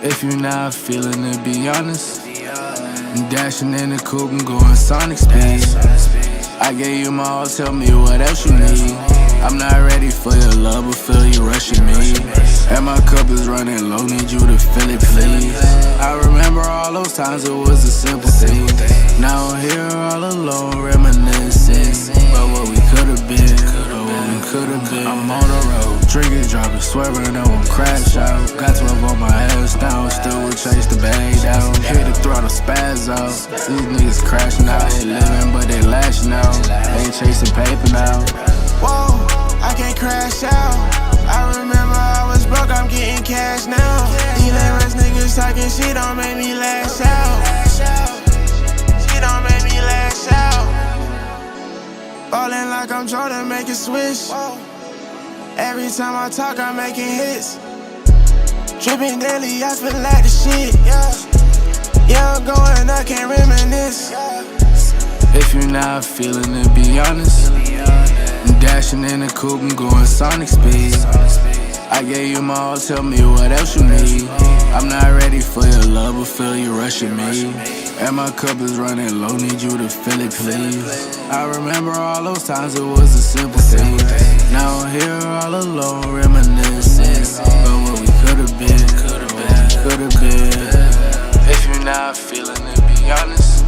If you're not feeling it, be honest. I'm dashing in the coupe and going Sonic speed. I gave you my all, tell me what else you need. I'm not ready for your love, but feel you rushing me. And my cup is running low, need you to fill it, please. I remember all those times it was a simple thing. Now I'm here all alone, reminiscing about what we could've been, I'm on the road, drinking, driving, swerving, I won't crash out. Got 12 on my ass down, still would chase the bag down. Hit the throttle, spaz out. These niggas crashing out, they living but they lashing out. Ain't chasing paper now. Whoa, I can't crash out. I remember I was broke, I'm getting cash now. These lame-ass niggas talking shit don't make me lash out. Shit don't make me lash out. Ballin' like I'm Jordan, make it switch. Every time I talk, I'm making hits. Drippin' daily, I feel like the shit. Yeah, I'm going, I can't reminisce. If you're not feeling it, be honest. I'm dashing in the coupe and going Sonic speed. I gave you my all, tell me what else you need. I'm not ready for your love, but feel you rushing me. And my cup is running low, need you to fill it, please. I remember all those times it was a simple thing. Now I'm here all alone, reminiscing about what we could've been, If you're not feeling it, be honest.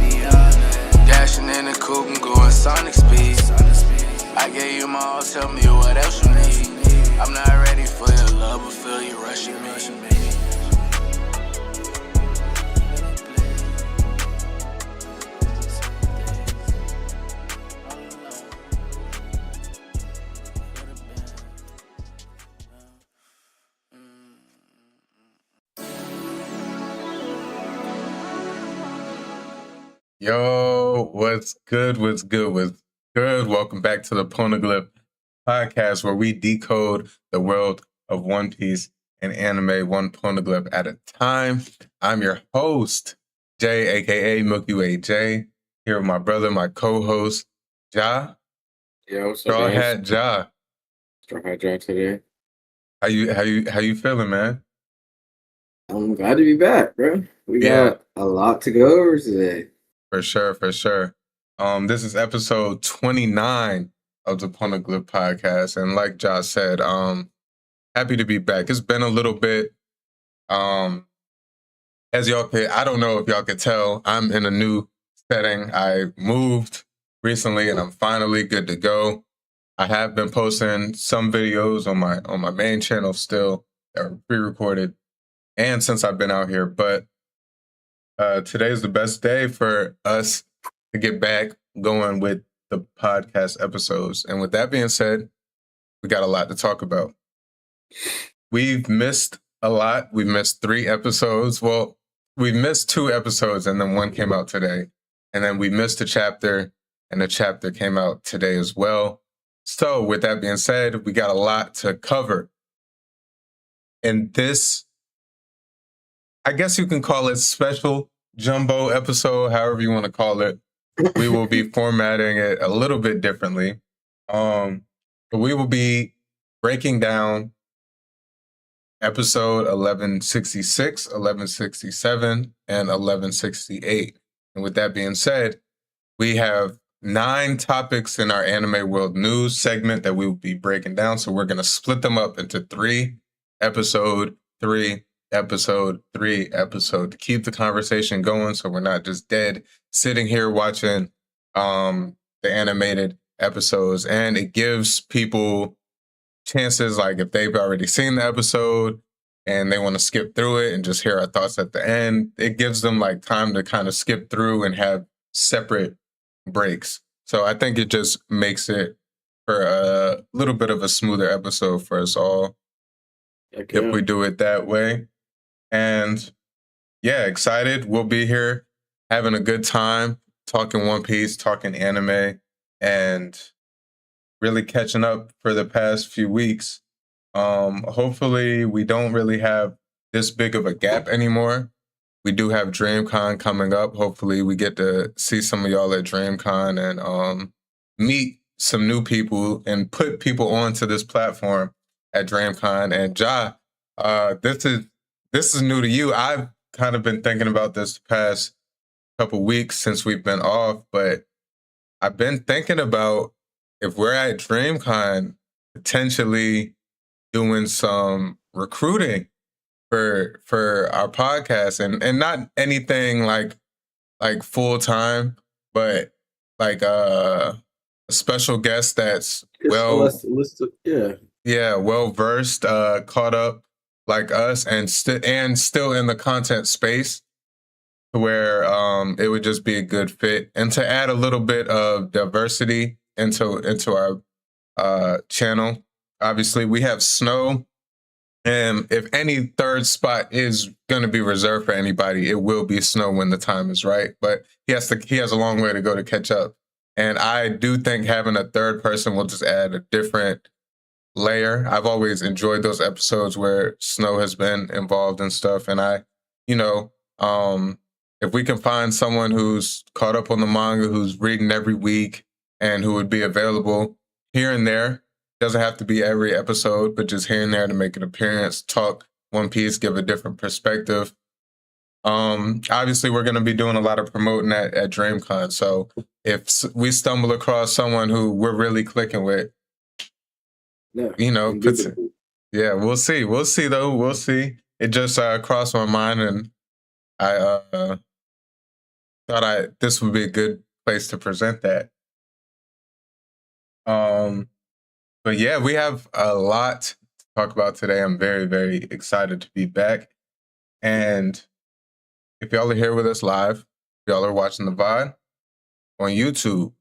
Dashing in the coupe and going Sonic speed. I gave you my all, tell me what else you need. I'm not ready for your love, but feel you rushing me. Yo, what's good? Welcome back to the Poneglyph Podcast, where we decode the world of One Piece and anime one poneglyph at a time. I'm your host, Jay, aka Milky Way Jay, here with my brother, my co-host, Ja. Yo, what's Straw up, Hat Ja. Straw Hat Ja today. How you feeling, man? I'm glad to be back, bro. We got a lot to go over today. For sure. This is episode 29 of the Poneglyph Podcast, and like Josh said, happy to be back. It's been a little bit. As y'all could, I don't know if y'all could tell, I'm in a new setting. I moved recently, and I'm finally good to go. I have been posting some videos on my main channel still that are pre-recorded, and since I've been out here, but today's the best day for us to get back going with the podcast episodes. And with that being said, we got a lot to talk about. We've missed a lot. We've missed 3 episodes. Well, we missed 2 episodes and then one came out today. And then we missed a chapter and the chapter came out today as well. So with that being said, we got a lot to cover. And this, I guess you can call it special jumbo episode, however you want to call it. We will be formatting it a little bit differently. But we will be breaking down episode 1166, 1167, and 1168. And with that being said, we have 9 topics in our Anime World News segment that we will be breaking down. So we're going to split them up into 3 episode to keep the conversation going, so we're not just dead sitting here watching the animated episodes. And it gives people chances, like if they've already seen the episode and they want to skip through it and just hear our thoughts at the end, it gives them like time to kind of skip through and have separate breaks. So I think it just makes it for a little bit of a smoother episode for us all if we do it that way. And yeah, excited. We'll be here having a good time, talking One Piece, talking anime, and really catching up for the past few weeks. Hopefully we don't really have this big of a gap anymore. We do have DreamCon coming up. Hopefully we get to see some of y'all at DreamCon and meet some new people and put people onto this platform at DreamCon. And Ja, this is this is new to you. I've kind of been thinking about this the past couple weeks since we've been off, but I've been thinking about if we're at DreamCon, potentially doing some recruiting for our podcast, and not anything like full time, but like a special guest that's well versed, caught up like us, and still in the content space, to where it would just be a good fit, and to add a little bit of diversity into our channel. Obviously, we have Snow, and if any third spot is going to be reserved for anybody, it will be Snow when the time is right. But he has a long way to go to catch up. And I do think having a third person will just add a different layer. I've always enjoyed those episodes where Snow has been involved and stuff. And if we can find someone who's caught up on the manga, who's reading every week, and who would be available here and there, doesn't have to be every episode, but just here and there to make an appearance, talk One Piece, give a different perspective. Obviously, we're going to be doing a lot of promoting at DreamCon. So if we stumble across someone who we're really clicking with, we'll see. We'll see, though. We'll see. It just crossed my mind, and I thought this would be a good place to present that. But yeah, we have a lot to talk about today. I'm very, very excited to be back. And if y'all are here with us live, if y'all are watching the VOD on YouTube,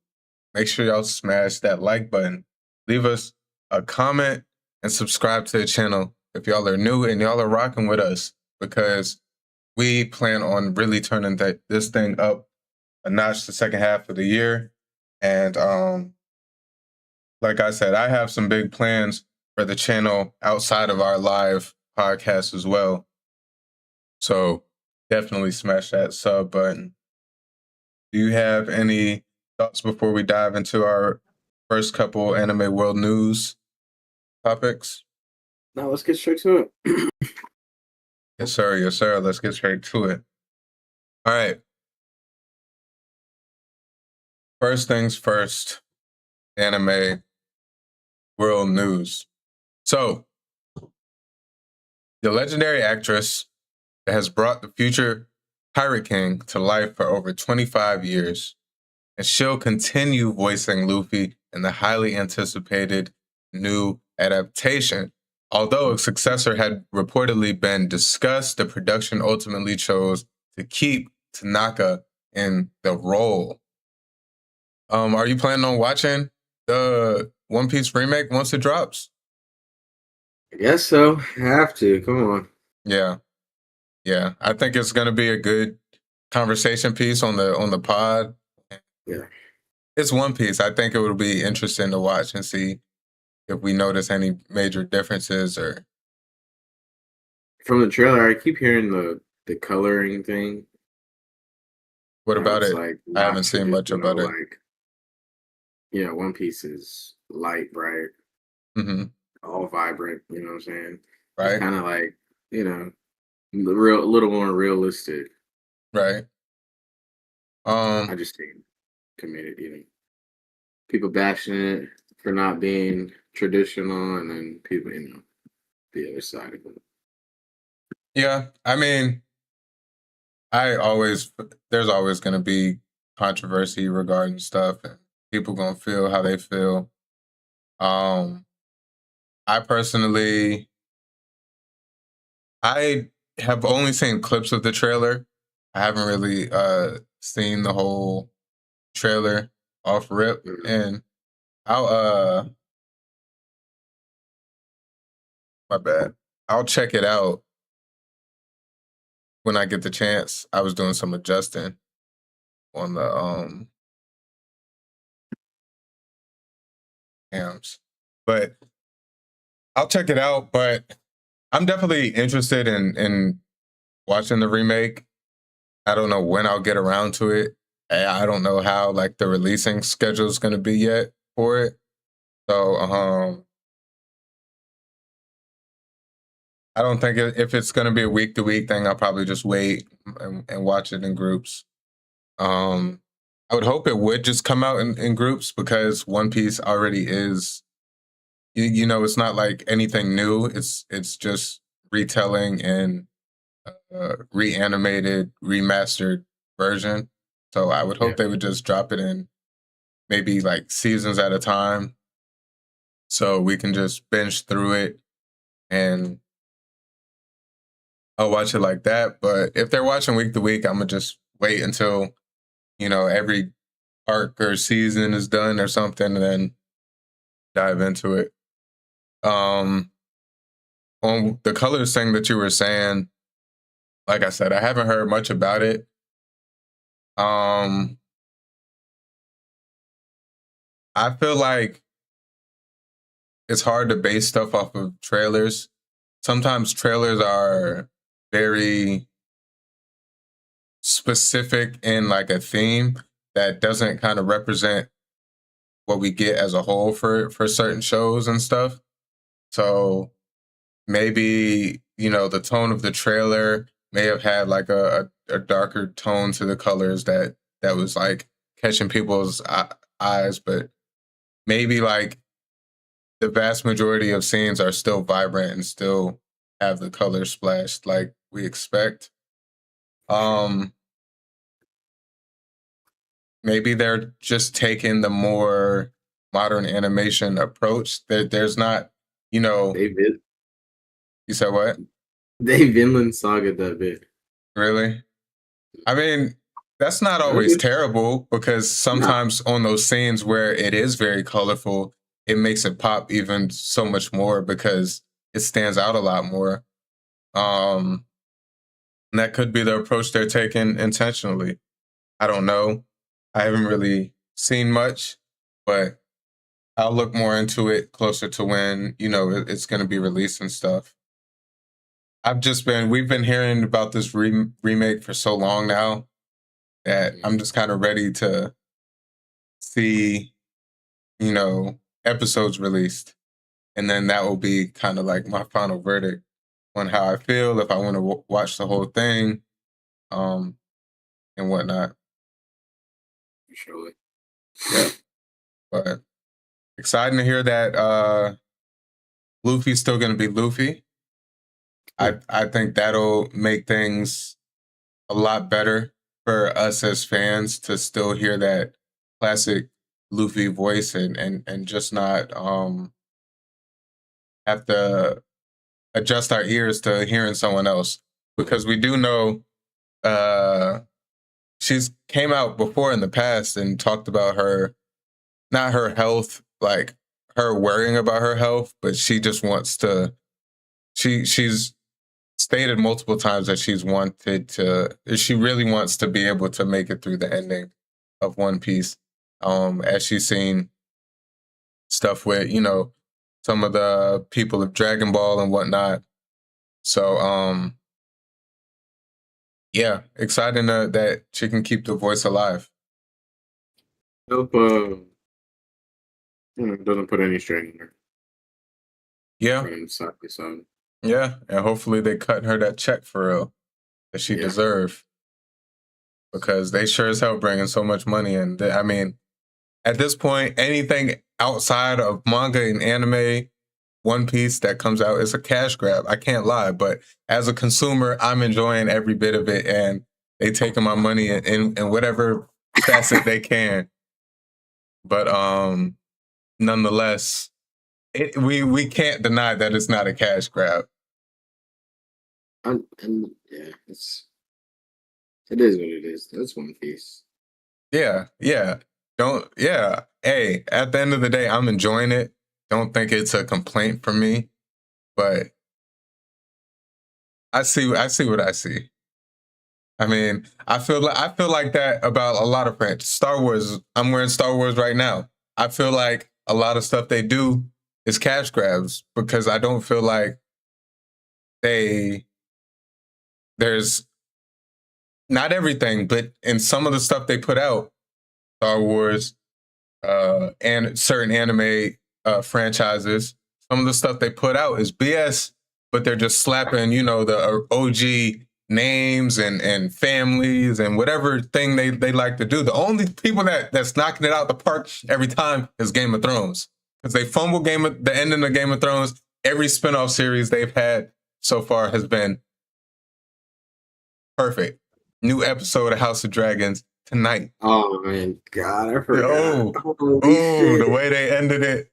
make sure y'all smash that like button. Leave us a comment and subscribe to the channel if y'all are new and y'all are rocking with us, because we plan on really turning this thing up a notch the second half of the year. And like I said, I have some big plans for the channel outside of our live podcast as well. So definitely smash that sub button. Do you have any thoughts before we dive into our first couple anime world news topics? No, let's get straight to it. Yes, sir. Yes, sir. Let's get straight to it. All right. First things first, anime world news. So, the legendary actress that has brought the future Pirate King to life for over 25 years, and she'll continue voicing Luffy in the highly anticipated new adaptation. Although a successor had reportedly been discussed, the production ultimately chose to keep Tanaka in the role. Are you planning on watching the One Piece remake once it drops? I guess so. I have to. Come on. Yeah. I think it's going to be a good conversation piece on the pod. Yeah. It's One Piece. I think it would be interesting to watch and see if we notice any major differences. Or from the trailer, I keep hearing the coloring thing. What about it? Like, I haven't seen much about it. One Piece is light, bright, all vibrant. You know what I'm saying? Right. Kind of like, a little more realistic. Right. I just think committed. People bashing it for not being traditional, and then people, the other side of it. Yeah, I mean, there's always going to be controversy regarding stuff, and people going to feel how they feel. I personally, I have only seen clips of the trailer. I haven't really seen the whole trailer off rip, and I'll my bad. I'll check it out when I get the chance. I was doing some adjusting on the cams, but I'll check it out. But I'm definitely interested in watching the remake. I don't know when I'll get around to it. I don't know how the releasing schedule is going to be yet for it. So I don't think if it's going to be a week-to-week thing, I'll probably just wait and watch it in groups. I would hope it would just come out in groups because One Piece already is, you know, it's not like anything new. It's just retelling and reanimated, remastered version. So I would hope they would just drop it in maybe like seasons at a time so we can just binge through it and I'll watch it like that. But if they're watching week to week, I'm going to just wait until, you know, every arc or season is done or something and then dive into it. On the colors thing that you were saying, like I said, I haven't heard much about it. I feel like it's hard to base stuff off of trailers. Sometimes trailers are very specific in like a theme that doesn't kind of represent what we get as a whole for certain shows and stuff. So maybe, you know, the tone of the trailer may have had like a darker tone to the colors that was like catching people's eyes, but maybe like the vast majority of scenes are still vibrant and still have the colors splashed like we expect. Maybe they're just taking the more modern animation approach. There's not, you know. David. You said what? They Vinland Saga that bit. Really? I mean, that's not always terrible because sometimes on those scenes where it is very colorful, it makes it pop even so much more because it stands out a lot more. And that could be the approach they're taking intentionally. I don't know. I haven't really seen much, but I'll look more into it closer to when, you know, it's going to be released and stuff. We've been hearing about this remake for so long now that I'm just kind of ready to see, you know, episodes released. And then that will be kind of like my final verdict on how I feel, if I want to watch the whole thing, and whatnot. Surely. Yeah. But exciting to hear that Luffy's still going to be Luffy. I think that'll make things a lot better for us as fans to still hear that classic Luffy voice and just not have to adjust our ears to hearing someone else. Because we do know she's came out before in the past and talked about not her health, like her worrying about her health, but she just wants to, she's stated multiple times that she really wants to be able to make it through the ending of One Piece. As she's seen stuff with, you know, some of the people of Dragon Ball and whatnot. So, yeah, exciting that she can keep the voice alive. Hope doesn't put any strain on her. Yeah. So. Yeah, and hopefully they cut her that check for real that she deserved, because they sure as hell bringing so much money in. I mean, at this point, anything outside of manga and anime, One Piece that comes out is a cash grab. I can't lie, but as a consumer, I'm enjoying every bit of it, and they taking my money in whatever facet they can. But nonetheless, we can't deny that it's not a cash grab. And yeah, it is what it is. That's One Piece. Yeah. Hey, at the end of the day, I'm enjoying it. Don't think it's a complaint from me, but I see what I see. I mean, I feel like that about a lot of franchises. Star Wars. I'm wearing Star Wars right now. I feel like a lot of stuff they do is cash grabs because I don't feel like there's not everything, but in some of the stuff they put out, Star Wars, and certain anime franchises, some of the stuff they put out is BS. but they're just slapping, the OG names and families and whatever thing they like to do. The only people that's knocking it out the park every time is Game of Thrones. Because they fumble the ending of Game of Thrones. Every spinoff series they've had so far has been perfect. New episode of House of Dragons tonight. Oh man, God, I forgot. The way they ended it.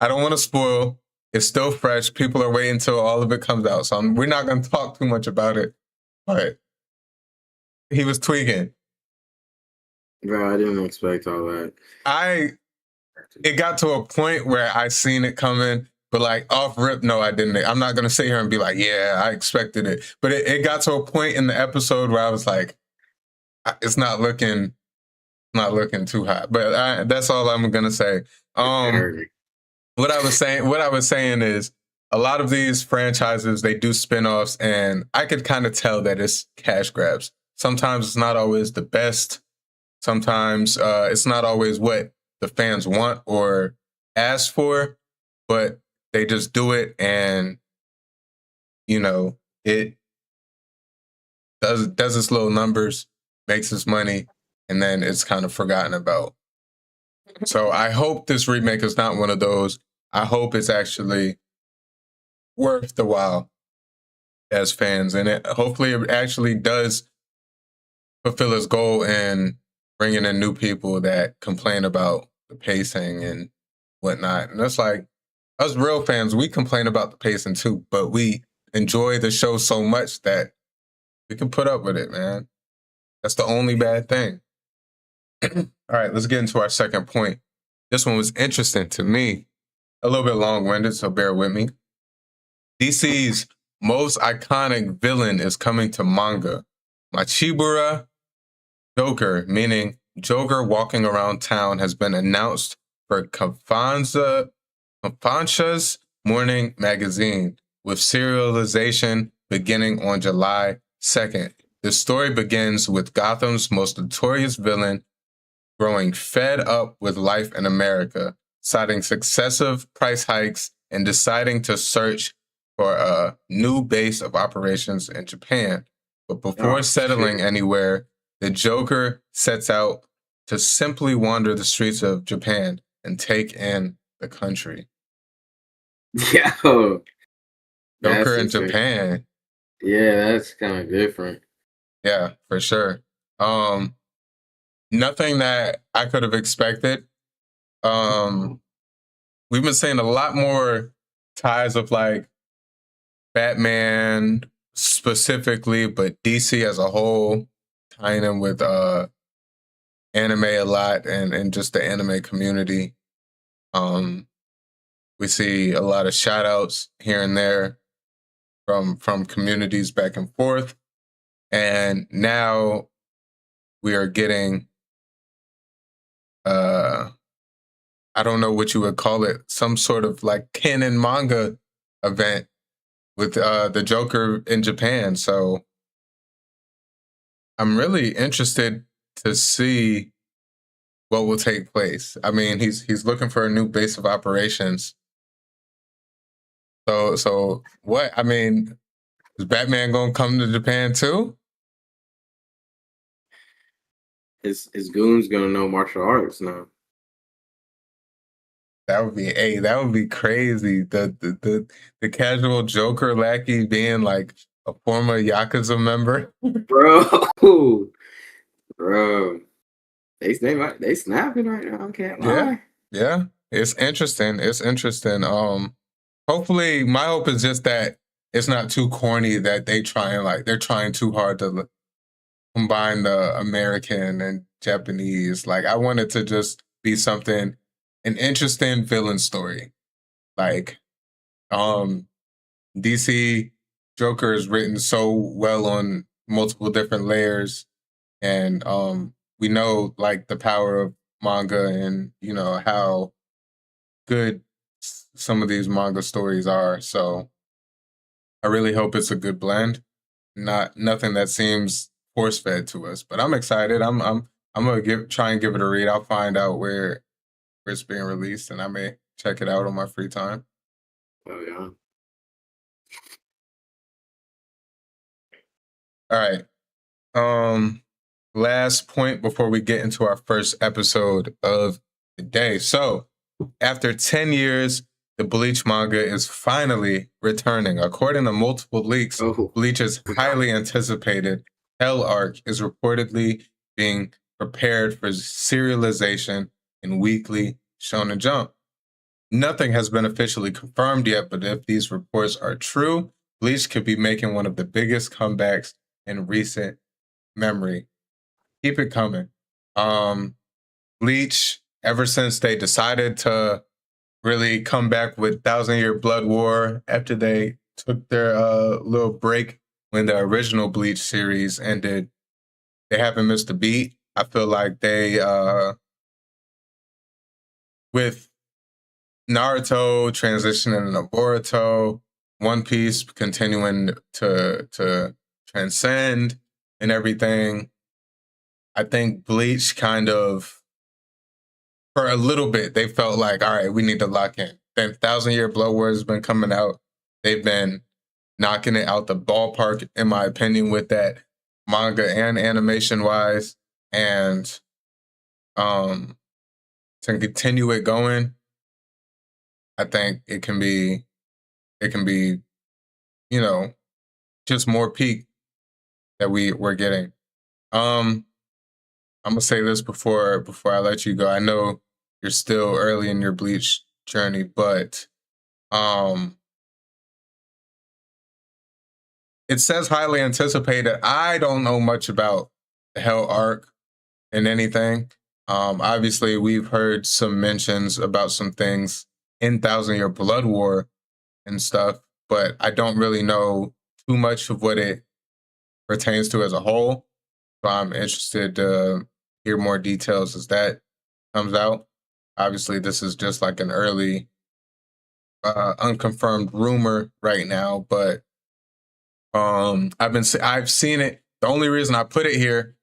I don't want to spoil. It's still fresh. People are waiting until all of it comes out. So we're not going to talk too much about it. But he was tweaking. Bro, I didn't expect all that. It got to a point where I seen it coming, but like off rip, no, I didn't. I'm not going to sit here and be like, yeah, I expected it. But it got to a point in the episode where I was like, it's not looking too hot. But that's all I'm going to say. What I was saying is a lot of these franchises, they do spinoffs, and I could kind of tell that it's cash grabs. Sometimes it's not always the best. Sometimes it's not always what the fans want or ask for, but they just do it, and it does its little numbers, makes its money, and then it's kind of forgotten about. So I hope this remake is not one of those. I hope it's actually worth the while as fans, and hopefully it actually does fulfill its goal in bringing in new people that complain about the pacing and whatnot. And it's like, us real fans, we complain about the pacing too, but we enjoy the show so much that we can put up with it, man. That's the only bad thing. All right, let's get into our second point. This one was interesting to me. A little bit long-winded, so bear with me. DC's most iconic villain is coming to manga. Machibura Joker, meaning Joker walking around town, has been announced for Kafansha's morning magazine, with serialization beginning on July 2nd. The story begins with Gotham's most notorious villain growing fed up with life in America, citing successive price hikes and deciding to search for a new base of operations in Japan. But before settling anywhere, the Joker sets out to simply wander the streets of Japan and take in the country. Yo, Joker in Japan. Yeah, that's kind of different. Yeah, for sure. Nothing that I could have expected. We've been seeing a lot more ties of like Batman specifically, but DC as a whole, tying in with anime a lot and just the anime community. We see a lot of shout outs here and there from communities back and forth. And now we are getting I don't know what you would call it, some sort of like canon manga event with the Joker in Japan. So I'm really interested to see what will take place. I mean, he's looking for a new base of operations. So what? I mean, is Batman gonna come to Japan too? His goons gonna know martial arts now. That would be crazy. The casual Joker lackey being like a former Yakuza member. Bro. They snapping right now. I can't lie. Yeah. It's interesting. Hopefully my hope is just that it's not too corny that they're trying too hard to combine the American and Japanese. Like, I want it to just be something, an interesting villain story. Like, DC Joker is written so well on multiple different layers, and we know like the power of manga and how good some of these manga stories are. So I really hope it's a good blend, nothing that seems force fed to us. But I'm excited. I'm gonna try and give it a read. I'll find out where it's being released, and I may check it out on my free time. Oh yeah. All right. Last point before we get into our first episode of the day. So, after 10 years, the Bleach manga is finally returning. According to multiple leaks, Bleach's highly anticipated Hell arc is reportedly being prepared for serialization in weekly Shonen Jump. Nothing has been officially confirmed yet, but if these reports are true, Bleach could be making one of the biggest comebacks in recent memory. Keep it coming. Bleach, ever since they decided to really come back with 1,000-Year Blood War after they took their little break when the original Bleach series ended, they haven't missed a beat. I feel like they, with Naruto transitioning into Boruto, One Piece continuing to transcend and everything, I think Bleach kind of, for a little bit, they felt like, all right, we need to lock in. Then 1,000-Year Blood War has been coming out. They've been knocking it out the ballpark, in my opinion, with that manga and animation-wise. And to continue it going, I think it can be, you know, just more peak that we're getting. I'm gonna say this before I let you go. I know you're still early in your Bleach journey, but it says highly anticipated. I don't know much about the Hell arc and anything. Obviously, we've heard some mentions about some things in 1,000-Year Blood War and stuff, but I don't really know too much of what it pertains to as a whole. So I'm interested to hear more details as that comes out. Obviously, this is just like an early, unconfirmed rumor right now, but I've seen it. The only reason I put it here,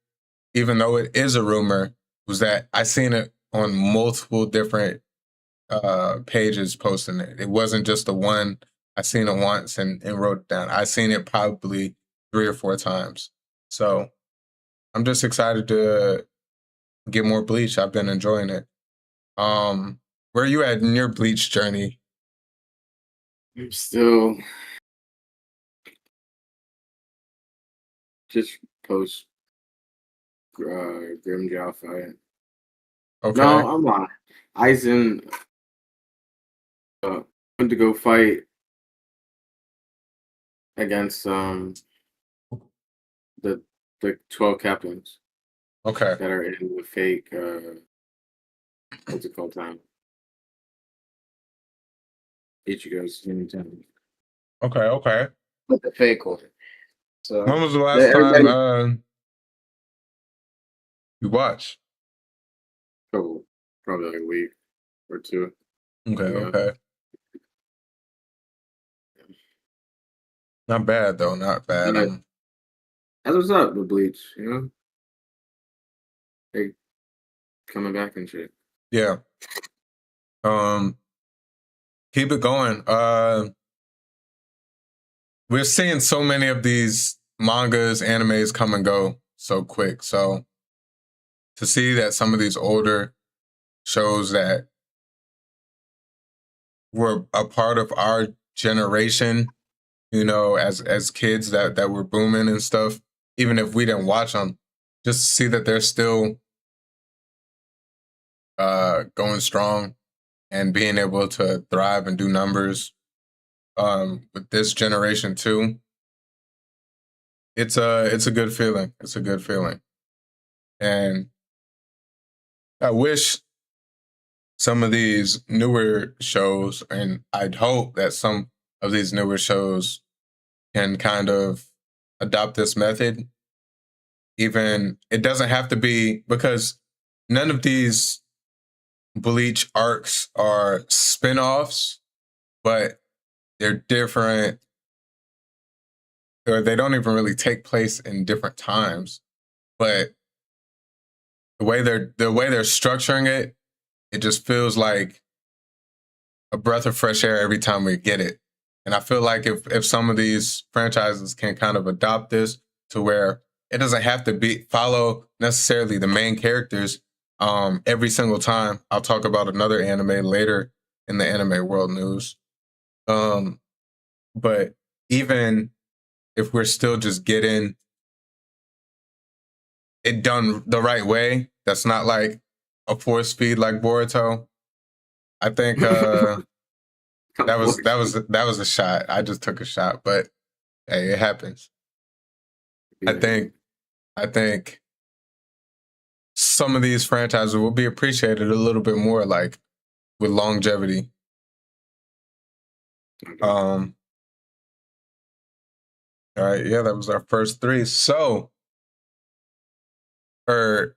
even though it is a rumor, was that I seen it on multiple different pages posting it. It wasn't just the one. I seen it once and wrote it down. I seen it probably 3 or 4 times. So I'm just excited to get more Bleach. I've been enjoying it. Where are you at in your Bleach journey? I'm still just post Grimjaw fight. Okay. No, I'm not. Aizen went to go fight against the 12 captains. Okay. That are in the fake what's it called time? Ichigo's time. Okay. But the fake one. So when was the last time you watched? Probably like a week or 2. Okay. Not bad though, not bad. That's what's up with Bleach, you know? They coming back and shit. Yeah. Keep it going. We're seeing so many of these mangas, animes come and go so quick. So to see that some of these older shows that were a part of our generation, you know, as kids that were booming and stuff, even if we didn't watch them, just to see that they're still going strong and being able to thrive and do numbers with this generation too. It's a good feeling. It's a good feeling. And I wish some of these newer shows, and I'd hope that some of these newer shows can kind of adopt this method. Even, it doesn't have to be, because none of these Bleach arcs are spin-offs, but they're different, or they don't even really take place in different times. But the way they're structuring it, it just feels like a breath of fresh air every time we get it. And I feel like if some of these franchises can kind of adopt this to where it doesn't have to follow necessarily the main characters every single time. I'll talk about another anime later in the anime world news. But even if we're still just getting it done the right way, that's not like a force feed like Boruto. I think that was a shot. I just took a shot, but hey, it happens. Yeah. I think some of these franchises will be appreciated a little bit more, like with longevity. All right, yeah, that was our first three. So, did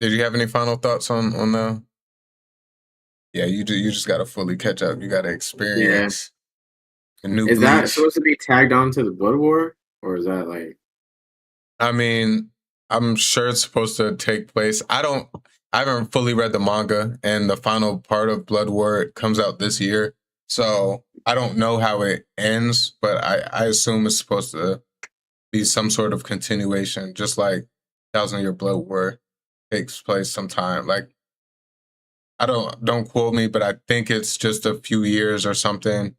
you have any final thoughts on the? Yeah, you just got to fully catch up. You got to experience the new. Is that supposed to be tagged on to the Blood War, or is that like? I mean, I'm sure it's supposed to take place. I haven't fully read the manga, and the final part of Blood War comes out this year. So I don't know how it ends, but I assume it's supposed to be some sort of continuation, just like 1,000-Year Blood War takes place sometime. Like, don't quote me, but I think it's just a few years or something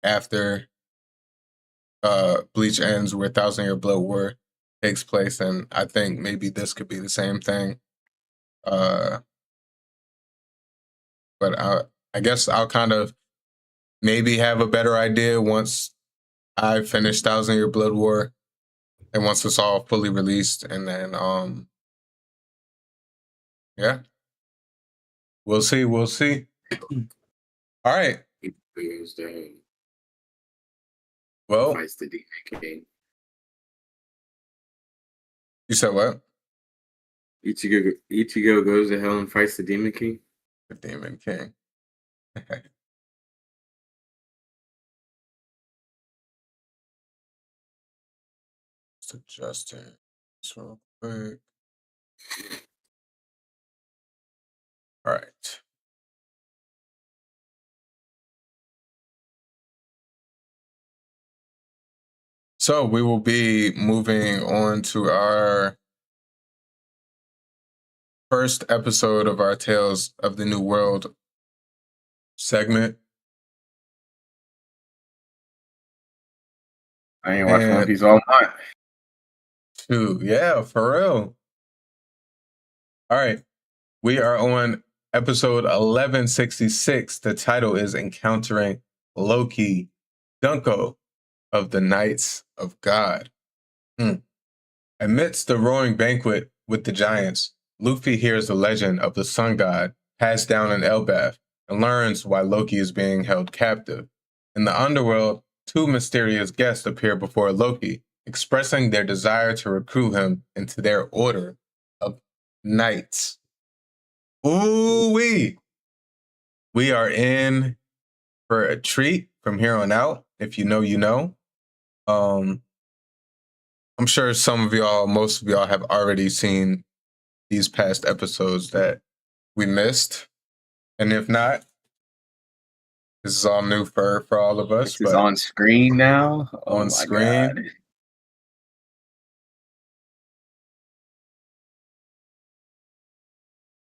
after Bleach ends, where 1,000-Year Blood War takes place, and I think maybe this could be the same thing. But I guess I'll kind of maybe have a better idea once I finish 1,000-Year Blood War, and once it's all fully released, and then yeah, we'll see. All right. Well, fights the Demon King. You said what? Ichigo goes to hell and fights the Demon King. The Demon King. Just adjusting this real quick. All right. So we will be moving on to our first episode of our Tales of the New World segment. I ain't watching One Piece all night. Yeah, for real. All right. We are on episode 1166. The title is Encountering Loki, Dunko of the Knights of God. Amidst the roaring banquet with the giants, Luffy hears the legend of the sun god passed down in Elbaf and learns why Loki is being held captive. In the underworld, two mysterious guests appear before Loki, expressing their desire to recruit him into their order of knights. Ooh-wee! We are in for a treat from here on out. If you know, you know. I'm sure most of y'all have already seen these past episodes that we missed. And if not, this is all new for all of us. This is on screen now? On screen. God.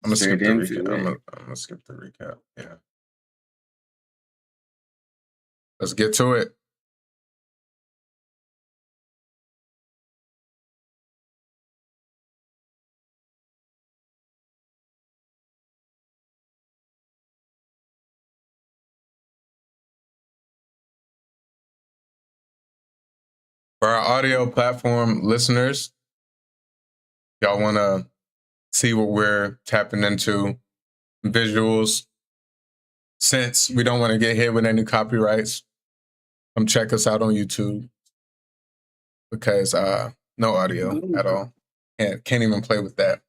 I'm gonna skip the recap. I'm gonna skip the recap. Yeah. Let's get to it. For our audio platform listeners, y'all want to see what we're tapping into, visuals. Since we don't want to get hit with any copyrights, come check us out on YouTube, because no audio at all. Can't even play with that.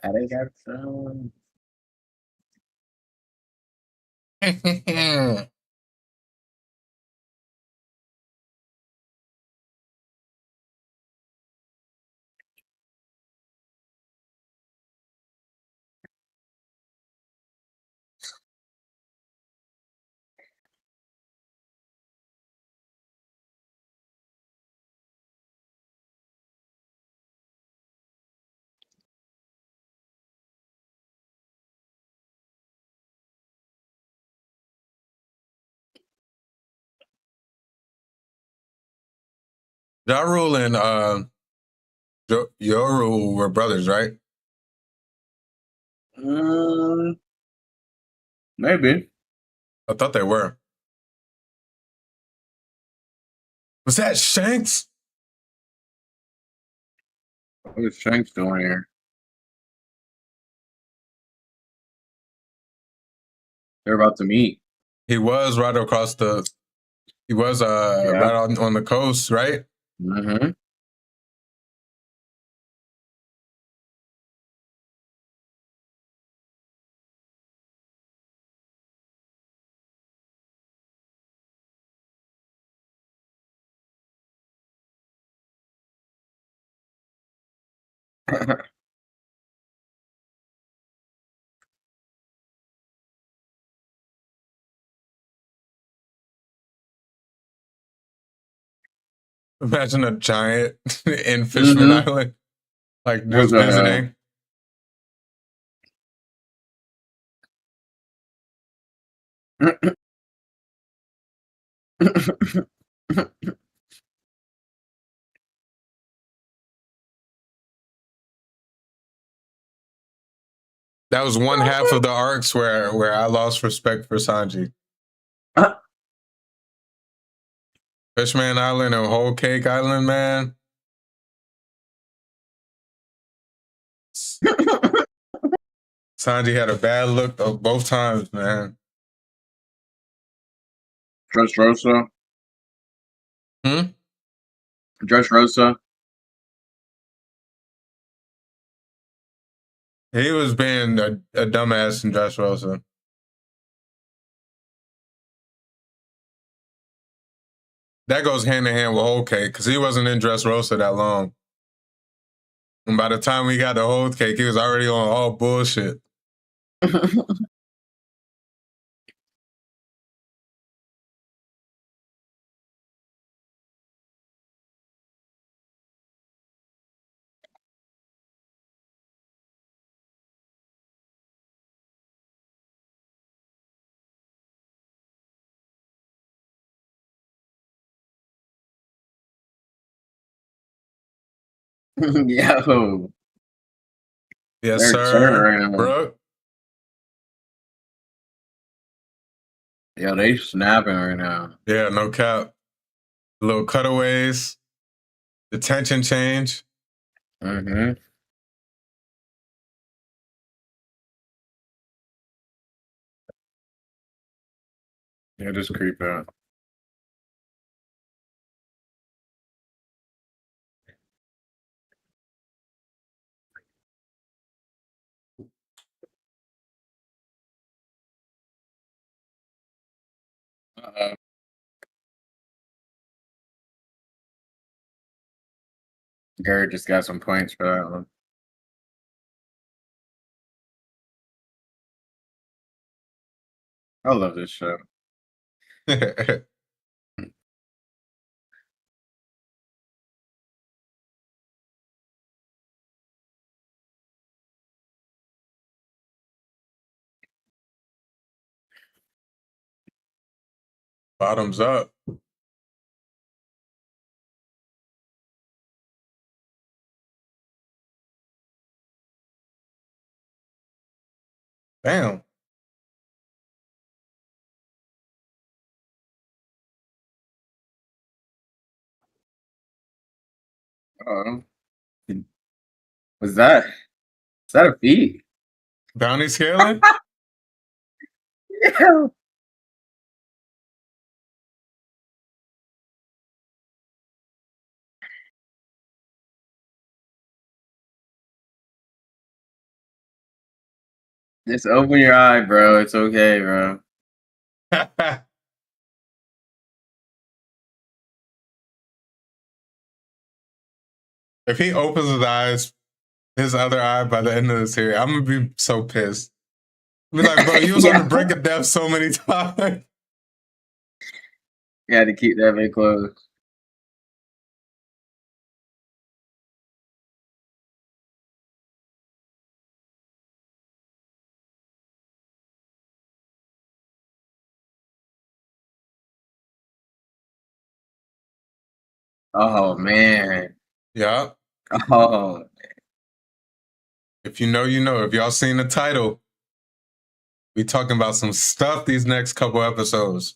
Arigato. Ja Rule and Yoru were brothers, right? Maybe. I thought they were. Was that Shanks? What is Shanks doing here? They're about to meet. He was right across the. He was right on the coast, right? Mm-hmm. Imagine a giant in Fishman Island, like just visiting. That was one half of the arcs where I lost respect for Sanji. Fishman Island and Whole Cake Island, man. Sanji had a bad look both times, man. Dressrosa. Dressrosa. He was being a dumbass in Dressrosa. That goes hand in hand with Whole Cake because he wasn't in Dressrosa that long. And by the time we got to Whole Cake, he was already on all bullshit. Yo. Yes, They're sir. right now. Brooke. Yo, they snapping right now. Yeah, no cap. Little cutaways. The tension change. Mm-hmm. Yeah, just creep out. Gary just got some points for that one. I love this show. Bottoms up. Damn. Was that? Is that a feat? Bounty scaling? Yeah. Just open your eye, bro. It's okay, bro. If he opens his other eye by the end of the series, I'm gonna be so pissed. Be like, bro, you was on the brink of death so many times. You had to keep that bit closed. Oh man. Yeah. Oh. If you know, you know. If y'all seen the title, we talking about some stuff these next couple episodes.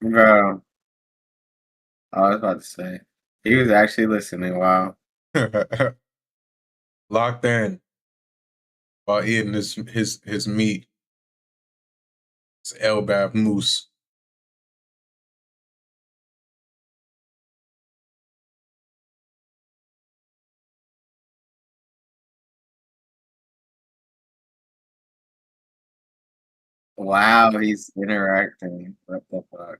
Bro. I was about to say. He was actually listening. Wow. Locked in while eating his meat. It's Elbaf moose. Wow, he's interacting. What the fuck?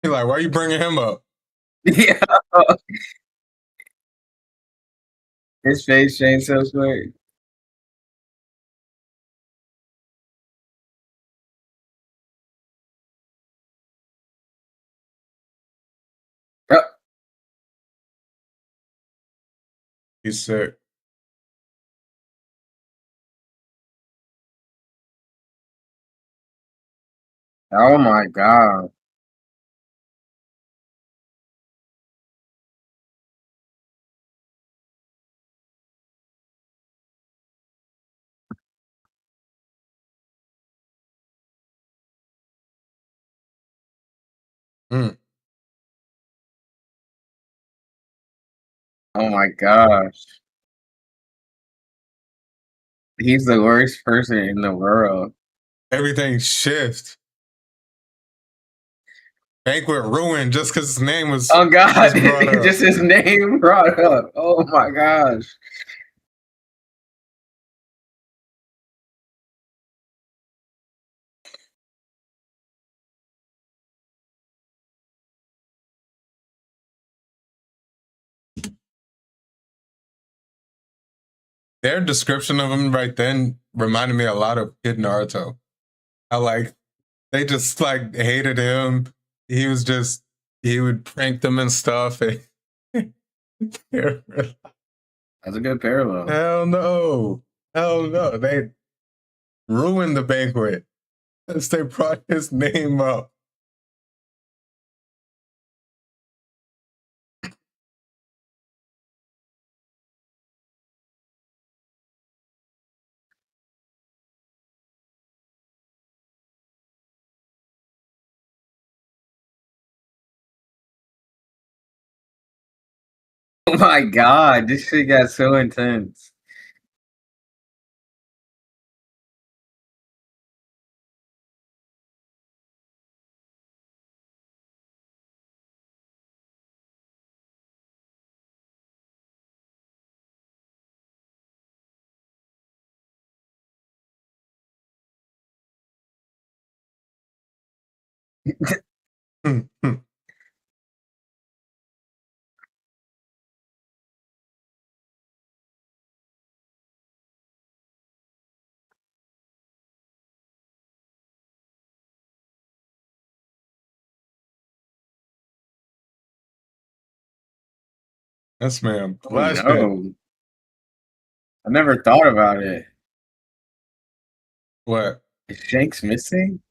He like, why are you bringing him up? Yeah. His face changed so quick. Oh, He's sick. oh my god. Mm. Oh my gosh. He's the worst person in the world. Everything shift. Banquet ruined just because his name was, Oh god. was brought up. Just his name brought up. Oh my gosh. Their description of him right then reminded me a lot of Kid Naruto. I like they just like hated him. He would prank them and stuff. And That's a good parallel. hell no. Hell no. They ruined the banquet as they brought his name up. Oh my god, this shit got so intense. This man Oh, blushing. no. I never thought about it. What? Is Shanks missing?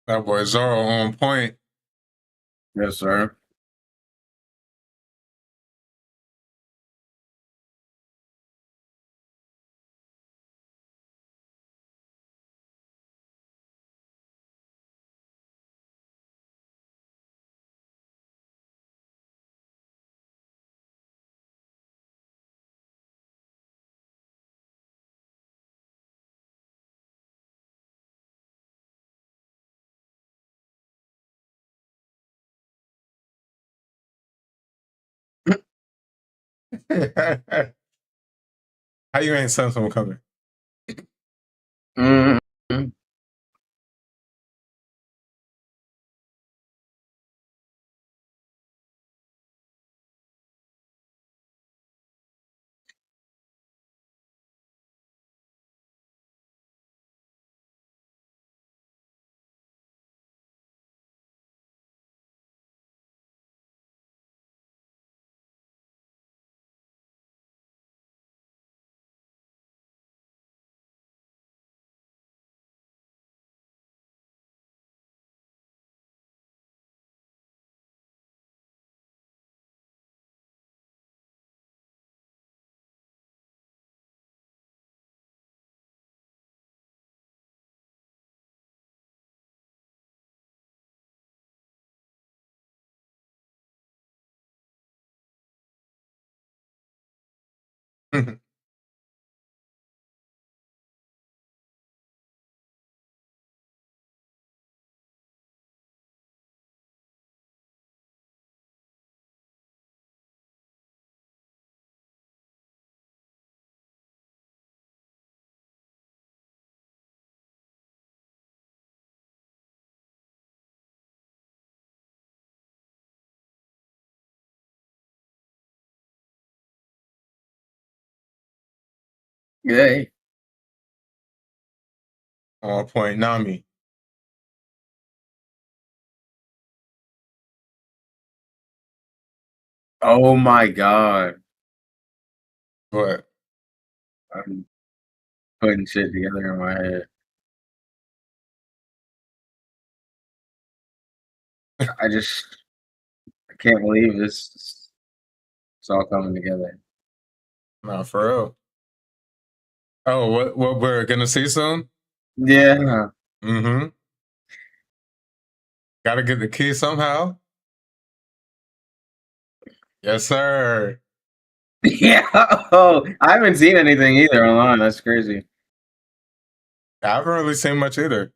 That boy Zoro on point. Yes, sir. How you ain't seen someone coming? Mm-hmm. Yay. On point, Nami. Oh my god. What? I'm putting shit together in my head. I can't believe this. It's all coming together. Nah, for real. Oh, what we're gonna see soon? Yeah. Mm-hmm. Gotta get the key somehow. Yes, sir. Yeah. Oh, I haven't seen anything either online. That's crazy. I haven't really seen much either.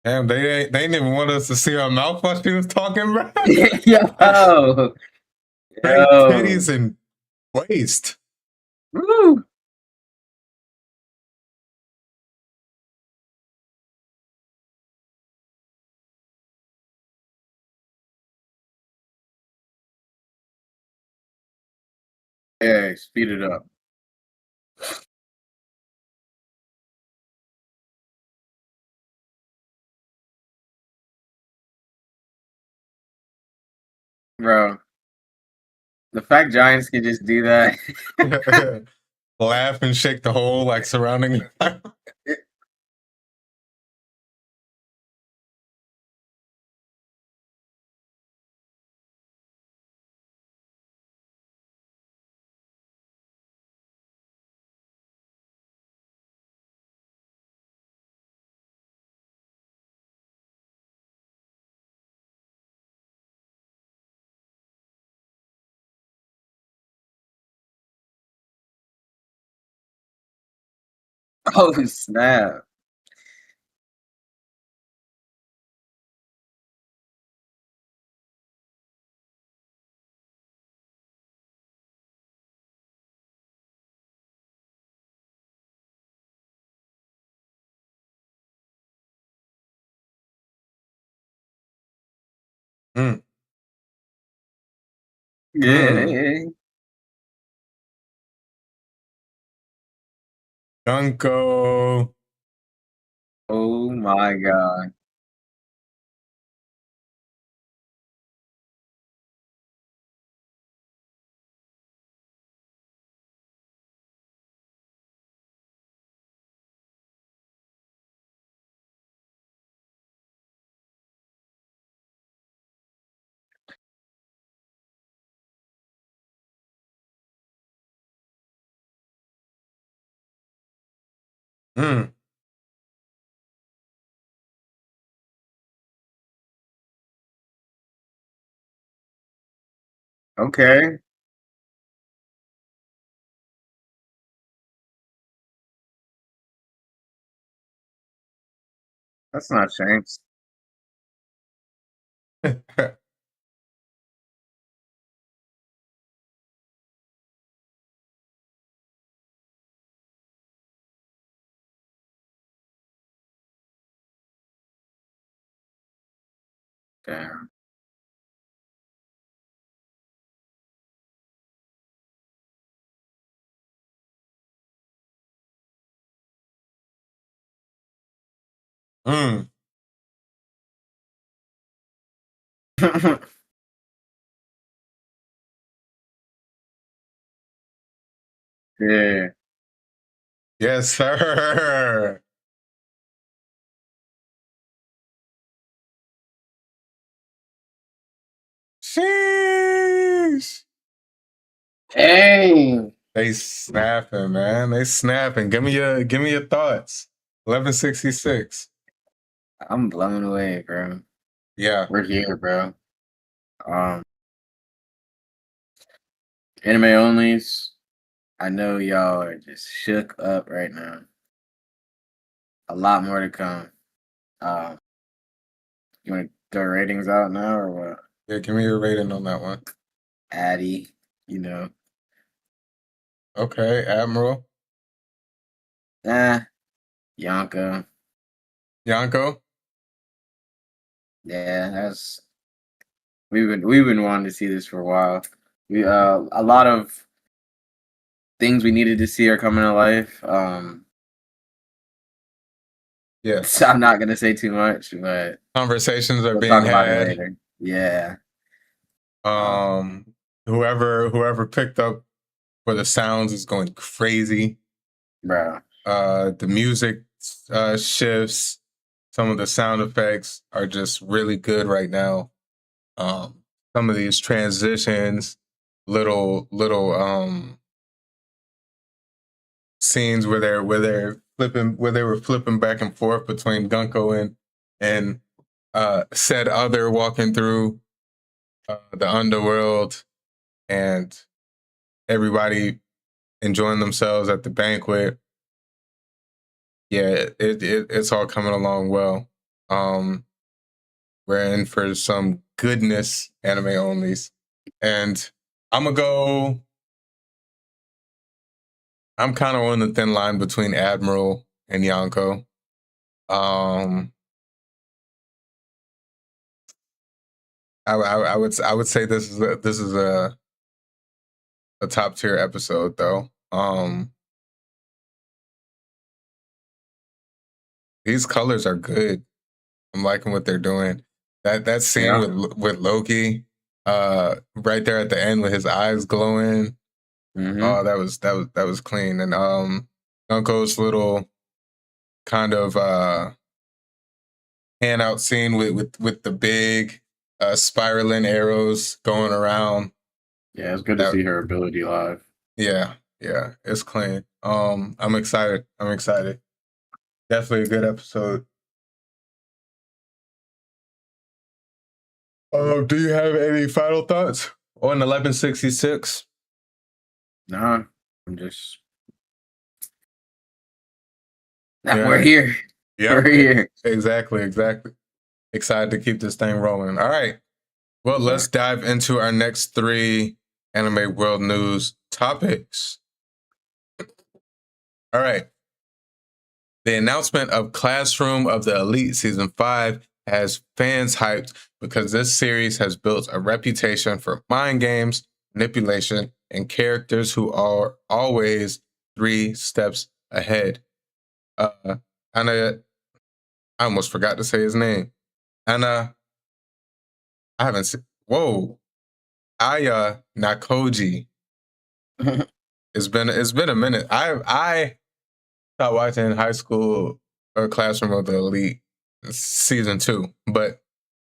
Damn, they didn't even want us to see her mouth while she was talking, bro. Yo. Straight Yo. titties and waist. Woo. Yeah, speed it up. Bro, the fact Giants can just do that. Laugh and shake the whole like surrounding. Oh snap! Mm. Yeah. Junko. Oh my god. Mm. Okay, that's not Shanks. Damn. Mm. Yeah. Yes, sir. Sheesh. Dang. They snapping, man. They snapping. Give me your thoughts. 1166. I'm blown away, bro. Yeah. We're here, bro. Um, Anime onlys. I know y'all are just shook up right now. A lot more to come. Um, you want to throw ratings out now or what? Yeah, give me your rating on that one. Addy, you know. Okay, Admiral. Yonko. Yanko. Yeah, that's we've been wanting to see this for a while. We a lot of things we needed to see are coming to life. Yeah. So I'm not gonna say too much, but Conversations are we'll being talk about it had. later. Yeah. Whoever picked up for the sounds is going crazy. Bro. The music shifts, some of the sound effects are just really good right now. Some of these transitions, little scenes where they're flipping, where they were flipping back and forth between Gunko and said other walking through the underworld, and everybody enjoying themselves at the banquet. Yeah, it's all coming along well. We're in for some goodness, anime onlys. And I'm gonna go. I'm kind of on the thin line between Admiral and Yonko. Um, I would say this is a a top tier episode though. These colors are good. I'm liking what they're doing. That scene with Loki, right there at the end with his eyes glowing. Oh, that was clean. And Unco's little kind of handout scene with the big spiraling arrows going around. Yeah, it's good to see her ability live. Yeah, it's clean. I'm excited. Definitely a good episode. Do you have any final thoughts on 1166? Nah, I'm just. We're here. Yeah, we're here. Exactly. Excited to keep this thing rolling. All right. Well, let's dive into our next 3 anime world news topics. All right. The announcement of Classroom of the Elite Season 5 has fans hyped because this series has built a reputation for mind games, manipulation, and characters who are always 3 steps ahead. I almost forgot to say his name. I haven't seen. Whoa, Aya Nakoji. It's been a minute. I stopped watching high school Classroom of the Elite Season 2, but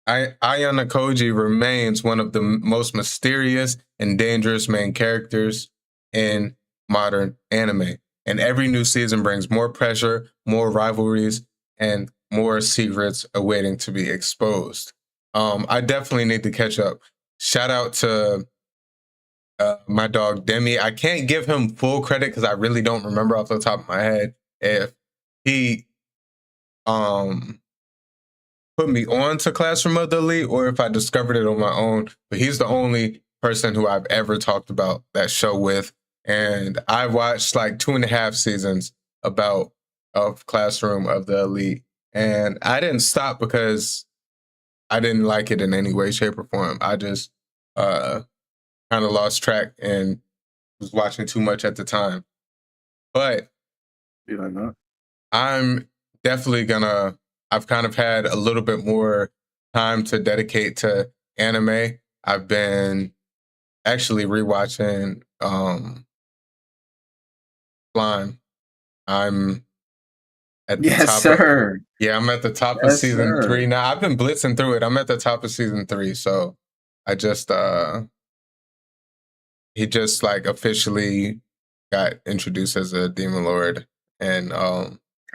Aya Nakoji remains one of the most mysterious and dangerous main characters in modern anime. And every new season brings more pressure, more rivalries, and more secrets awaiting to be exposed. I definitely need to catch up. Shout out to my dog Demi. I can't give him full credit because I really don't remember off the top of my head if he put me on to Classroom of the Elite or if I discovered it on my own. But he's the only person who I've ever talked about that show with. And I watched like 2.5 seasons of Classroom of the Elite. And I didn't stop because I didn't like it in any way, shape, or form. I just kind of lost track and was watching too much at the time. But I'm definitely I've kind of had a little bit more time to dedicate to anime. I've been actually rewatching Slime. I'm at the top. Sir. I'm at the top of season 3 now. I've been blitzing through it. I'm at the top of season 3, so I just he just like officially got introduced as a demon lord, and are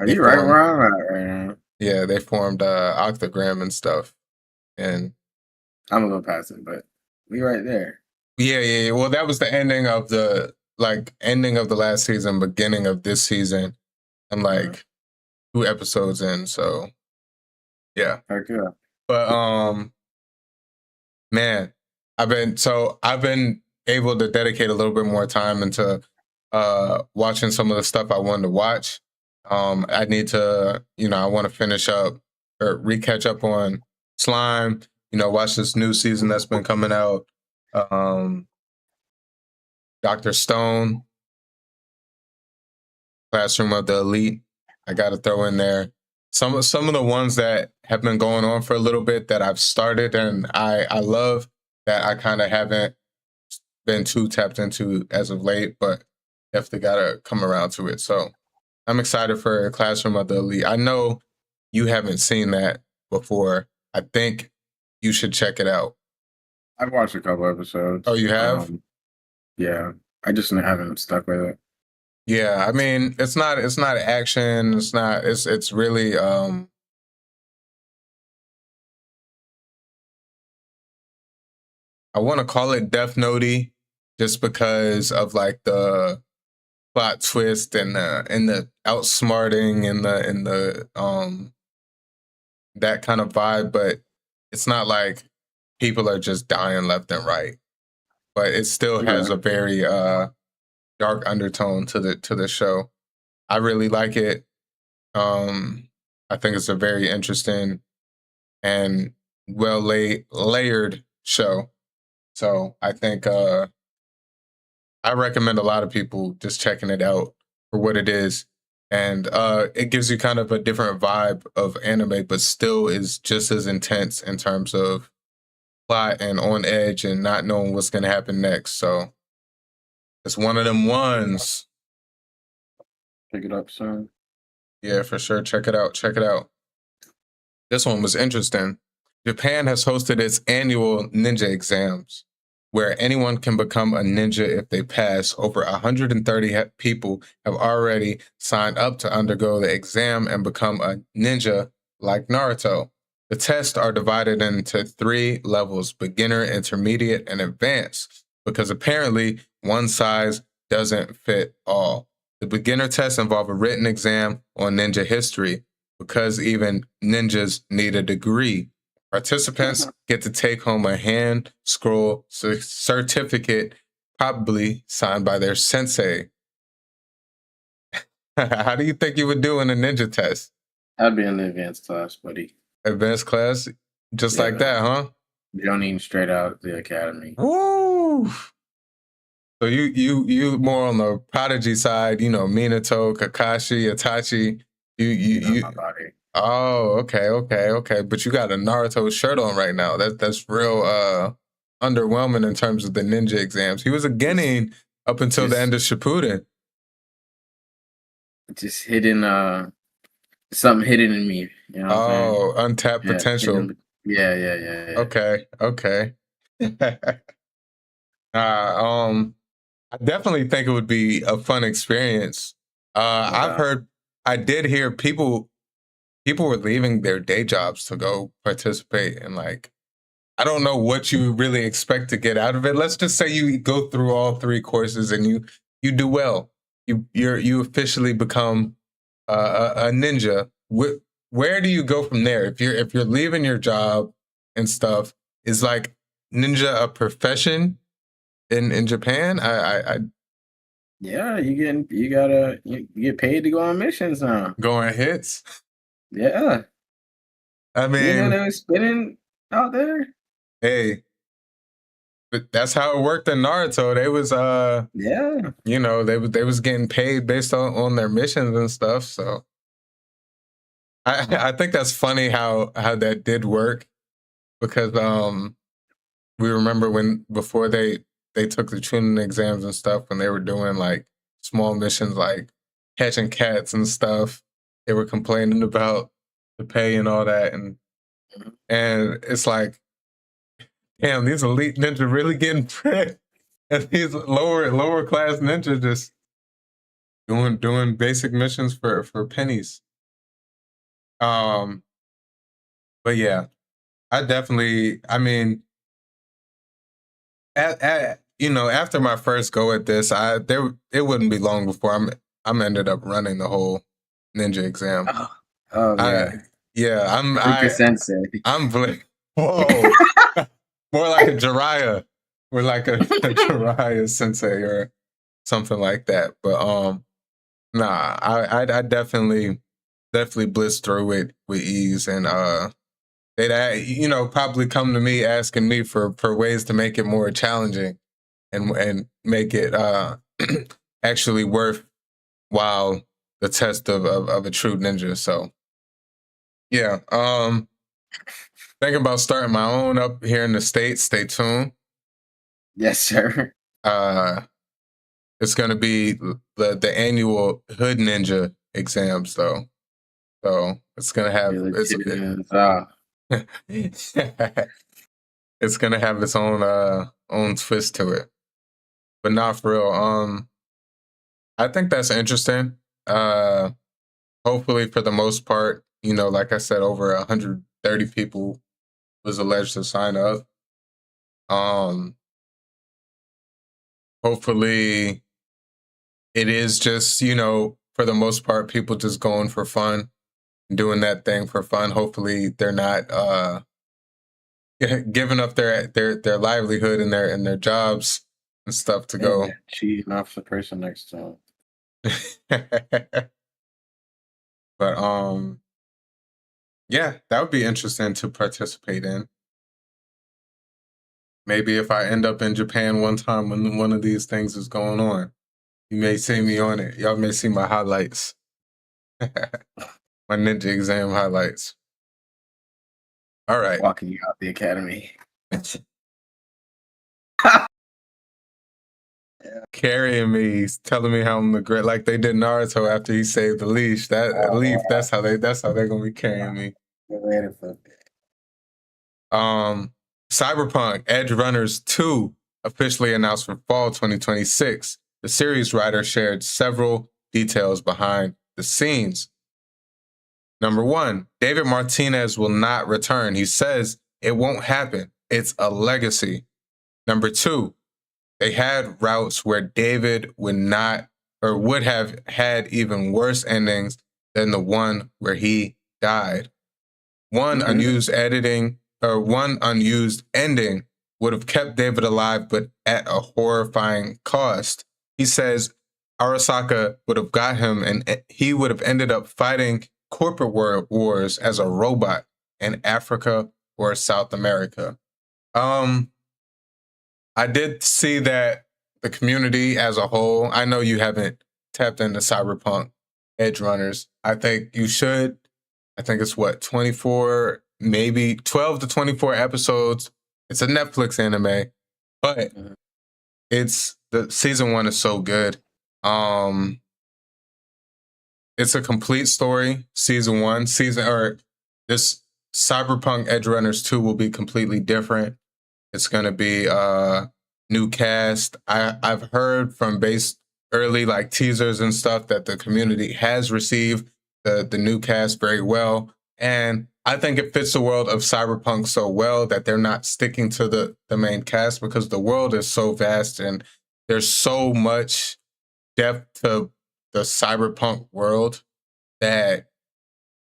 you right where I'm at right now? Yeah, they formed Octagram and stuff, and I'm gonna go past it, but we right there. Yeah. Well, that was the ending of the last season, beginning of this season, and like 2 episodes in. So, yeah. Okay. But man, I've been able to dedicate a little bit more time into watching some of the stuff I wanted to watch. I need to, I want to finish up or recatch up on Slime. Watch this new season that's been coming out. Dr. Stone, Classroom of the Elite. I got to throw in there some of the ones that have been going on for a little bit that I've started and I love that I kind of haven't been too tapped into as of late, but definitely got to come around to it. So I'm excited for Classroom of the Elite. I know you haven't seen that before. I think you should check it out. I've watched a couple episodes. Oh, you have? Yeah. I just haven't stuck with it. Yeah, I mean, it's not action. It's really I want to call it Death Note-y just because of like the plot twist and the outsmarting and the that kind of vibe, but it's not like people are just dying left and right. But it still has a very dark undertone to the show. I really like it. I think it's a very interesting and well layered show. So I think I recommend a lot of people just checking it out for what it is. And it gives you kind of a different vibe of anime, but still is just as intense in terms of plot and on edge and not knowing what's going to happen next. So it's one of them ones. Pick it up soon. Yeah, for sure. Check it out. Check it out. This one was interesting. Japan has hosted its annual ninja exams, where anyone can become a ninja if they pass. Over 130 people have already signed up to undergo the exam and become a ninja like Naruto. The tests are divided into 3 levels: beginner, intermediate, and advanced, because apparently one size doesn't fit all. The beginner tests involve a written exam on ninja history, because even ninjas need a degree. Participants get to take home a hand scroll certificate, probably signed by their sensei. How do you think you would do in a ninja test? I'd be in the advanced class, buddy. Advanced class? Just like that, huh? Joining straight out of the academy. Woo! So you more on the prodigy side, Minato, Kakashi, Itachi. You My body. Oh, okay. But you got a Naruto shirt on right now. That's real underwhelming in terms of the ninja exams. He was a Genin up until the end of Shippuden. Just hidden, something hidden in me. You know what I'm saying? Untapped potential. Yeah. Okay. I definitely think it would be a fun experience. I did hear people were leaving their day jobs to go participate in, like, I don't know what you really expect to get out of it. Let's just say you go through all 3 courses and you do well. You officially become a ninja. Where do you go from there? If you're leaving your job and stuff, is like ninja a profession in Japan? Yeah, you get paid to go on missions now. Going hits? Yeah. I mean, they were spinning out there. Hey, but that's how it worked in Naruto. They was they was getting paid based on their missions and stuff. So I think that's funny how that did work, because we remember before they took the Chunin exams and stuff, when they were doing like small missions like catching cats and stuff, they were complaining about the pay and all that, and it's like, damn, these elite ninjas really getting paid, and these lower class ninjas just doing basic missions for pennies. But yeah, I mean, after my first go at this, it wouldn't be long before I'm ended up running the whole ninja exam. I'm sensei. Whoa. More like a Jiraiya. We're like a Jiraiya sensei or something like that. But nah, I definitely blitzed through it with ease, and they'd probably come to me asking me for ways to make it more challenging and make it actually worthwhile the test of a true ninja. So yeah, thinking about starting my own up here in the States. Stay tuned. Yes, sir. It's gonna be the annual Hood Ninja exams, though. So it's gonna have it's gonna have its own twist to it. But not for real. I think that's interesting. Hopefully, for the most part, like I said, over 130 people was alleged to sign up. Hopefully it is just, for the most part, people just going for fun, doing that thing for fun. Hopefully they're not giving up their livelihood and their jobs and stuff to go cheating off the person next to them. But yeah, that would be interesting to participate in. Maybe if I end up in Japan one time when one of these things is going on, you may see me on it. Y'all may see my highlights. My ninja exam highlights. All right. Walking you out the academy. Carrying me, telling me how I'm the great, like they did Naruto after he saved the leash. That's how they're gonna be carrying me. Cyberpunk Edge Runners 2 officially announced for fall 2026. The series writer shared several details behind the scenes. Number 1, David Martinez will not return. He says it won't happen. It's a legacy. Number 2, they had routes where David would have had even worse endings than the one where he died. One unused ending would have kept David alive, but at a horrifying cost. He says Arasaka would have got him, and he would have ended up fighting corporate wars as a robot in Africa or South America. I did see that the community as a whole, I know you haven't tapped into Cyberpunk Edge Runners. I think you should. I think it's 24, maybe 12 to 24 episodes. It's a Netflix anime, but the season 1 is so good. It's a complete story. Season 1, this Cyberpunk Edge Runners 2 will be completely different. It's going to be new cast. I've heard from early like teasers and stuff that the community has received the new cast very well. And I think it fits the world of Cyberpunk so well that they're not sticking to the main cast, because the world is so vast and there's so much depth to the Cyberpunk world that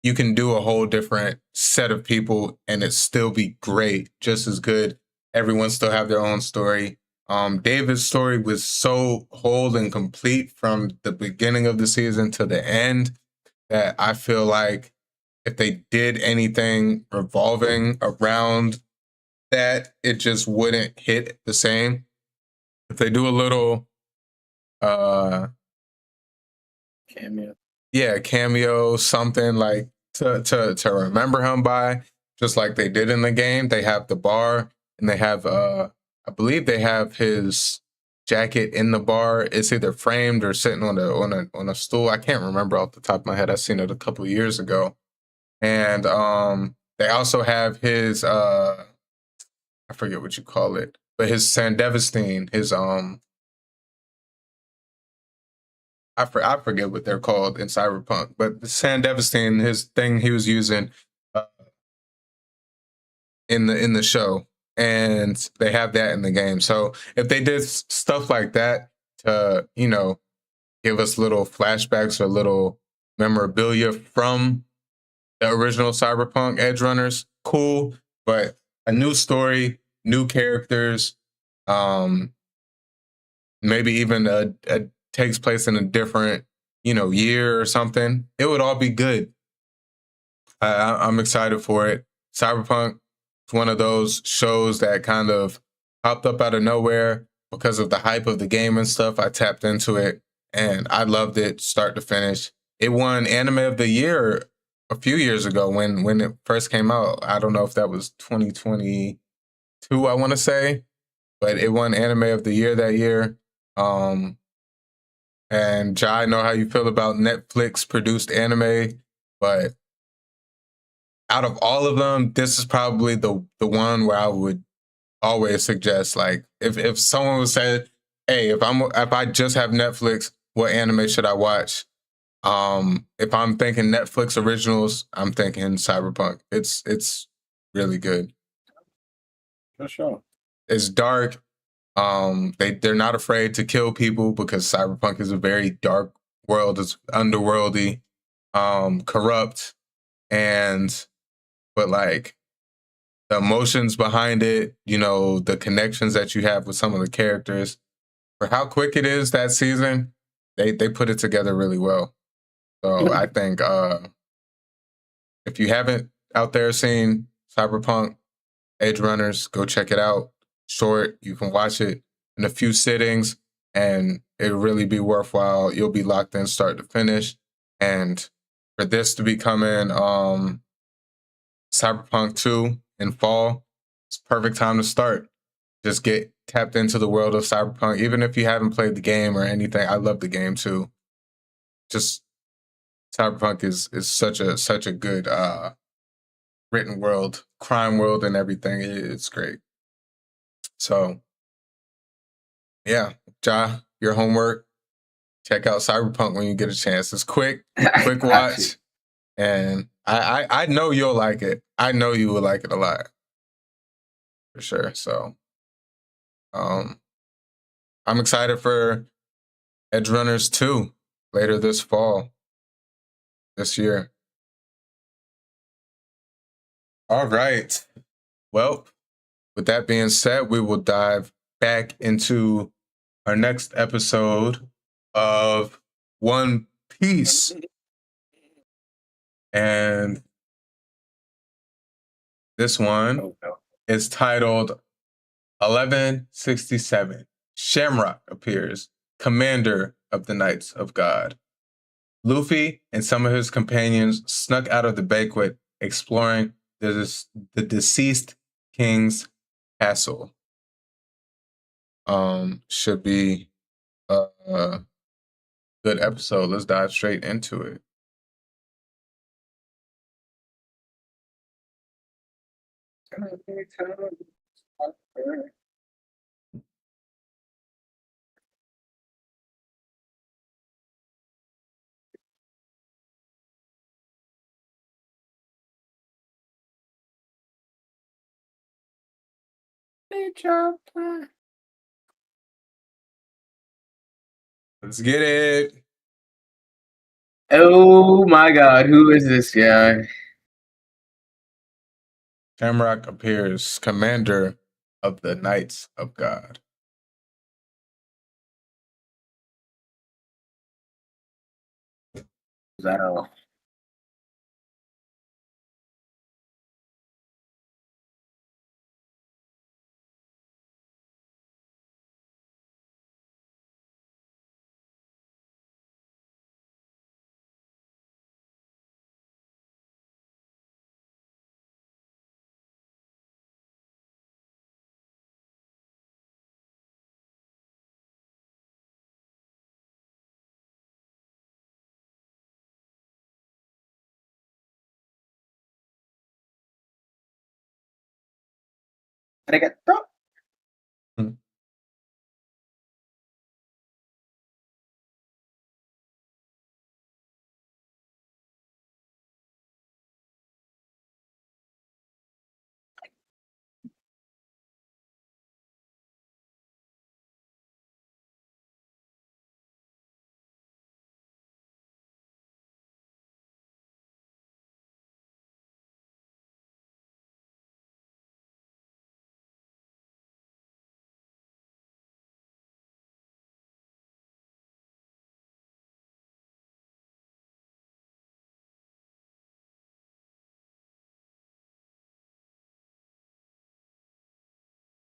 you can do a whole different set of people and it still be great, just as good. Everyone still have their own story. David's story was so whole and complete from the beginning of the season to the end that I feel like if they did anything revolving around that, it just wouldn't hit the same. If they do a little cameo, something like to remember him by, just like they did in the game. They have the bar, and they have I believe they have his jacket in the bar. It's either framed or sitting on a stool. I can't remember off the top of my head. I seen it a couple of years ago. And they also have his I forget what you call it, but his Sandevastine, his I forget what they're called in Cyberpunk, but the Sandevastine, his thing he was using in the show, and they have that in the game. So if they did stuff like that to, give us little flashbacks or little memorabilia from the original Cyberpunk Edge Runners, cool. But a new story, new characters, maybe even takes place in a different, year or something, it would all be good. I'm excited for it. Cyberpunk is one of those shows that kind of popped up out of nowhere because of the hype of the game and stuff. I tapped into it and I loved it start to finish. It won Anime of the Year a few years ago when it first came out. I don't know if that was 2022, I want to say, but it won Anime of the Year that year. And Jai, I know how you feel about Netflix produced anime, but out of all of them, this is probably the one where I would always suggest, like, if someone would say, hey, if I just have Netflix, what anime should I watch? If I'm thinking Netflix originals, I'm thinking Cyberpunk. It's really good. For sure. It's dark. They're not afraid to kill people because Cyberpunk is a very dark world. It's underworldy, corrupt, but like the emotions behind it, the connections that you have with some of the characters. For how quick it is that season, they put it together really well. So I think if you haven't out there seen Cyberpunk Edge Runners, go check it out. short. You can watch it in a few sittings, and it'll really be worthwhile. You'll be locked in start to finish. And for this to be coming, Cyberpunk 2 in fall, it's perfect time to start. Just get tapped into the world of Cyberpunk. Even if you haven't played the game or anything, I love the game too. Just Cyberpunk is such a good written world, crime world, and everything. It's great. So, yeah, Ja, your homework. Check out Cyberpunk when you get a chance. It's quick watch, and I know you'll like it. I know you will like it a lot, for sure. So, I'm excited for Edge Runners 2 later this fall, this year. All right. Well, with that being said, we will dive back into our next episode of One Piece. And this one is titled 1167. Shamrock appears, commander of the Knights of God. Luffy and some of his companions snuck out of the banquet, exploring the deceased king's castle. Should be a good episode. Let's dive straight into it. Let's get it. Oh my God, who is this guy? Shamrock appears, commander of the Knights of God. Zoro. Arigato.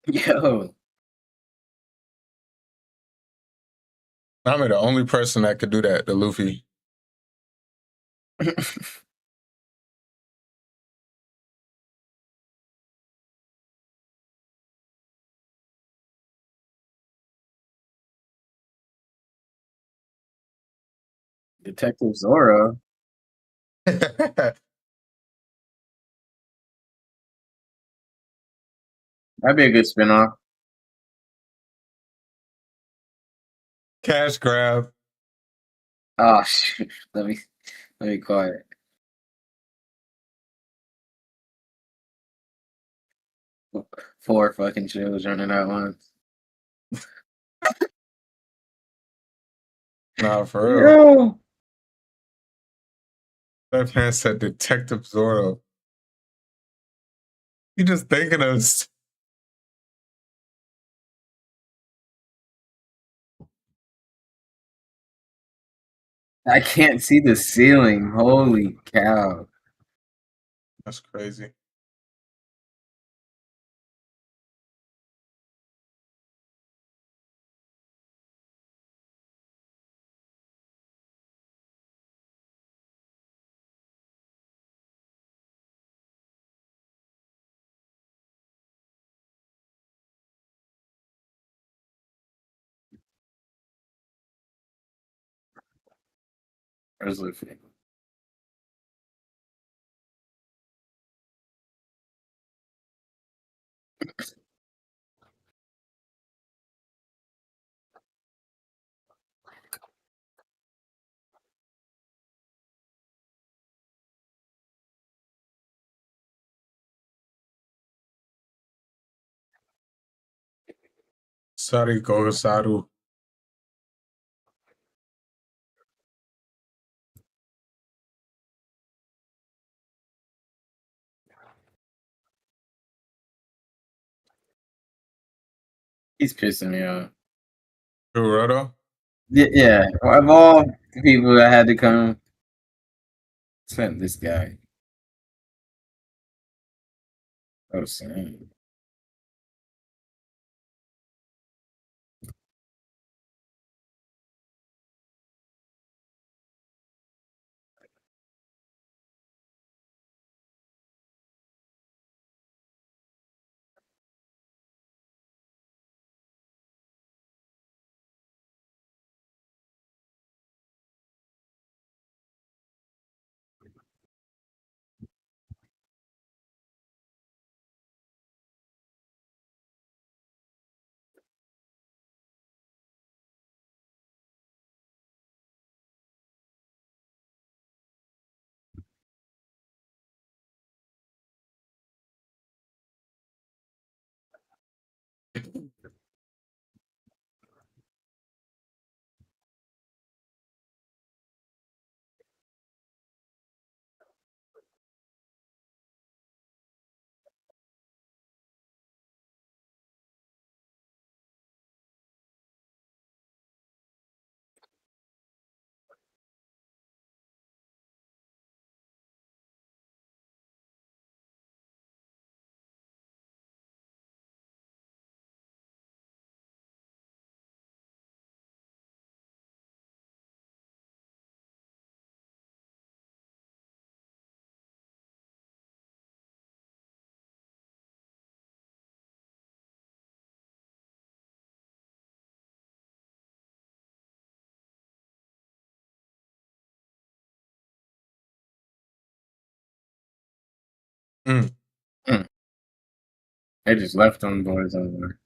Yo. I'm the only person that could do that, the Luffy. Detective Zoro. That'd be a good spinoff. Cash grab. Oh shoot. Let me be quiet. Four fucking shows running at once. Nah, for real. Yo. That man said Detective Zoro. You just thinking of... I can't see the ceiling. Holy cow. That's crazy. Where's Luffy? Sariko Saru. He's pissing me off. Kuroto? Yeah. Of all the people that had to come, sent this guy. Oh, Sam. Mm. They just left them boys over there.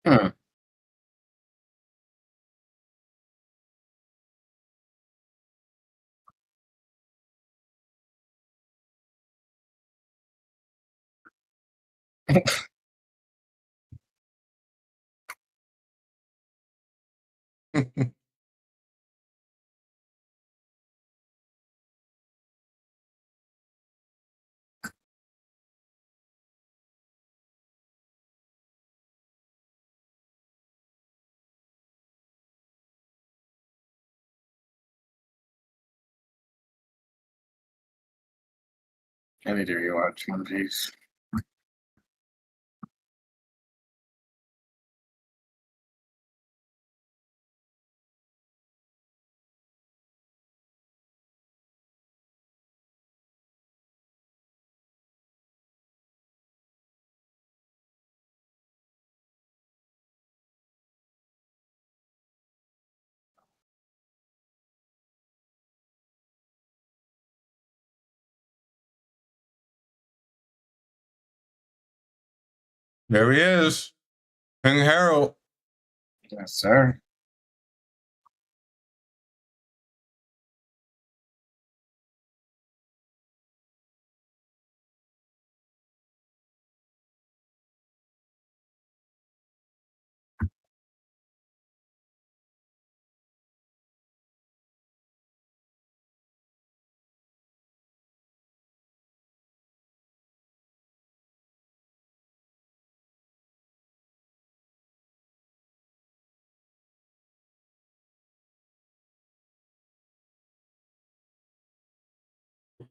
Hmm. I need to rewatch One Piece. There he is. King Harold. Yes, sir.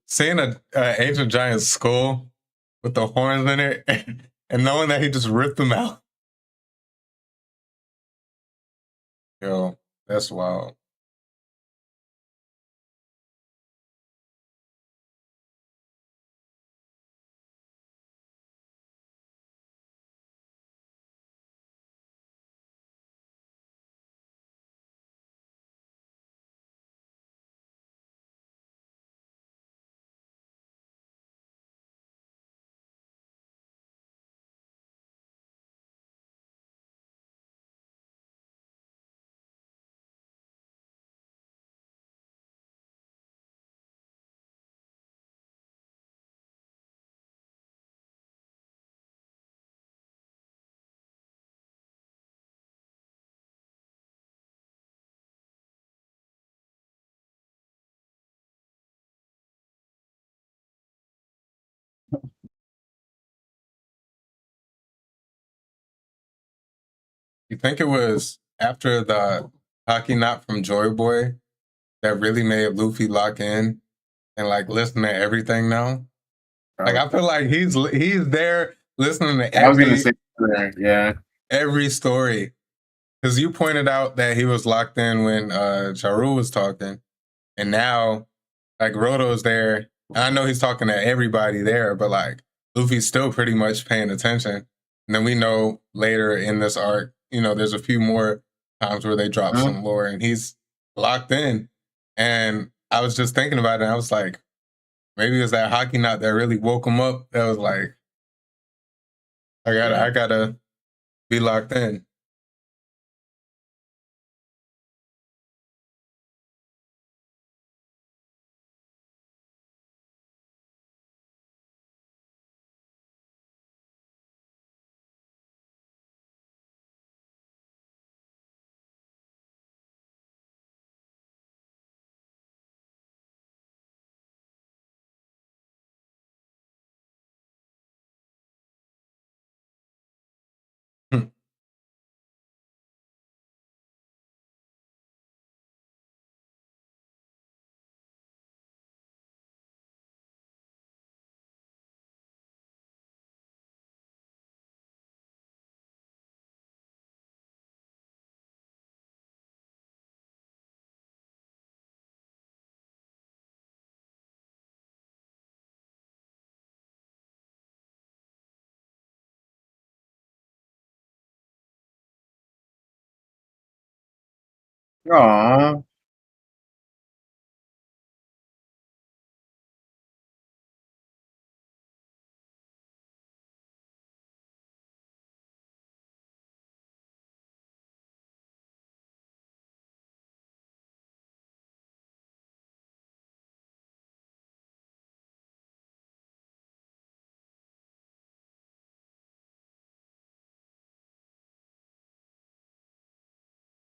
Seeing a ancient giant skull with the horns in it and knowing that he just ripped them out. Yo, that's wild. You think it was after the hockey knot from Joy Boy that really made Luffy lock in and like listen to everything now? Like I feel like he's there listening to I was gonna say, yeah. every story. Because you pointed out that he was locked in when Charu was talking, and now like Roto's there. I know he's talking to everybody there, but like Luffy's still pretty much paying attention. And then we know later in this arc, you know, there's a few more times where they drop some lore, and he's locked in. And I was just thinking about it, and I was like, maybe it was that hockey knot that really woke him up. That was like, I gotta be locked in. Aww.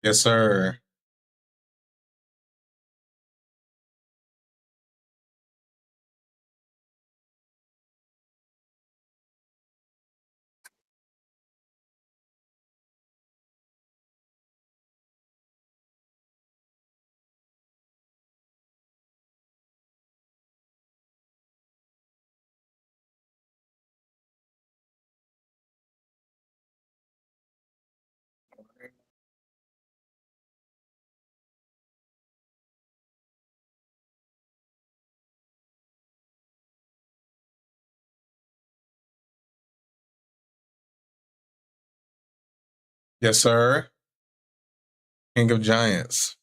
Yes, sir. Yes, sir. King of Giants.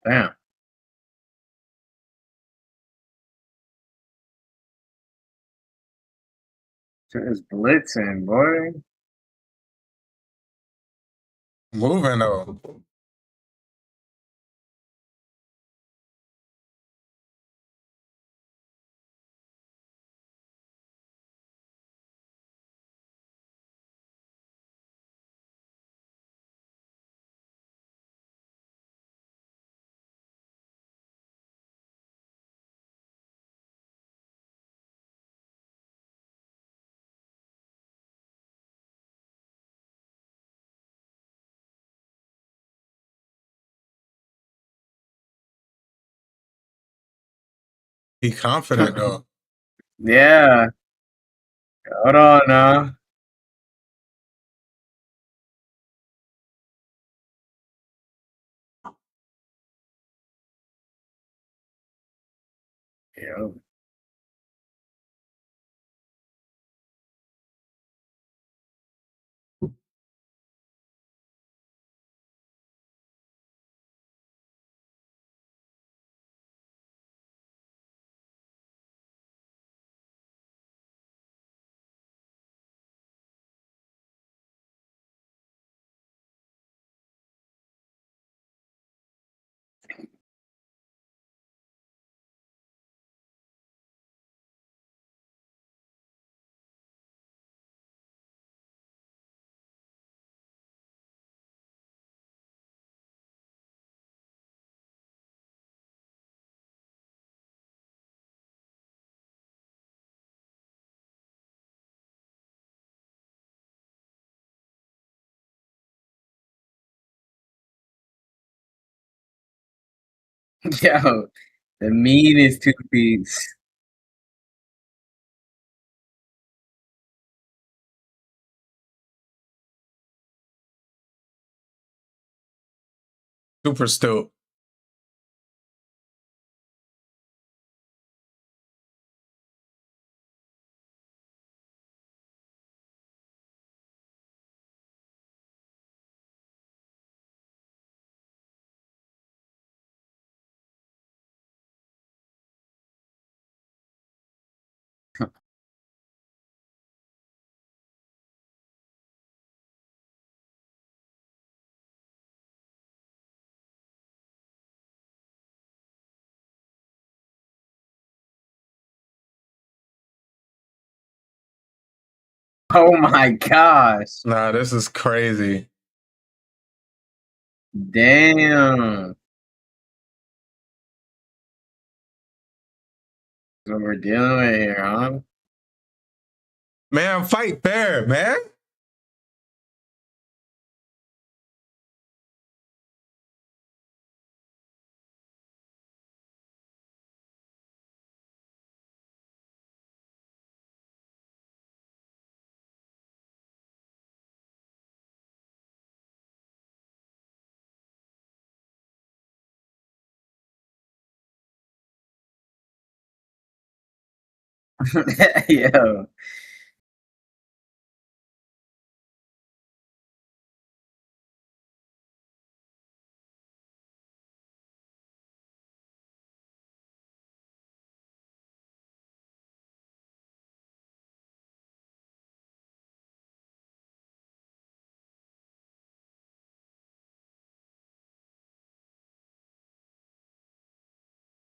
Damn. Just blitzing, boy. Moving though. He confident though. Yeah. Hold on now. Yo. Yo. The meanest two-piece. Super still. Oh my gosh. Nah, this is crazy. Damn. What we're dealing with here, huh? Man, fight fair, man. Yo.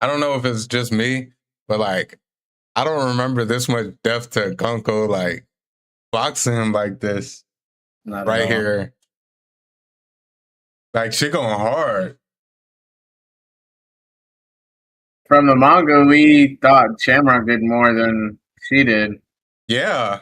I don't know if it's just me, but like, I don't remember this much depth to Gunko like boxing him like this Not right at all. here. Like, she going hard. From the manga, we thought Shamrock did more than she did. Yeah.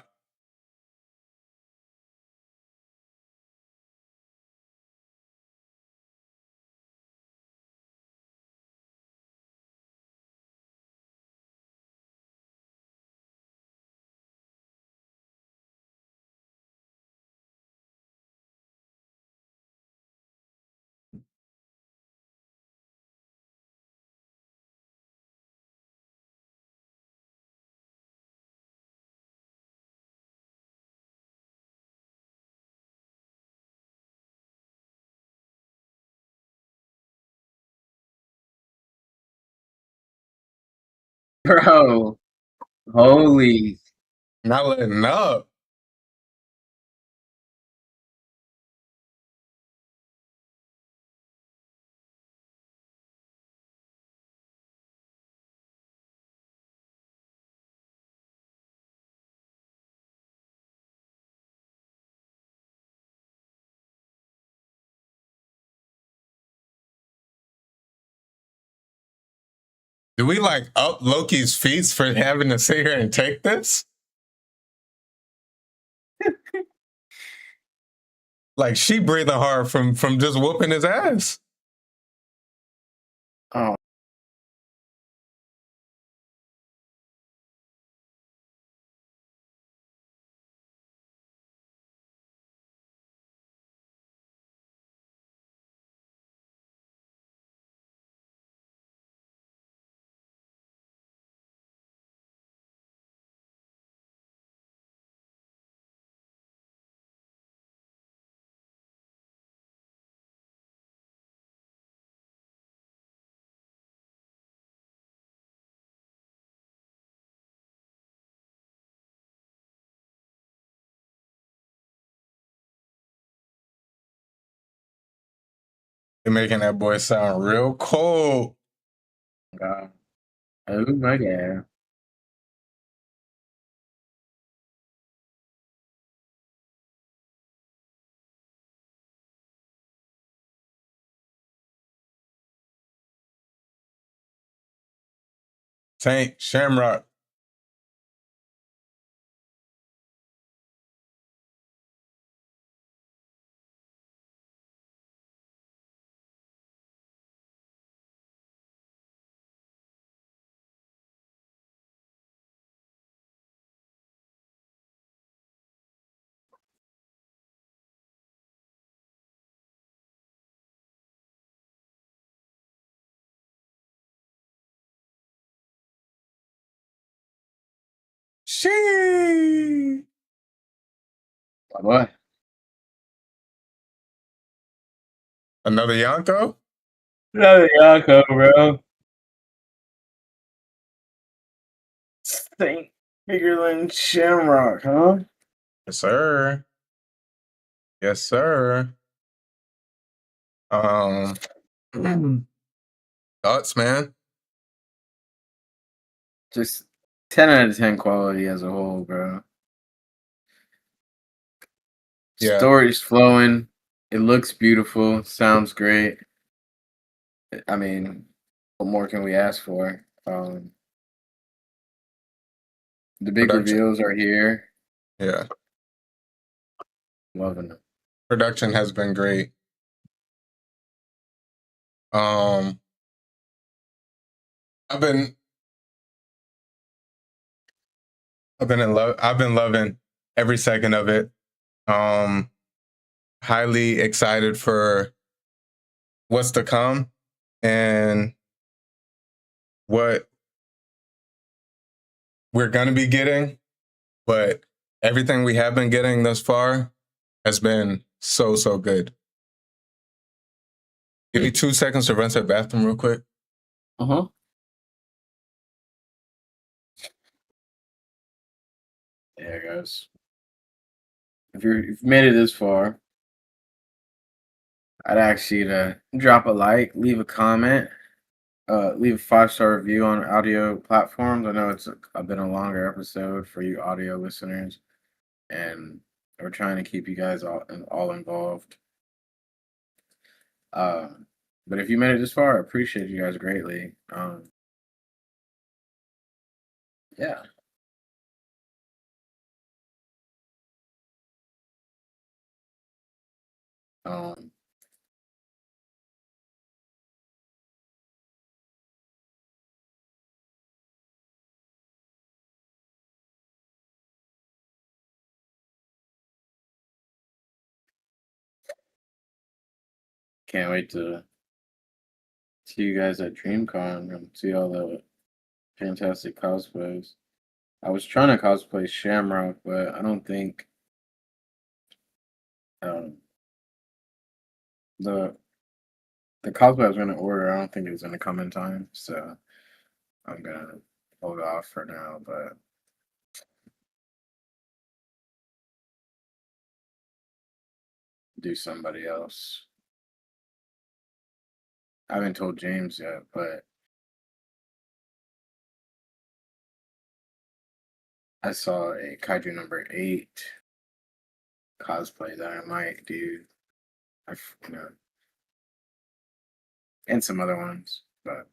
Bro. Holy. Not letting up. Do we like up Loki's feet for having to sit here and take this? Like she breathing hard from just whooping his ass. Oh, You're making that boy sound real cold. God. Oh my God. Tank, Shamrock. She. My boy. Another Yonko? Another Yonko, bro. Think bigger than Shamrock, huh? Yes, sir. Yes, sir. Thoughts, man? Just 10 out of 10 quality as a whole, bro. Yeah. Story's flowing. It looks beautiful. Sounds great. I mean, what more can we ask for? The big Production. reveals are here. Yeah. Loving it. Production has been great. I've been in love. I've been loving every second of it. Highly excited for what's to come and what we're gonna be getting. But everything we have been getting thus far has been so good. Give me 2 seconds to run to the bathroom real quick. Uh-huh. There it goes. If you've made it this far, I'd ask you to drop a like, leave a comment, leave a 5-star review on audio platforms. I know it's been a longer episode for you audio listeners, and we're trying to keep you guys all involved. But if you made it this far, I appreciate you guys greatly. Yeah. Can't wait to see you guys at DreamCon and see all the fantastic cosplays. I was trying to cosplay Shamrock, but I don't think the cosplay I was gonna order, I don't think it was gonna come in time, so I'm gonna hold off for now. But do somebody else. I haven't told James yet, but I saw a Kaiju number 8 cosplay that I might do. And some other ones, but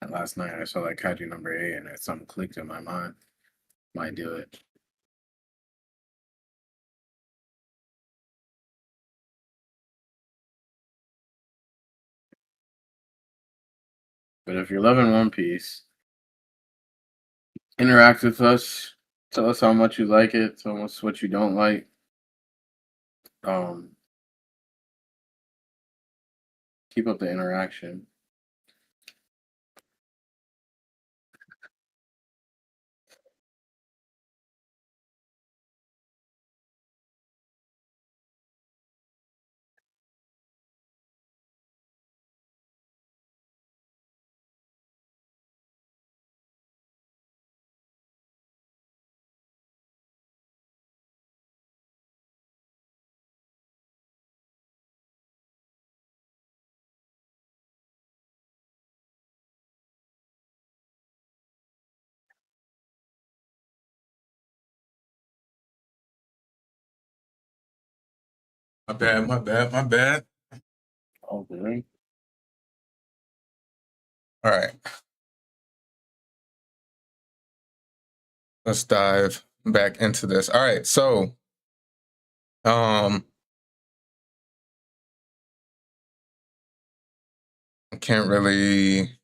last night I saw that Kaiju number 8 and something clicked in my mind. Might do it. But if you're loving One Piece, interact with us. Tell us how much you like it. Tell us what you don't like. Keep up the interaction. My bad. Okay. All right. Let's dive back into this. All right, so I can't really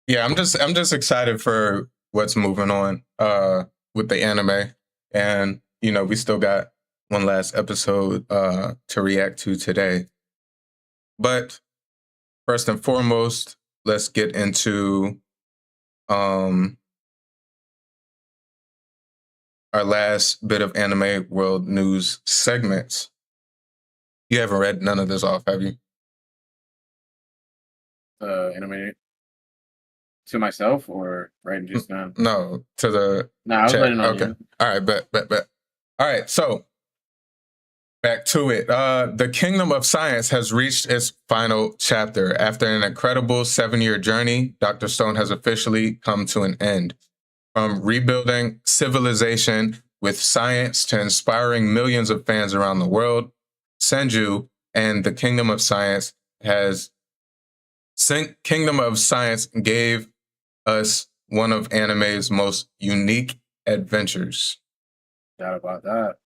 I'm just excited for what's moving on with the anime. And we still got one last episode to react to today. But first and foremost, let's get into our last bit of anime world news segments. You haven't read none of this off, have you? Anime to myself or right just now? No, to the I was chat. letting on Okay. you. All right, bet. All right, so back to it. The Kingdom of Science has reached its final chapter. After an incredible 7-year journey, Dr. Stone has officially come to an end. From rebuilding civilization with science to inspiring millions of fans around the world, Senju and the Kingdom of Science gave us one of anime's most unique adventures. Doubt about that.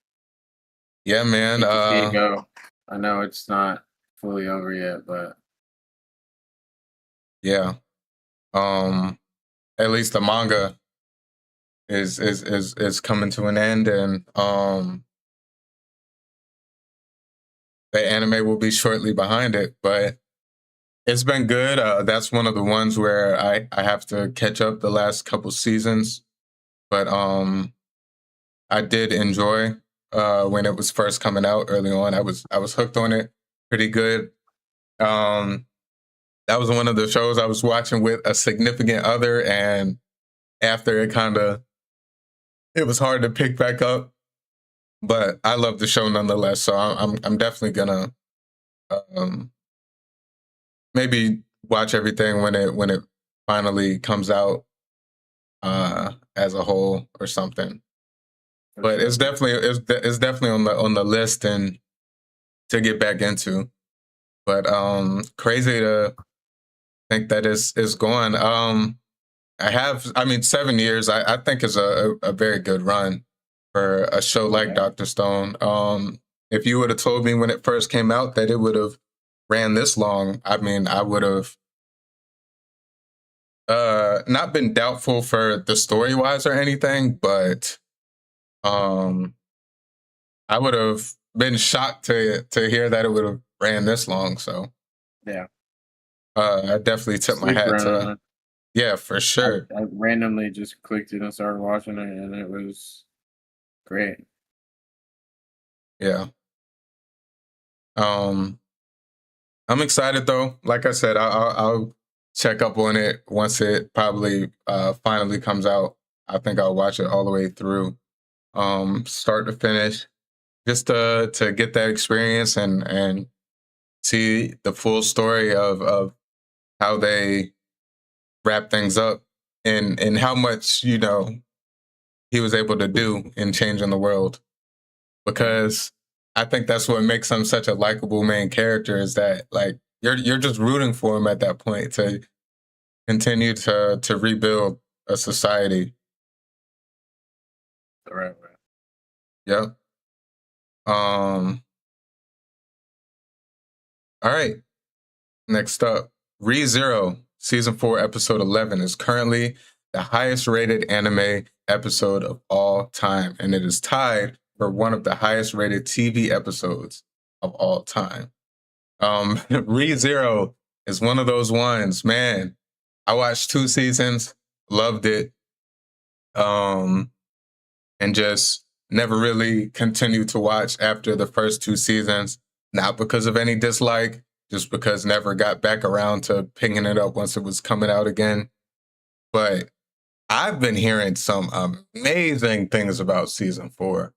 Yeah, man. Go. I know it's not fully over yet, but yeah. At least the manga is coming to an end, and the anime will be shortly behind it. But it's been good. That's one of the ones where I have to catch up the last couple seasons. But I did enjoy when it was first coming out early on. I was hooked on it pretty good. That was one of the shows I was watching with a significant other, and after it was hard to pick back up. But I love the show nonetheless, so I'm definitely gonna maybe watch everything when it finally comes out as a whole or something. But it's definitely on the list and to get back into. But crazy to think that it's gone. 7 years I think is a very good run for a show like Dr. Stone. If you would have told me when it first came out that it would have ran this long, I would have not been doubtful for the story wise or anything, but I would have been shocked to hear that it would have ran this long. So yeah, I definitely tip my hat to. Yeah, for sure. I randomly just clicked it and started watching it, and it was great. Yeah. I'm excited though. Like I said, I'll check up on it once it probably finally comes out. I think I'll watch it all the way through, start to finish. just to get that experience and see the full story of how they wrap things up and how much, you know, he was able to do in changing the world. Because I think that's what makes him such a likable main character, is that like you're just rooting for him at that point to continue to rebuild a society. Right. Yep. All right. Next up, Re:Zero season 4 episode 11 is currently the highest rated anime episode of all time, and it is tied for one of the highest rated TV episodes of all time. Re:Zero is one of those ones, man. I watched 2 seasons, loved it, and just never really continued to watch after the first 2 seasons. Not because of any dislike, just because never got back around to picking it up once it was coming out again. But I've been hearing some amazing things about season 4.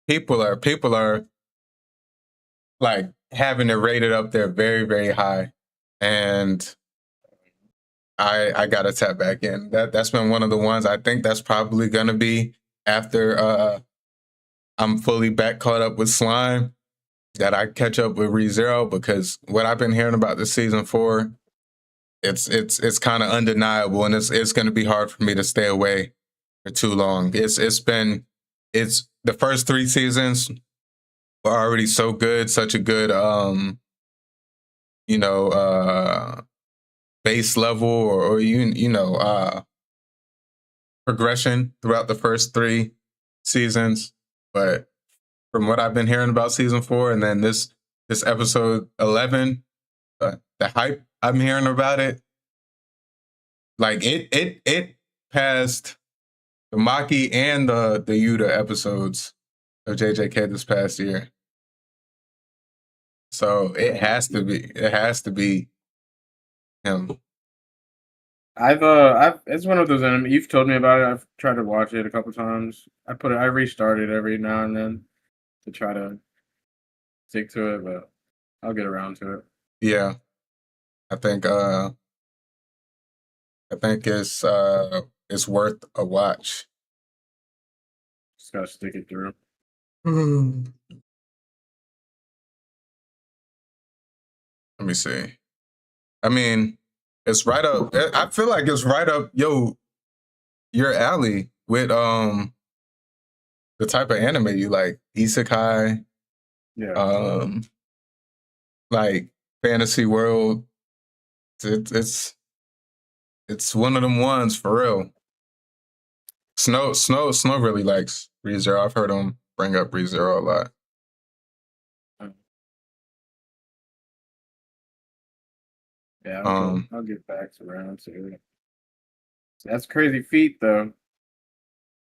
People are like having it rated up there very, very high. And I gotta tap back in. That's been one of the ones. I think that's probably gonna be after I'm fully back caught up with Slime, that I catch up with Re:Zero, because what I've been hearing about the season 4, it's kind of undeniable, and it's gonna be hard for me to stay away for too long. It's the first 3 seasons were already so good, such a good base level or progression throughout the first 3 seasons. But from what I've been hearing about season 4, and then this episode 11, the hype I'm hearing about it, like it passed the Maki and the Yuta episodes of JJK this past year. So it has to be him. I've it's one of those anime. You've told me about it. I've tried to watch it a couple times. I restart it every now and then to try to stick to it, but I'll get around to it. Yeah, I think it's worth a watch. Just gotta stick it through. Let me see. I mean, it's right up. I feel like it's right up your alley with the type of anime you like, isekai, Yeah. like fantasy world. It's one of them ones for real. Snow really likes Re:Zero. I've heard him bring up Re:Zero a lot. Yeah, I'll get back around to it. That's a crazy feat, though.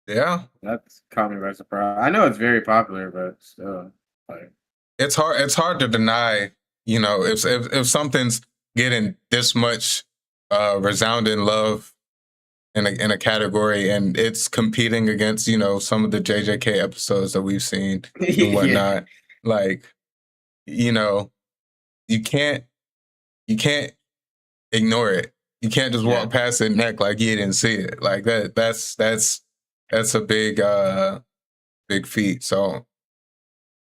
Yeah, That's caught me by surprise. I know it's very popular, but still, like, it's hard to deny. You know, if something's getting this much resounding love in a category, and it's competing against, you know, some of the JJK episodes that we've seen and whatnot. Like, you know, you can't ignore it. You can't just walk past it and act like you didn't see it. Like that's a big feat. So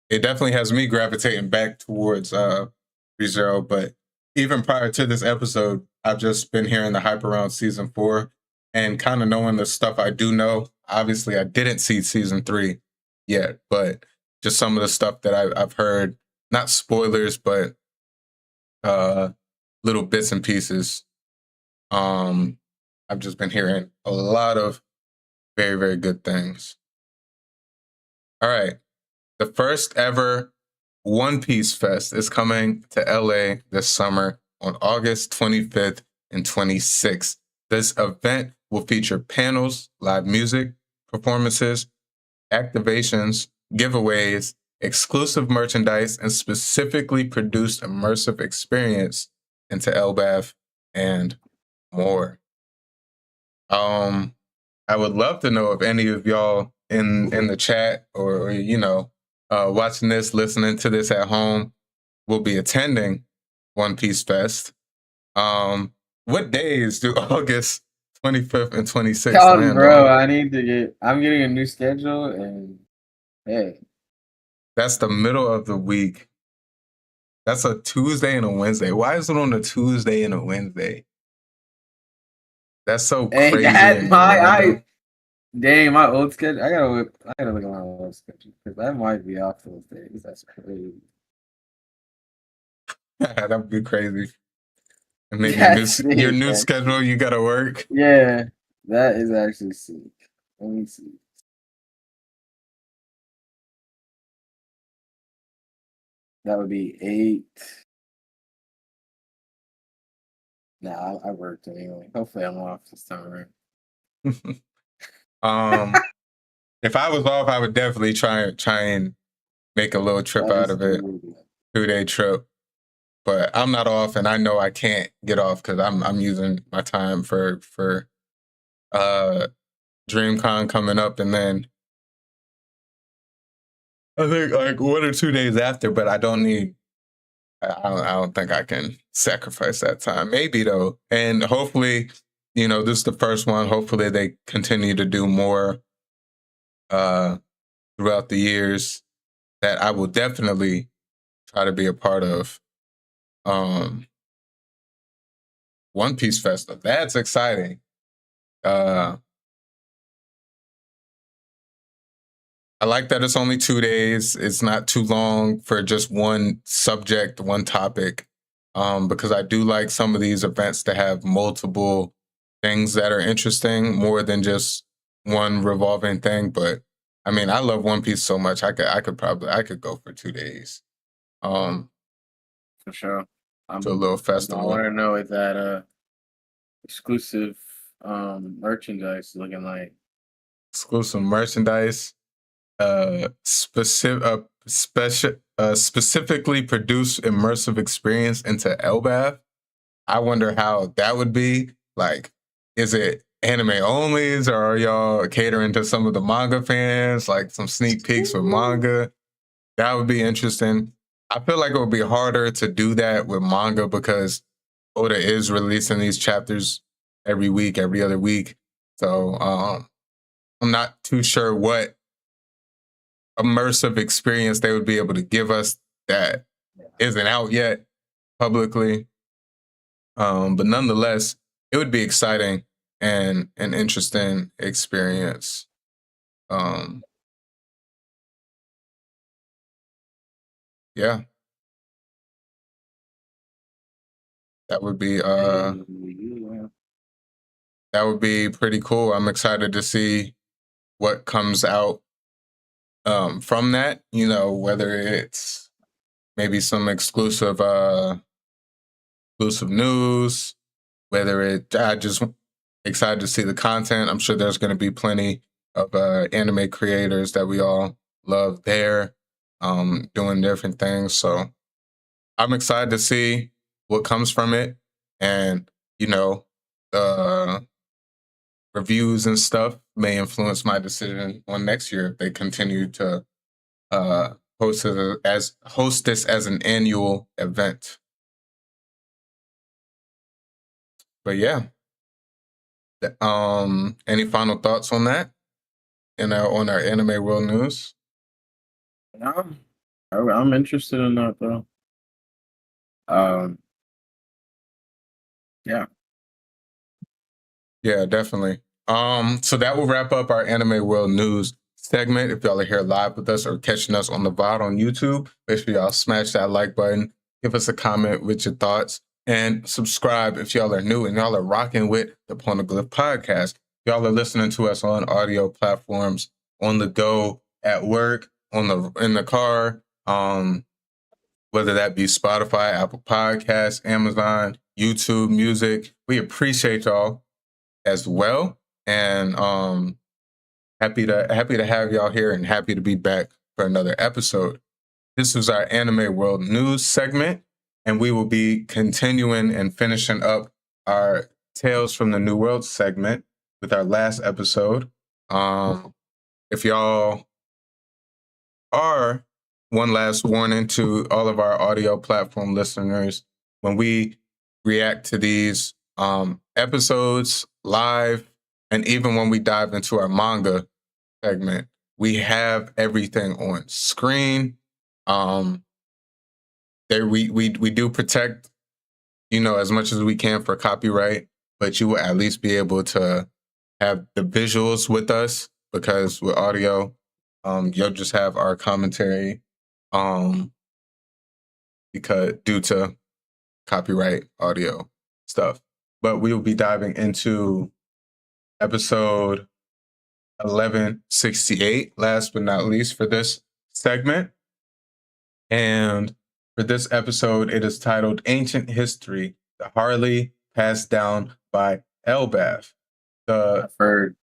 it definitely has me gravitating back towards Re:Zero. But even prior to this episode, I've just been hearing the hype around season 4 and kind of knowing the stuff I do know. Obviously, I didn't see season 3 yet, but just some of the stuff that I've heard, not spoilers, but little bits and pieces. I've just been hearing a lot of very, very good things. All right. The first ever One Piece Fest is coming to LA this summer on August 25th and 26th. This event will feature panels, live music, performances, activations, giveaways, exclusive merchandise, and specifically produced immersive experience into Elbaf and more. I would love to know if any of y'all in the chat or you know, watching this, listening to this at home, will be attending One Piece Fest. What days do August 25th and 26th land bro, on? I'm getting a new schedule, and hey. That's the middle of the week. That's a Tuesday and a Wednesday. Why is it on a Tuesday and a Wednesday? That's so crazy. Dang, my old schedule. I gotta look at my old schedule because I might be off those days. That's crazy. That would be crazy. And then your new schedule, you gotta work. Yeah, that is actually sick. Let me see. That would be 8. Nah, I worked anyway. Hopefully, I'm off this time. If I was off, I would definitely try and make a little trip out of it, 2-day trip. But I'm not off, and I know I can't get off because I'm using my time for DreamCon coming up, and then I think like 1 or 2 days after. But I don't think I can sacrifice that time. Maybe though, and hopefully, this is the first one. Hopefully, they continue to do more throughout the years that I will definitely try to be a part of. One Piece Festival. That's exciting. I like that it's only 2 days. It's not too long for just one subject, one topic. Because I do like some of these events to have multiple things that are interesting, more than just one revolving thing. But I mean, I love One Piece so much. I could go for 2 days. For sure. To a little festival. I want to know what that exclusive merchandise is looking like. Exclusive merchandise, specifically produced immersive experience into Elbaf. I wonder how that would be. Like, is it anime onlys, or are y'all catering to some of the manga fans? Like some sneak peeks with manga. That would be interesting. I feel like it would be harder to do that with manga because Oda is releasing these chapters every week, every other week. So I'm not too sure what immersive experience they would be able to give us that isn't out yet publicly. But nonetheless, it would be exciting and an interesting experience. Yeah. That would be pretty cool. I'm excited to see what comes out from that, whether it's maybe some exclusive news, I just excited to see the content. I'm sure there's going to be plenty of anime creators that we all love there, doing different things. So I'm excited to see what comes from it, and reviews and stuff may influence my decision on next year if they continue to host this as an annual event. But yeah, any final thoughts on that? On our anime world news? I'm interested in that though. Yeah, definitely. So that will wrap up our anime world news segment. If y'all are here live with us or catching us on the VOD on YouTube, make sure y'all smash that like button, give us a comment with your thoughts, and subscribe if y'all are new and y'all are rocking with the Poneglyph Podcast. Y'all are listening to us on audio platforms, on the go, at work, in the car, whether that be Spotify, Apple Podcasts, Amazon, YouTube Music. We appreciate y'all as well, and happy to have y'all here, and happy to be back for another episode. This is our anime world news segment, and we will be continuing and finishing up our Tales from the New World segment with our last episode. If y'all are one last warning to all of our audio platform listeners. When we react to these episodes live, and even when we dive into our manga segment, we have everything on screen. We do protect, as much as we can for copyright, but you will at least be able to have the visuals with us, because with audio, you'll just have our commentary, because due to copyright audio stuff. But we will be diving into episode 1168, last but not least for this segment. And for this episode, it is titled Ancient History, the Harley Passed Down by Elbaf. I've heard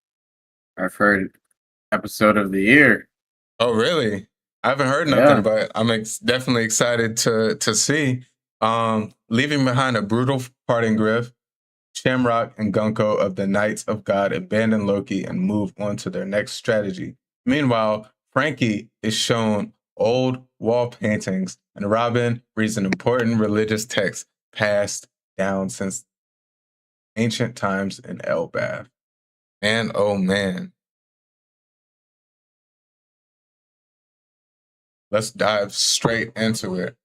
episode of the year. Oh, really? I haven't heard nothing, but I'm definitely excited to see. Leaving behind a brutal parting grift, Shamrock and Gunko of the Knights of God abandon Loki and move on to their next strategy. Meanwhile, Frankie is shown old wall paintings, and Robin reads an important religious text passed down since ancient times in Elbaf. Man, oh man. Let's dive straight into it.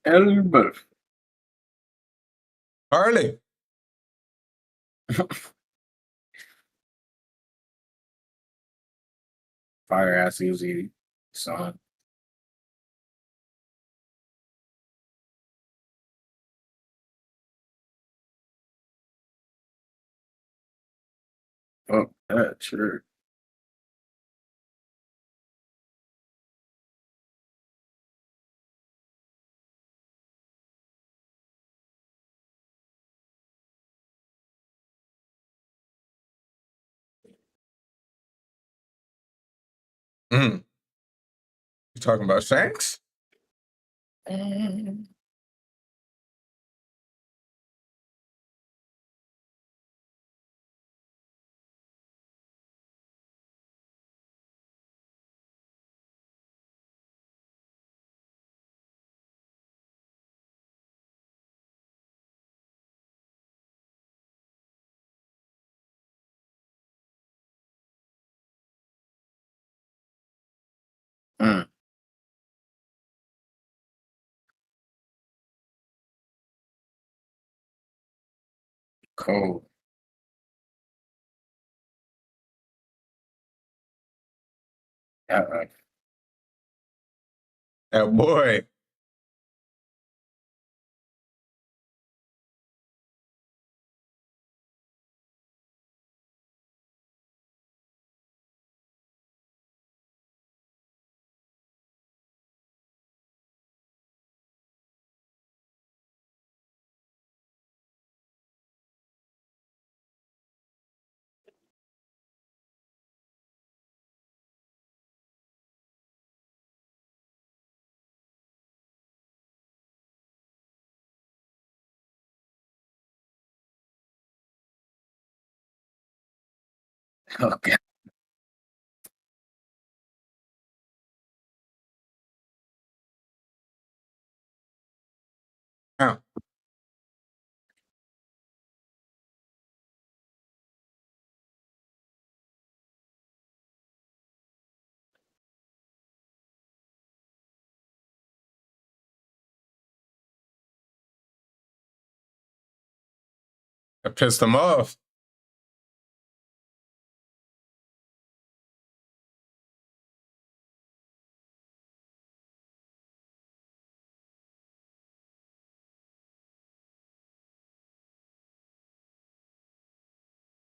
Elbaf. Harley. Fire ass easy song. Oh, yeah, sure. You talking about Shanks? Cold. Right. That boy. Okay. Yeah. I pissed him off.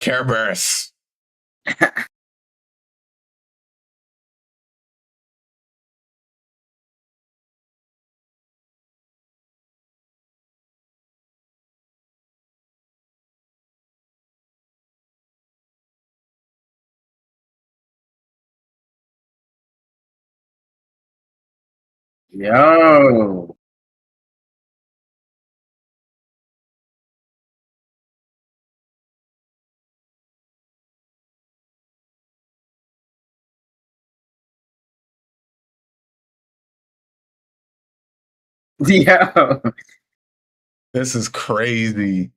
Care Bears. Yo. Yo. This is crazy.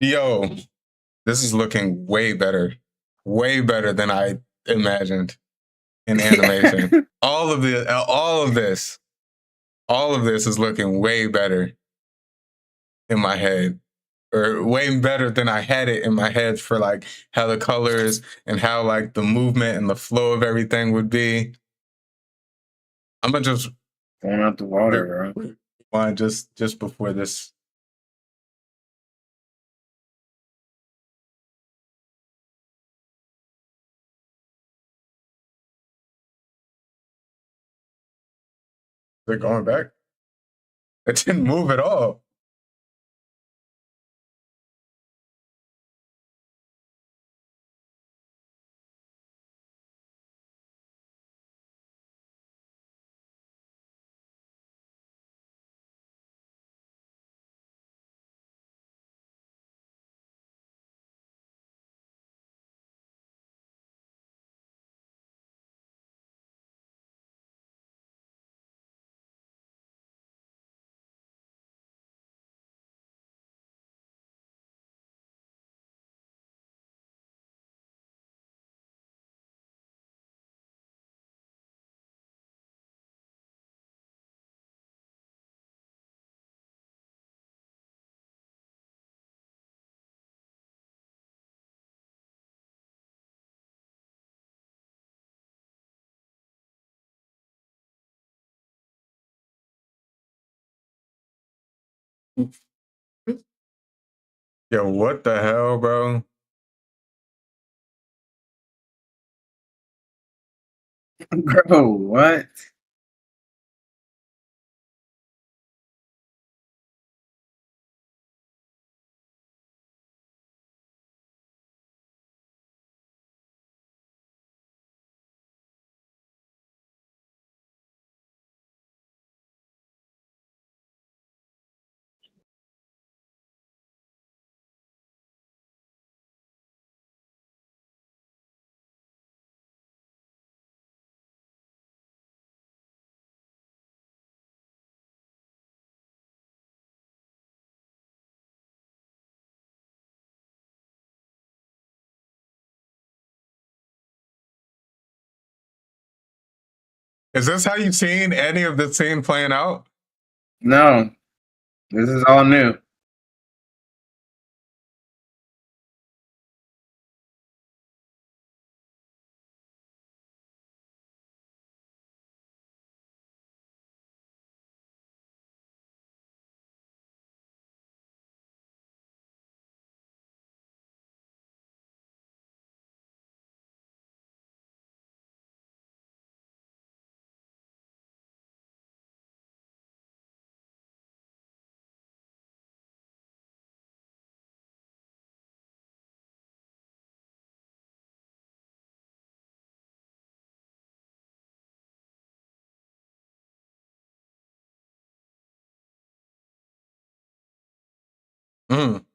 Yo, this is looking way better. Way better than I imagined in animation. all of this is looking way better in my head. Or way better than I had it in my head for like how the colors and how like the movement and the flow of everything would be. I'm gonna just Going out the water, bro. want just before this. They're going back. It didn't move at all. Yo, what the hell, bro? Bro, what? Is this how you've seen any of the scene playing out? No. This is all new. Mm.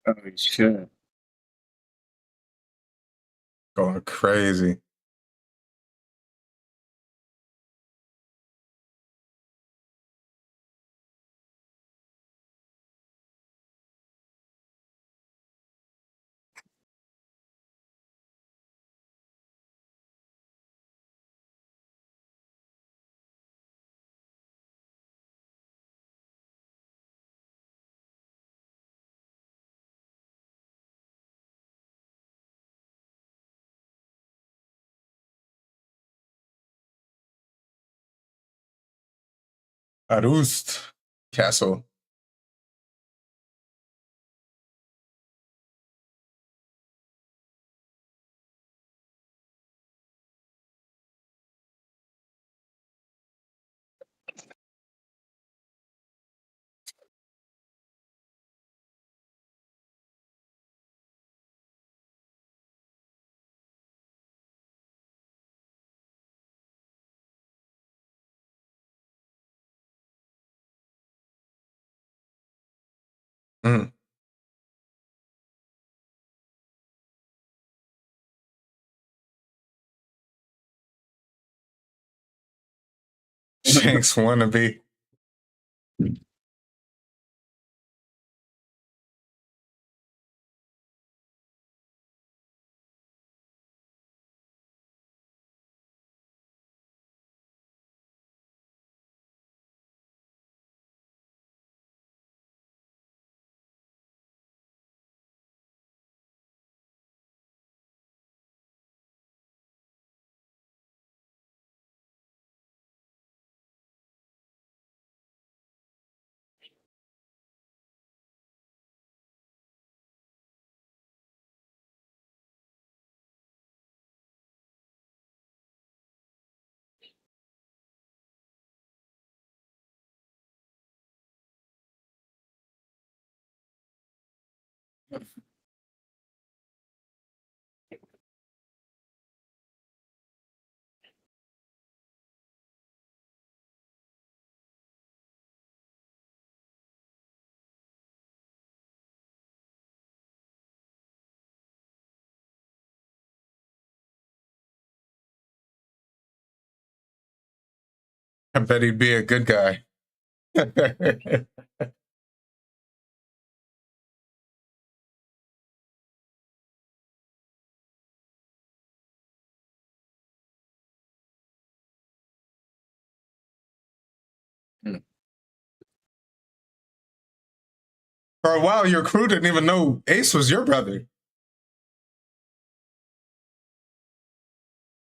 Oh, you should. Going crazy. Arust Castle. Mm. Shanks wannabe. I bet he'd be a good guy. Mm. For a while, your crew didn't even know Ace was your brother.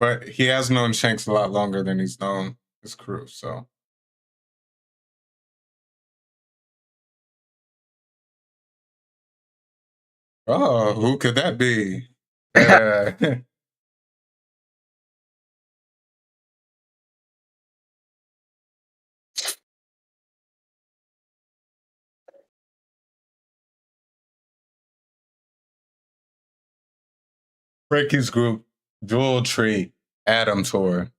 But he has known Shanks a lot longer than he's known his crew, so. Oh, who could that be? Yeah. Ricky's group, Jewel Tree, Adam Tour.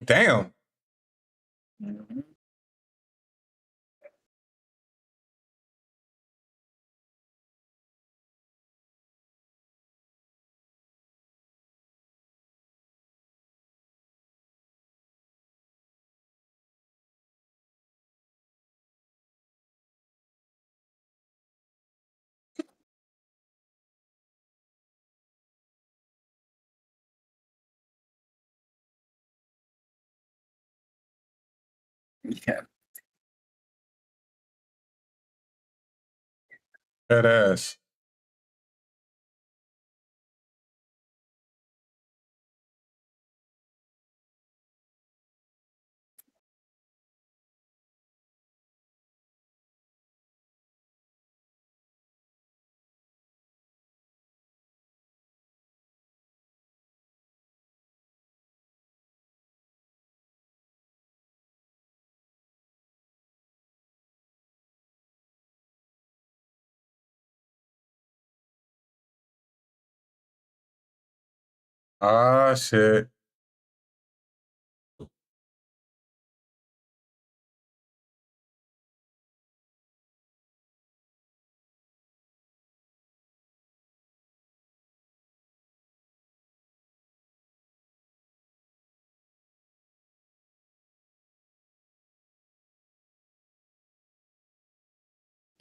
Damn. Mhm. Yeah. That ass. Ah, shit.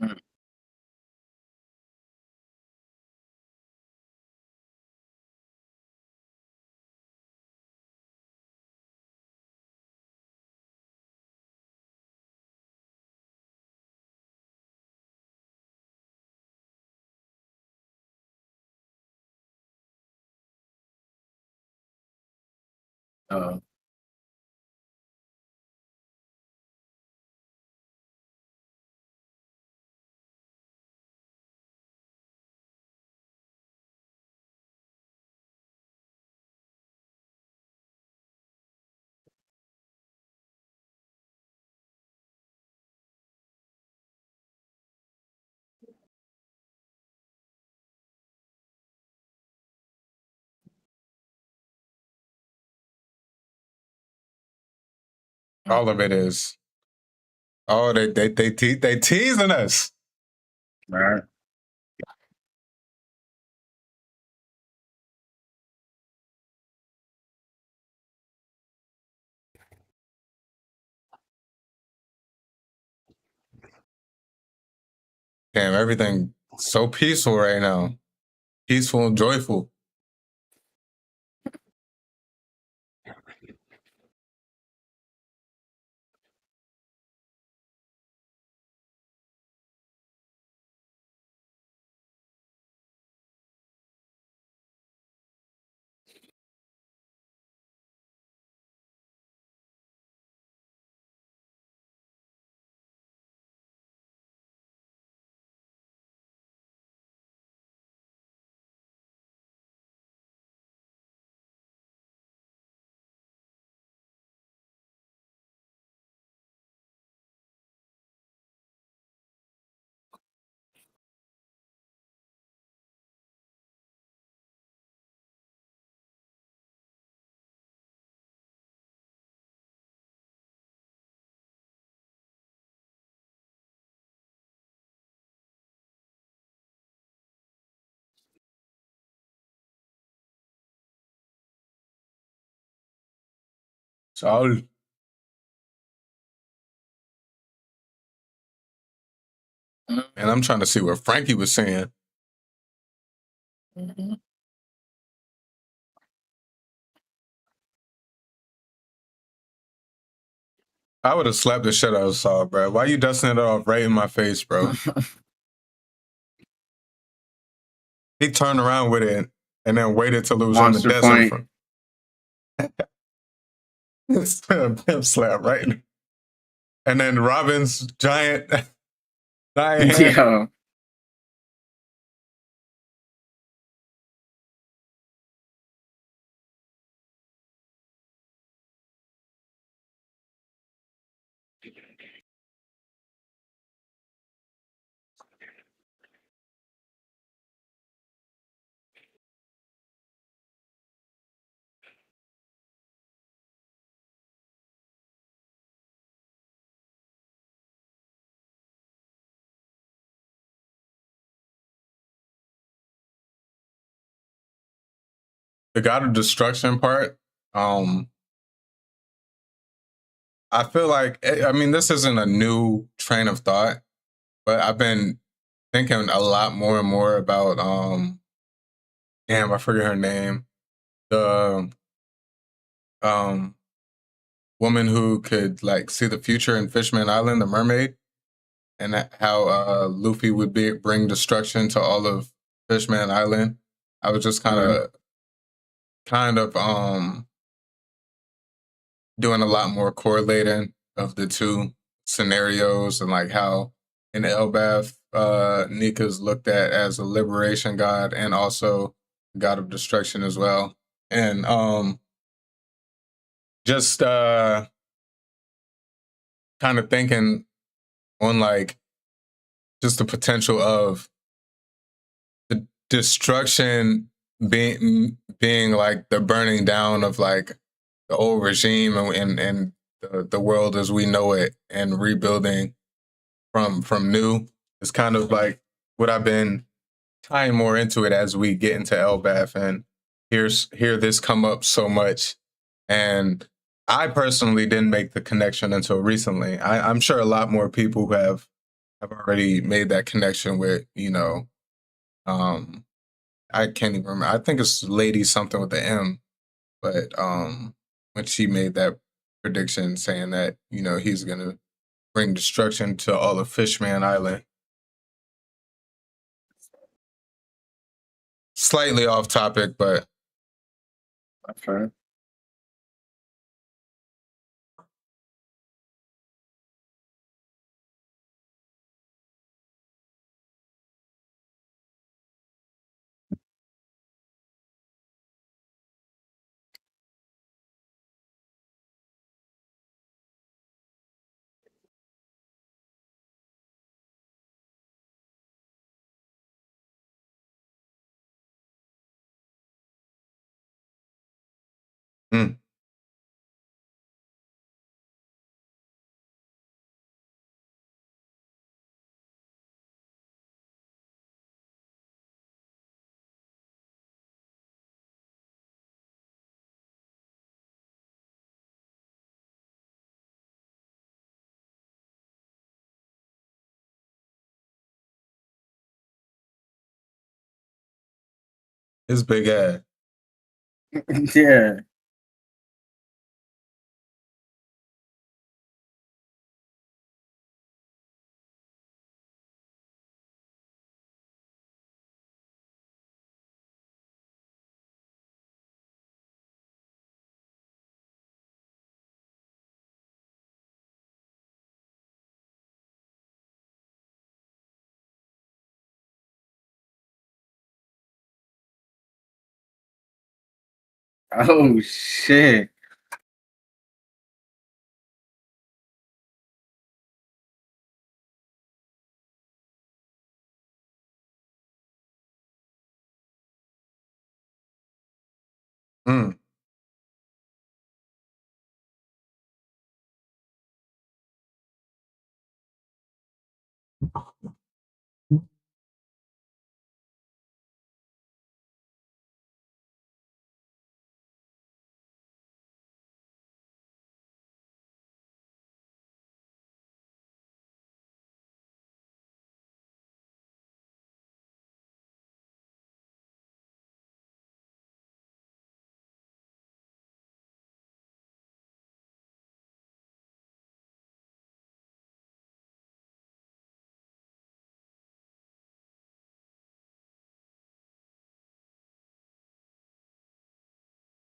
Mm. Oh. All of it is. Oh, they teasing us. All right. Damn, everything so peaceful right now. Peaceful and joyful. So, Mm. and I'm trying to see what Frankie was saying. Mhm. I would have slapped the shit out of Saul, bro. Why you dusting it off right in my face, bro? He turned around with it and then waited till it was on the Monster desk. point. Pimp slap, right? And then Robin's giant hand. Yo. The God of Destruction part, I feel like, I mean, this isn't a new train of thought, but I've been thinking a lot more and more about, damn, I forget her name. The woman who could like see the future in Fishman Island, the mermaid, and how Luffy would bring destruction to all of Fishman Island. I was just kind of doing a lot more correlating of the two scenarios and like how in Elbaf, Nika's looked at as a liberation god and also god of destruction as well. And just kind of thinking on like just the potential of the destruction being like the burning down of like the old regime and the world as we know it and rebuilding from new. It's kind of like what I've been tying more into it as we get into Elbaf and hear this come up so much. And I personally didn't make the connection until recently. I'm sure a lot more people have already made that connection with, I can't even remember. I think it's Lady something with the M, but when she made that prediction saying that, he's gonna bring destruction to all of Fishman Island. Slightly off topic, but That's fair. mm, his big ass. Yeah. Oh shit. Mm.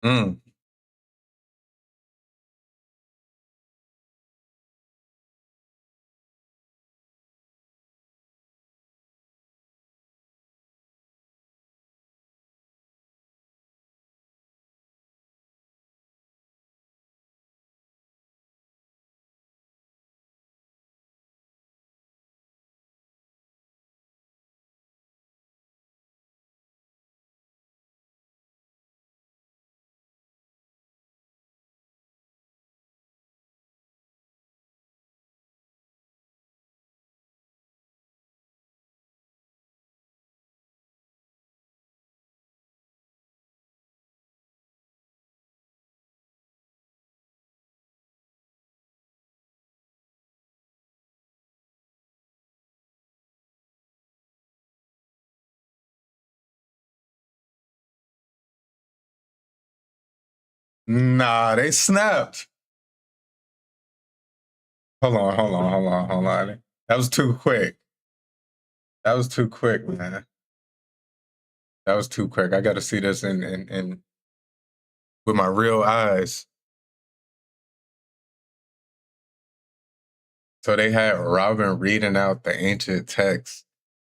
Mm. Nah, they snapped. Hold on. That was too quick. That was too quick, man. That was too quick. I got to see this in with my real eyes. So they had Robin reading out the ancient text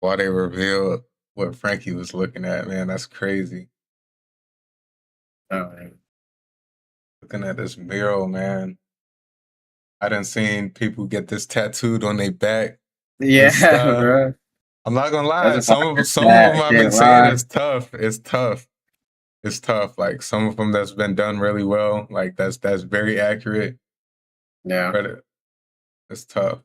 while they revealed what Frankie was looking at. Man, that's crazy. Oh, man. Looking at this mural, man. I done seen people get this tattooed on their back. Yeah, bro. I'm not gonna lie. That's Some of them yeah, I've been saying live. it's tough. It's tough. it's tough. Like some of them that's been done really well. Like that's very accurate. Yeah. But it's tough.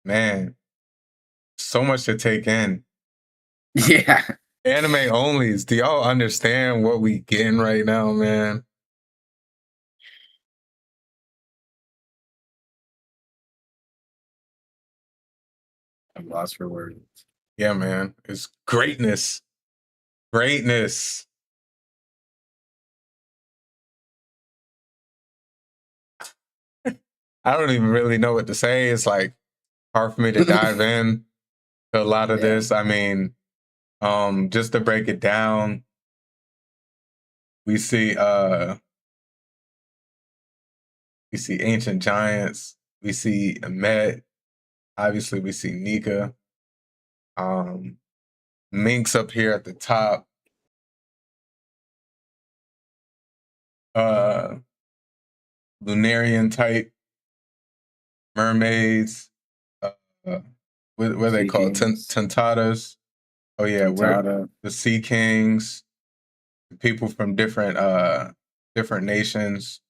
Man, so much to take in. Yeah. Anime onlys. Do y'all understand what we getting right now, man? I'm lost for words. Yeah, man. It's greatness. Greatness. I don't even really know what to say. It's like hard for me to dive in to a lot of this. I mean, just to break it down, we see ancient giants, we see Amet, obviously we see Nika, Minx up here at the top, Lunarian type mermaids, what are they called? Tentatas. Oh yeah, we're the Sea Kings, the people from different nations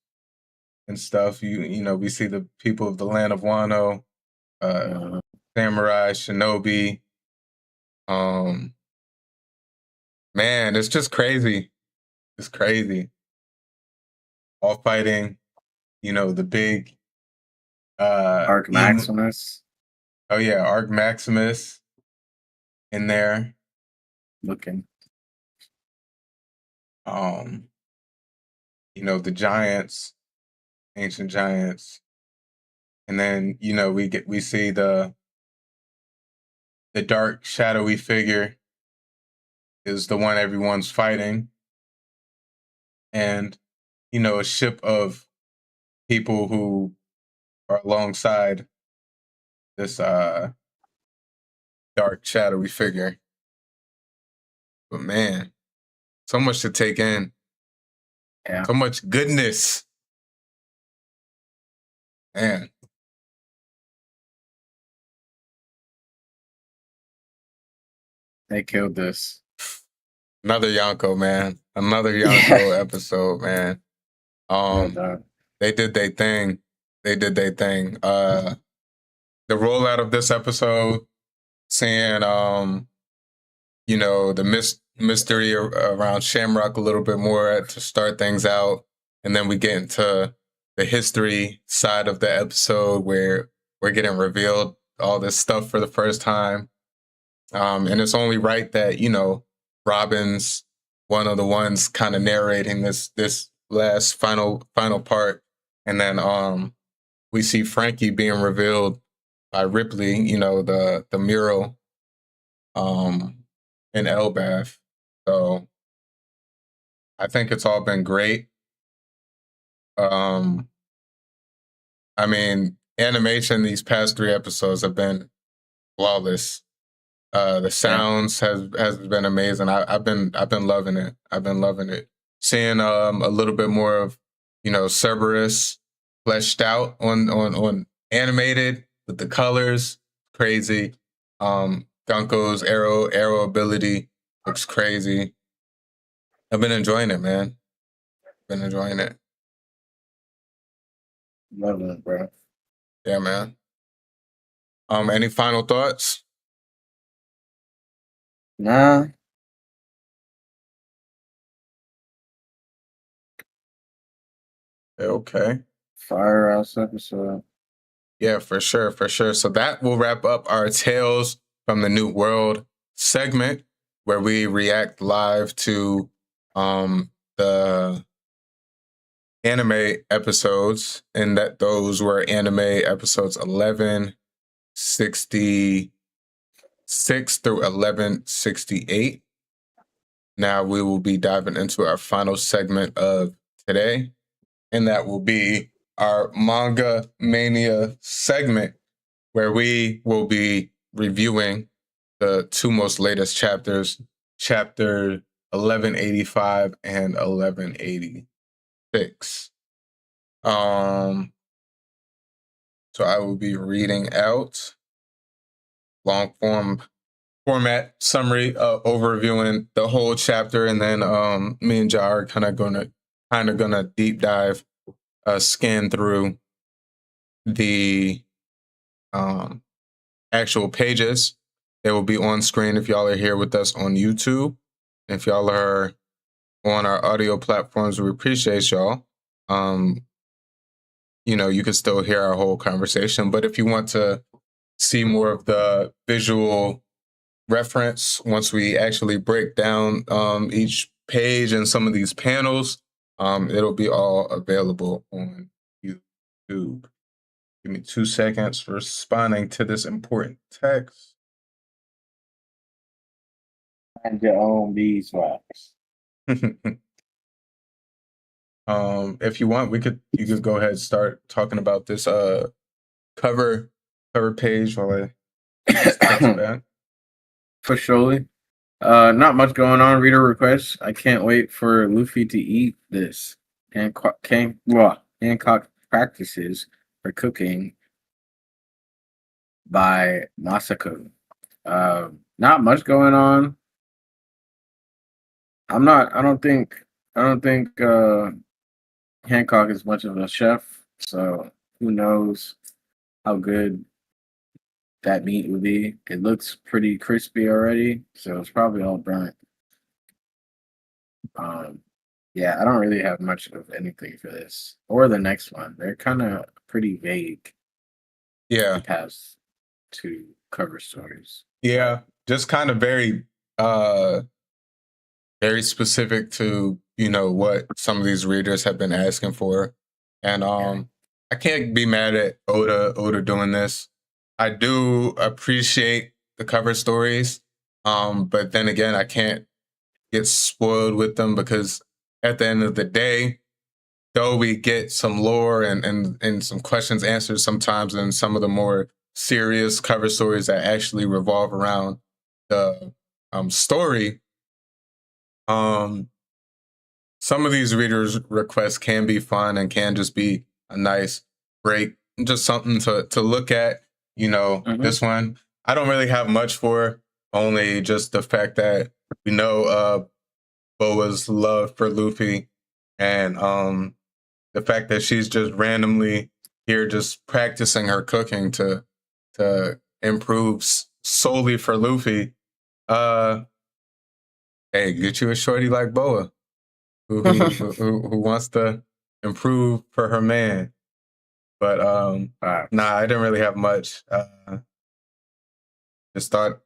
and stuff. You know, we see the people of the land of Wano, samurai, shinobi. Man, it's just crazy. It's crazy. All fighting, you know, the big Arc Maximus. Oh yeah, Arc Maximus in there. Looking. You know, the giants, ancient giants. And then, you know, we see the dark, shadowy figure is the one everyone's fighting. And, you know, a ship of people who are alongside this dark, shadowy figure. But man, so much to take in. Yeah. So much goodness. Man. They killed this. Another Yonko, man. Another Yonko episode, man. They did their thing. They did their thing. The rollout of this episode, seeing you know, the mystery around Shamrock a little bit more to start things out. And then we get into the history side of the episode where we're getting revealed all this stuff for the first time. And it's only right that, you know, Robin's one of the ones kind of narrating this last final part. And then we see Frankie being revealed by Ripley, you know, the mural in Elbaf. So I think it's all been great. I mean, animation these past 3 episodes have been flawless. The sounds has been amazing. I've been loving it. I've been loving it. Seeing a little bit more of, you know, Cerberus fleshed out on animated with the colors, crazy. Gunko's arrow ability looks crazy. I've been enjoying it, man. Been enjoying it. Loving it, bro. Yeah, man. Any final thoughts? Nah. Okay. Fire ass episode. Yeah, for sure, for sure. So that will wrap up our Tales from the New World segment, where we react live to the anime episodes, and that those were anime episodes 1166 through 1168. Now we will be diving into our final segment of today, and that will be our Manga Mania segment, where we will be reviewing the 2 most latest chapters, chapter 1185 and 1186. So I will be reading out long form format summary, overviewing the whole chapter, and then me and Jar are kind of gonna deep dive, scan through the actual pages. They will be on screen if y'all are here with us on YouTube. If y'all are on our audio platforms, we appreciate y'all. You can still hear our whole conversation, but if you want to see more of the visual reference once we actually break down each page and some of these panels, it'll be all available on YouTube. Give me 2 seconds for responding to this important text. And your own beeswax. If you want, you could go ahead and start talking about this cover page while I text it back. For surely. Not much going on. Reader requests. I can't wait for Luffy to eat this. Hancock practices for cooking by Masako. Not much going on. I don't think Hancock is much of a chef, so who knows how good that meat would be. It looks pretty crispy already, so it's probably all burnt. Yeah, I don't really have much of anything for this or the next one. They're kind of pretty vague. Yeah, the past two cover stories. Yeah, just kind of very specific to what some of these readers have been asking for, and I can't be mad at Oda doing this. I do appreciate the cover stories, but then again, I can't get spoiled with them because at the end of the day, though we get some lore and some questions answered sometimes in some of the more serious cover stories that actually revolve around the story, some of these readers' requests can be fun and can just be a nice break, just something to look at. This one, I don't really have much for, only just the fact that we know Boa's love for Luffy, and the fact that she's just randomly here just practicing her cooking to improve solely for Luffy. Hey, get you a shorty like Boa who wants to improve for her man. But nah, I didn't really have much. Just thought,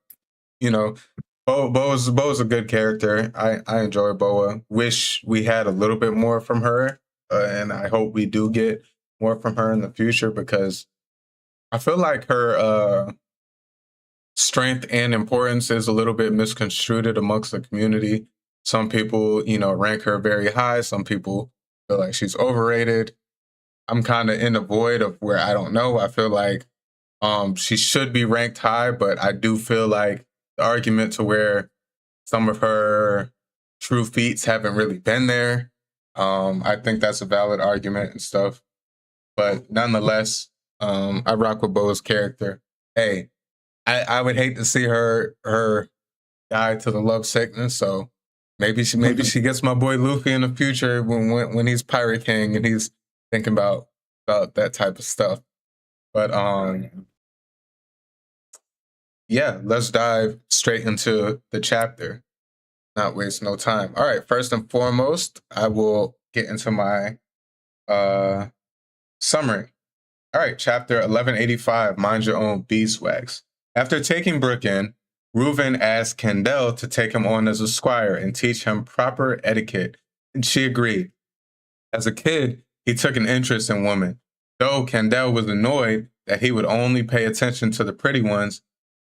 Boa's a good character. I enjoy Boa. Wish we had a little bit more from her, and I hope we do get more from her in the future, because I feel like her strength and importance is a little bit misconstrued amongst the community. Some people, rank her very high. Some people feel like she's overrated. I'm kind of in the void of where I don't know. I feel like she should be ranked high, but I do feel like the argument to where some of her true feats haven't really been there. I think that's a valid argument and stuff. But nonetheless, I rock with Boa's character. Hey, I would hate to see her die to the love sickness. So maybe she gets my boy Luffy in the future when he's Pirate King and he's thinking about that type of stuff. But yeah, let's dive straight into the chapter. Not waste no time. All right, first and foremost, I will get into my summary. All right, chapter 1185, Mind Your Own Beeswax. After taking Brook in, Reuven asked Kendall to take him on as a squire and teach him proper etiquette, and she agreed. As a kid, he took an interest in women. Though Kendall was annoyed that he would only pay attention to the pretty ones,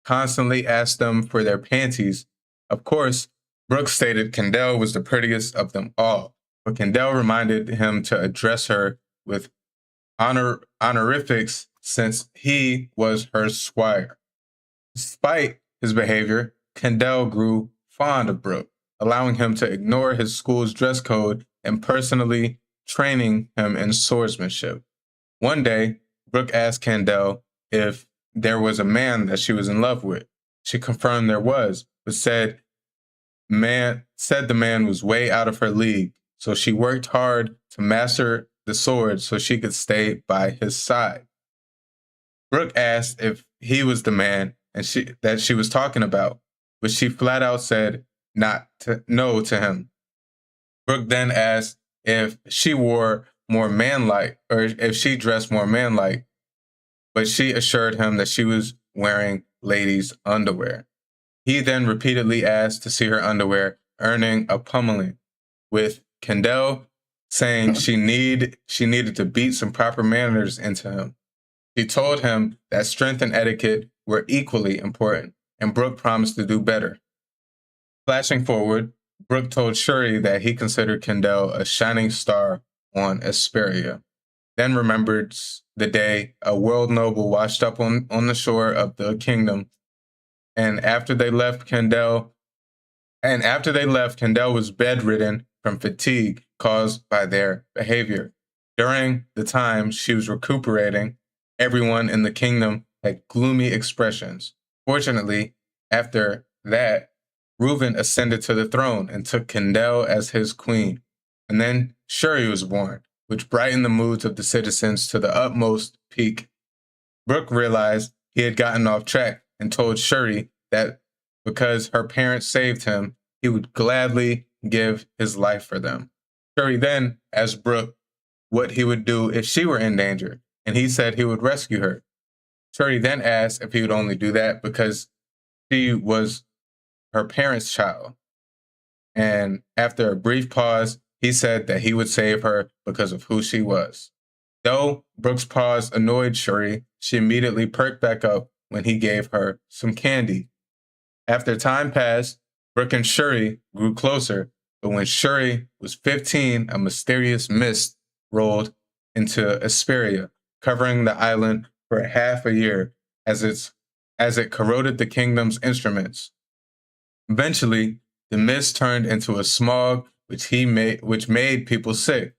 constantly asked them for their panties. Of course, Brook stated Kendall was the prettiest of them all, but Kendall reminded him to address her with honorifics since he was her squire. Despite his behavior, Kendall grew fond of Brook, allowing him to ignore his school's dress code and personally training him in swordsmanship. One day, Brook asked Kendall if there was a man that she was in love with. she confirmed there was, but said the man was way out of her league. So she worked hard to master the sword so she could stay by his side. Brooke asked if he was the man that she was talking about, but she flat out said no to him. Brooke then asked if she wore more manlike, or if she dressed more manlike, but she assured him that she was wearing ladies' underwear. He then repeatedly asked to see her underwear, earning a pummeling, with Kendall saying she needed to beat some proper manners into him. She told him that strength and etiquette were equally important, and Brooke promised to do better. Flashing forward, Brooke told Shuri that he considered Kendall a shining star on Esperia, then remembered the day a world noble washed up on the shore of the kingdom, and after they left, Kendall was bedridden from fatigue caused by their behavior. During the time she was recuperating, everyone in the kingdom had gloomy expressions. Fortunately, after that, Reuven ascended to the throne and took Kendall as his queen. And then Shuri was born, which brightened the moods of the citizens to the utmost peak. Brooke realized he had gotten off track and told Shuri that because her parents saved him, he would gladly give his life for them. Shuri then asked Brooke what he would do if she were in danger, and he said he would rescue her. Shuri then asked if he would only do that because she was her parents' child. And after a brief pause, he said that he would save her because of who she was. Though Brooke's pause annoyed Shuri, she immediately perked back up when he gave her some candy. After time passed, Brooke and Shuri grew closer, but when Shuri was 15, a mysterious mist rolled into Esperia, covering the island for half a year as it corroded the kingdom's instruments. Eventually, the mist turned into a smog which made people sick,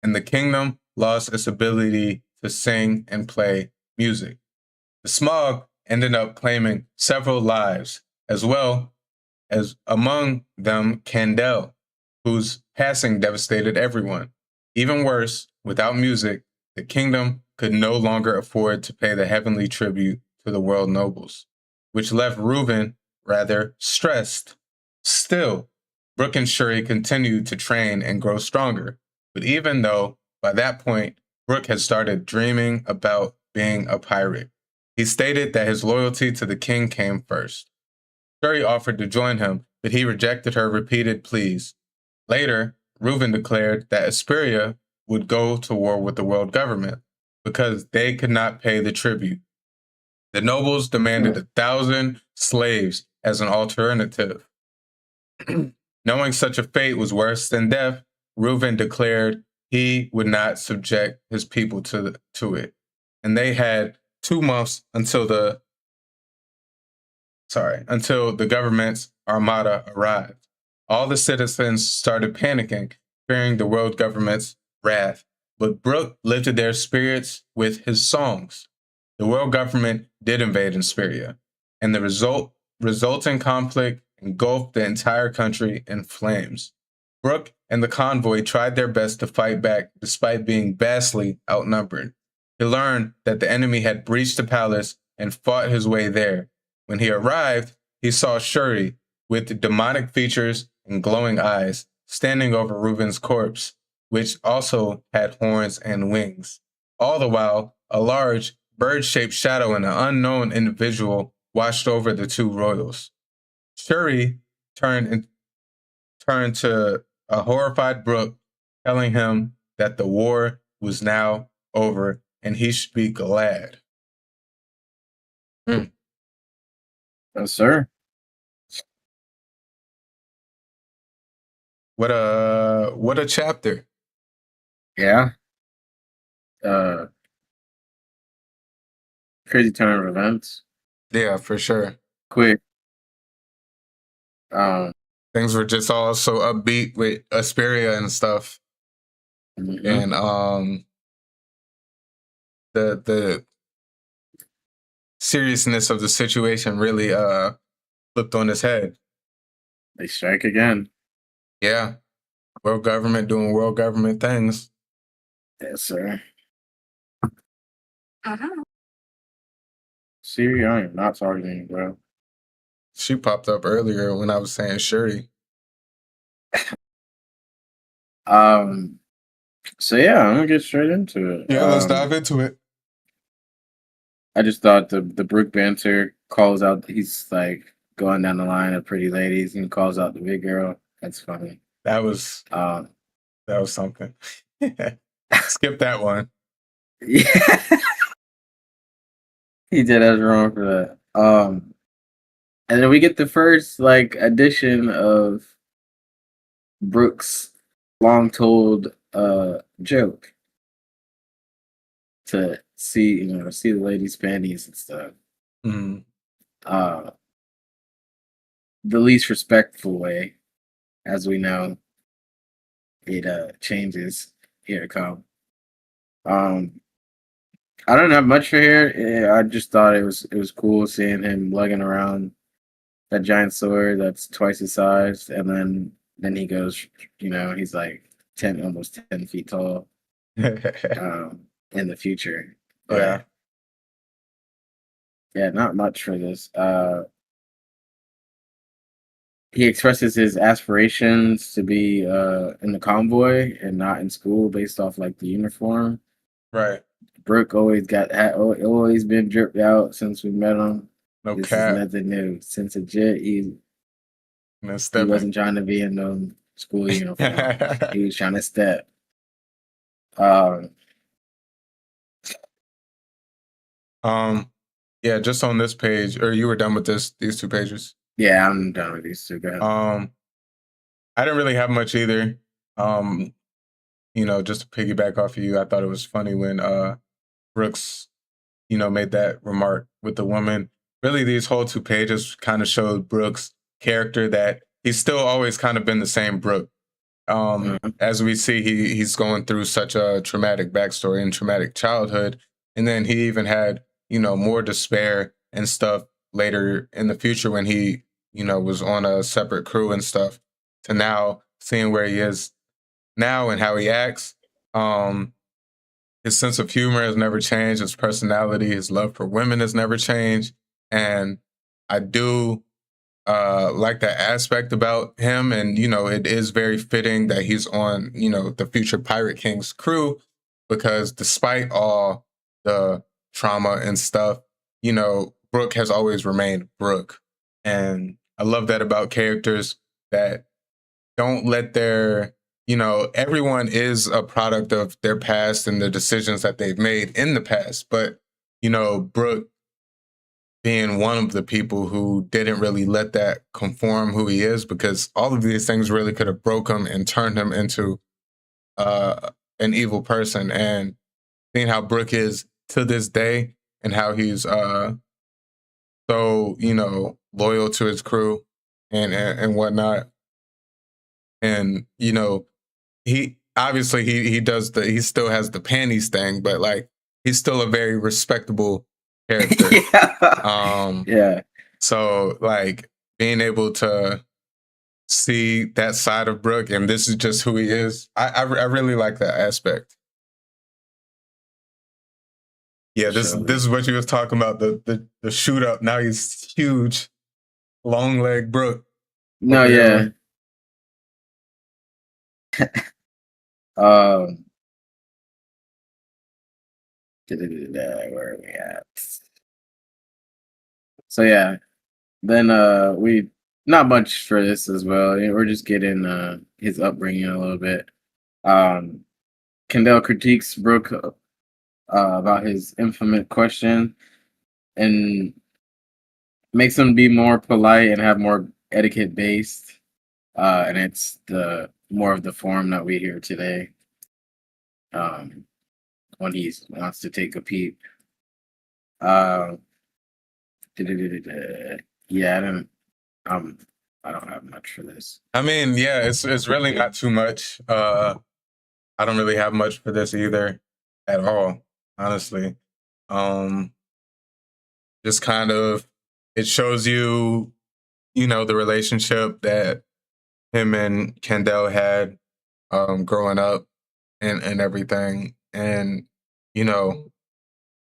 and the kingdom lost its ability to sing and play music. The smog ended up claiming several lives, as well as among them Kendall, whose passing devastated everyone. Even worse, without music, the kingdom could no longer afford to pay the heavenly tribute to the world nobles, which left Reuven rather stressed. Still, Brooke and Shuri continued to train and grow stronger, but even though by that point, Brooke had started dreaming about being a pirate, he stated that his loyalty to the king came first. Shuri offered to join him, but he rejected her repeated pleas. Later, Reuven declared that Esperia would go to war with the world government because they could not pay the tribute. The nobles demanded 1,000 slaves as an alternative. Knowing such a fate was worse than death, Reuven declared he would not subject his people to it. And they had 2 months until the government's armada arrived. All the citizens started panicking, fearing the world government's wrath, but Brooke lifted their spirits with his songs. The world government did invade Esperia, and the resulting conflict engulfed the entire country in flames. Brooke and the convoy tried their best to fight back despite being vastly outnumbered. He learned that the enemy had breached the palace and fought his way there. When he arrived, he saw Shuri with demonic features and glowing eyes standing over Reuven's corpse, which also had horns and wings. All the while, a large bird-shaped shadow and an unknown individual watched over the 2 royals. Shuri turned to a horrified Brooke, telling him that the war was now over and he should be glad. Yes, sir. What a chapter. Yeah. Crazy turn of events. Yeah, for sure. Quick. Things were just all so upbeat with Esperia and stuff. Mhm. And the seriousness of the situation really flipped on its head. They strike again. Yeah. World government doing world government things. Yes, sir. Siri, I am not talking to you, bro. She popped up earlier when I was saying Shuri. So yeah, I'm gonna get straight into it. Yeah, let's dive into it. I just thought the Brook banter calls out. He's like going down the line of pretty ladies and calls out the big girl. That's funny. That was something. Skip that one. Yeah, he did us wrong for that. And then we get the first like edition of Brooks' long told joke to see the ladies' panties and stuff. Mm. The least respectful way, as we know, it changes here to come. I don't have much for here. Yeah, I just thought it was cool seeing him lugging around that giant sword that's twice his size, and then he goes, he's like almost 10 feet tall in the future. But, yeah, not much for this. He expresses his aspirations to be in the convoy and not in school based off like the uniform. Right. Brooke always been dripped out since we met him. No This cap. is nothing new. Since a jet, he wasn't trying to be in no school uniform. He was trying to step. Yeah, just on this page, or you were done with these 2 pages? Yeah, I'm done with these 2 guys. I didn't really have much either. Just to piggyback off of you, I thought it was funny when Brooks, made that remark with the woman. Really, these whole 2 pages kind of showed Brooks' character, that he's still always kind of been the same Brook. As we see, he's going through such a traumatic backstory and traumatic childhood. And then he even had, more despair and stuff later in the future when he, was on a separate crew and stuff, to now seeing where he is now and how he acts. His sense of humor has never changed. His personality, his love for women has never changed. And I do like that aspect about him. And, it is very fitting that he's on, the future Pirate King's crew, because despite all the trauma and stuff, Brooke has always remained Brooke. And I love that about characters that don't let their, everyone is a product of their past and the decisions that they've made in the past. But, Brooke being one of the people who didn't really let that conform who he is, because all of these things really could have broke him and turned him into an evil person. And seeing how Brooke is to this day and how he's so, loyal to his crew and whatnot. And, he obviously he still has the panties thing, but like he's still a very respectable character. Yeah. So like being able to see that side of Brooke, and this is just who he is. I really like that aspect. Yeah, this is what you was talking about, the shoot up. Now he's huge, long leg Brooke. No, yeah. Where are we at? So yeah, then we not much for this as well. We're just getting his upbringing a little bit. Kendall critiques Brooke about his infamous question and makes him be more polite and have more etiquette based. And it's the more of the form that we hear today. When he wants to take a peep. Yeah, I don't have much for this. I mean, yeah, it's really not too much. I don't really have much for this either at all, honestly. just kind of, it shows you, the relationship that him and Kendall had growing up and everything. And,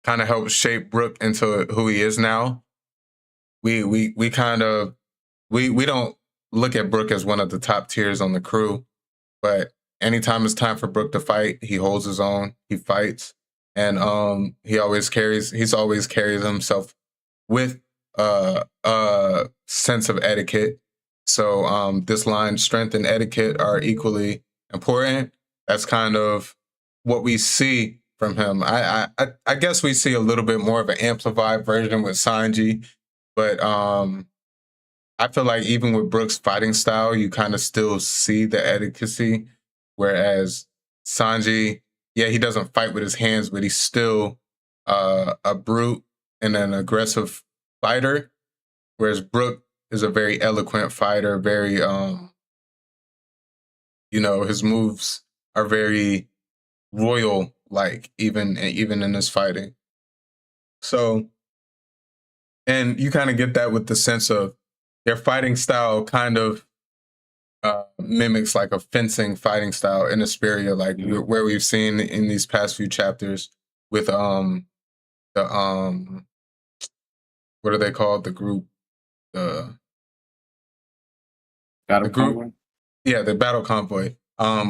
kind of helped shape Brook into who he is now. We kind of, we don't look at Brook as one of the top tiers on the crew, but anytime it's time for Brook to fight, he holds his own, he fights. And he's always carries himself with a sense of etiquette. So this line, strength and etiquette are equally important. That's kind of what we see from him. I guess we see a little bit more of an amplified version with Sanji, but I feel like even with Brook's fighting style, you kind of still see the etiquette, whereas Sanji, yeah, he doesn't fight with his hands, but he's still a brute and an aggressive fighter, whereas Brook is a very eloquent fighter, very, his moves are very royal-like, even in his fighting. So, and you kind of get that with the sense of their fighting style kind of mimics like a fencing fighting style in Asperia, like where we've seen in these past few chapters with the what are they called? The group, the Battle group, Convoy? Yeah, the battle convoy.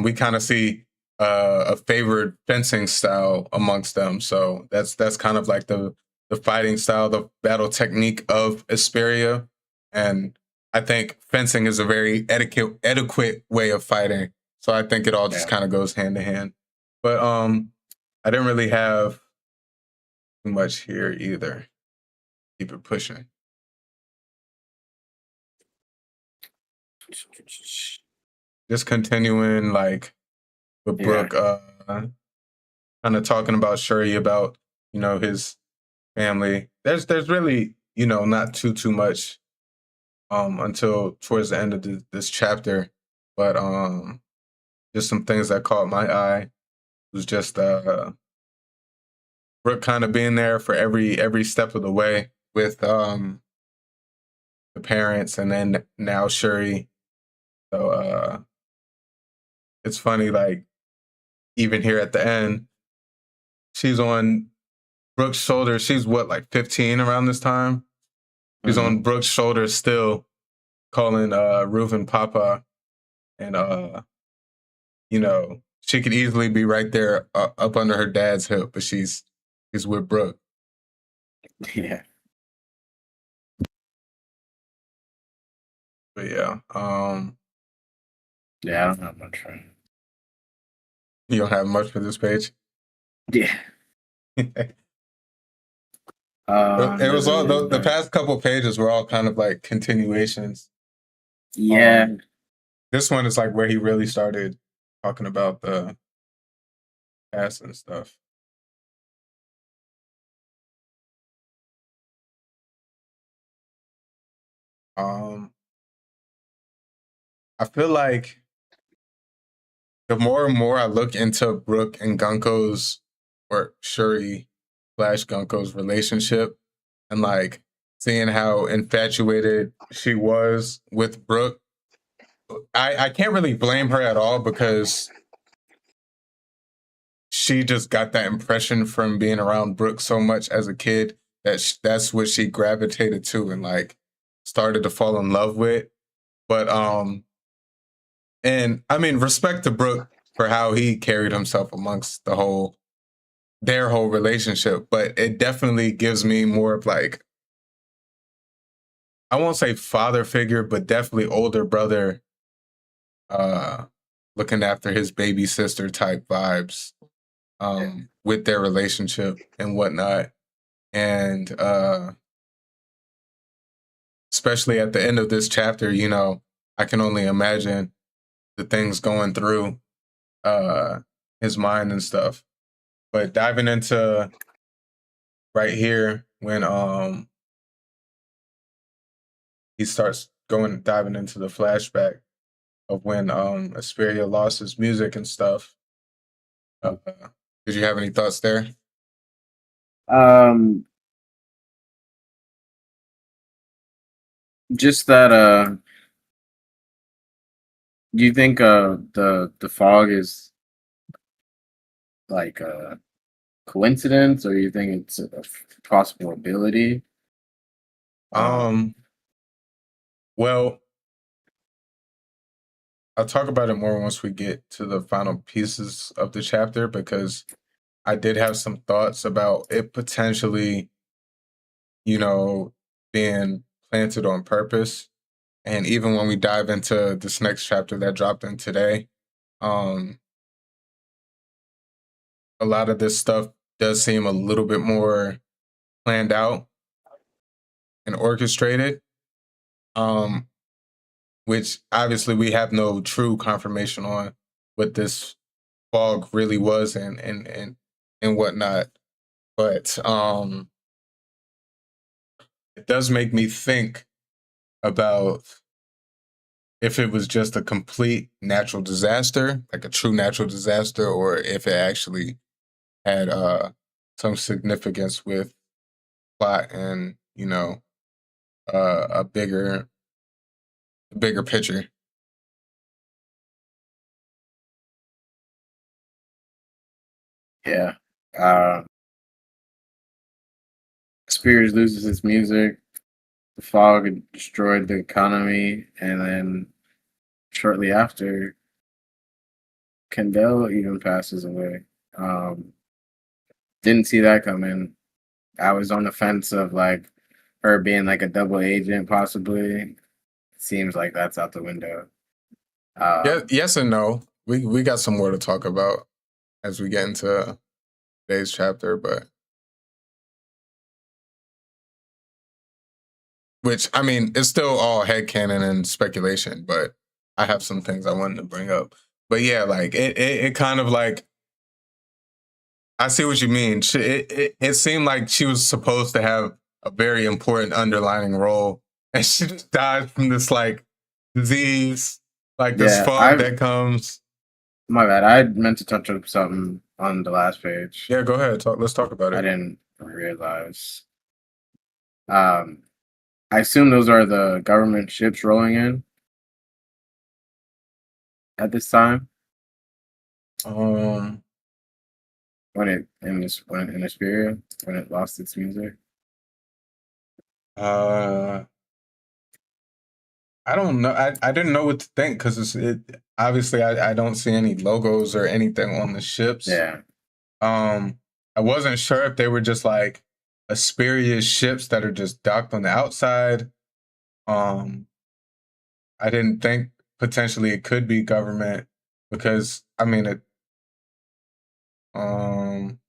We kind of see a favored fencing style amongst them. So that's kind of like the fighting style, the battle technique of Asperia. And I think fencing is a very adequate way of fighting. So I think it all just kind of goes hand to hand. But I didn't really have too much here either. Keep it pushing. Just continuing like with Brook kind of talking about Shuri, about, his family. There's really, not too much until towards the end of this chapter, but just some things that caught my eye. It was just Brook kind of being there for every step of the way with the parents, and then now Shuri. So it's funny, like even here at the end, she's on Brook's shoulder. She's what, like 15 around this time? She's on Brook's shoulder still, calling Reuven Papa. And, she could easily be right there up under her dad's hip, but she's with Brook. Yeah. But yeah. Yeah, I don't have much for him. You don't have much for this page? Yeah. It was all the past couple pages were all kind of like continuations. Yeah. This one is like where he really started talking about the past and stuff. I feel like the more and more I look into Brook and Gunko's, or Shuri / Gunko's relationship, and like seeing how infatuated she was with Brook, I can't really blame her at all, because she just got that impression from being around Brook so much as a kid that that's what she gravitated to and like started to fall in love with. But and I mean, respect to Brook for how he carried himself amongst their whole relationship, but it definitely gives me more of like, I won't say father figure, but definitely older brother looking after his baby sister type vibes with their relationship and whatnot. And especially at the end of this chapter, I can only imagine the things going through his mind and stuff. But diving into right here when he starts diving into the flashback of when Asperia lost his music and stuff. Did you have any thoughts there? Just that do you think the fog is like a coincidence, or you think it's a possible ability? Um, well, I'll talk about it more once we get to the final pieces of the chapter because I did have some thoughts about it potentially, being planted on purpose. And even when we dive into this next chapter that dropped in today, um, a lot of this stuff does seem a little bit more planned out and orchestrated. Um, which obviously we have no true confirmation on what this fog really was and whatnot. But it does make me think about if it was just a complete natural disaster, like a true natural disaster, or if it actually had some significance with plot and a bigger picture. Yeah. Spears loses its music. The fog had destroyed the economy, and then shortly after, Kendall even passes away. Didn't see that coming. I was on the fence of like her being like a double agent, possibly. Seems like that's out the window. Yeah, yes and no. We got some more to talk about as we get into today's chapter, but which I mean, it's still all headcanon and speculation, but I have some things I wanted to bring up. But yeah, like it kind of like I see what you mean. It seemed like she was supposed to have a very important underlining role, and she just died from this like disease, like this Yeah, fog that comes. my bad. I meant to touch up something on the last page. Yeah, go ahead. Let's talk about I it. didn't realize. I assume those are the government ships rolling in at this time Um, when it in this when in Asperia when it lost its music. uh, I don't know. I didn't know what to think because it obviously I don't see any logos or anything on the ships. Yeah, I wasn't sure if they were just like Asperia's ships that are just docked on the outside. Um, I didn't think potentially it could be government because I mean um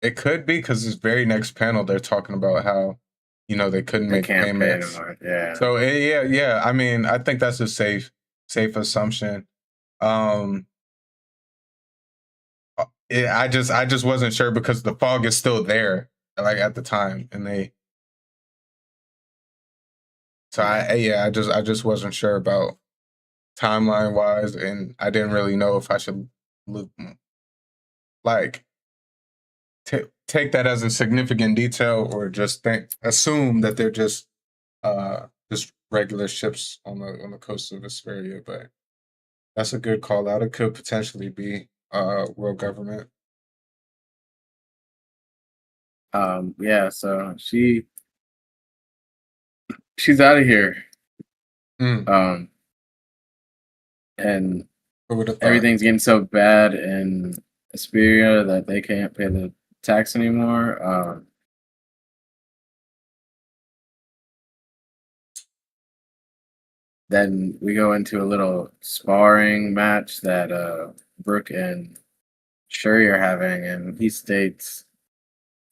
it could be because this very next panel they're talking about how they couldn't they make can't pay payments. anymore. Yeah, So yeah. I mean, I think that's a safe assumption. Um, I just wasn't sure because the fog is still there, like at the time, and they. So I just wasn't sure about timeline wise, and I didn't really know if I should look like take that as a significant detail or just assume that they're just regular ships on the coast of Vesperia. But that's a good call out. It could potentially be world government. yeah. So she's out of here. Mm. And Who would have thought? everything's getting so bad in Asperia that they can't pay the tax anymore. Then we go into a little sparring match that Brooke and Shuri are having, and he states,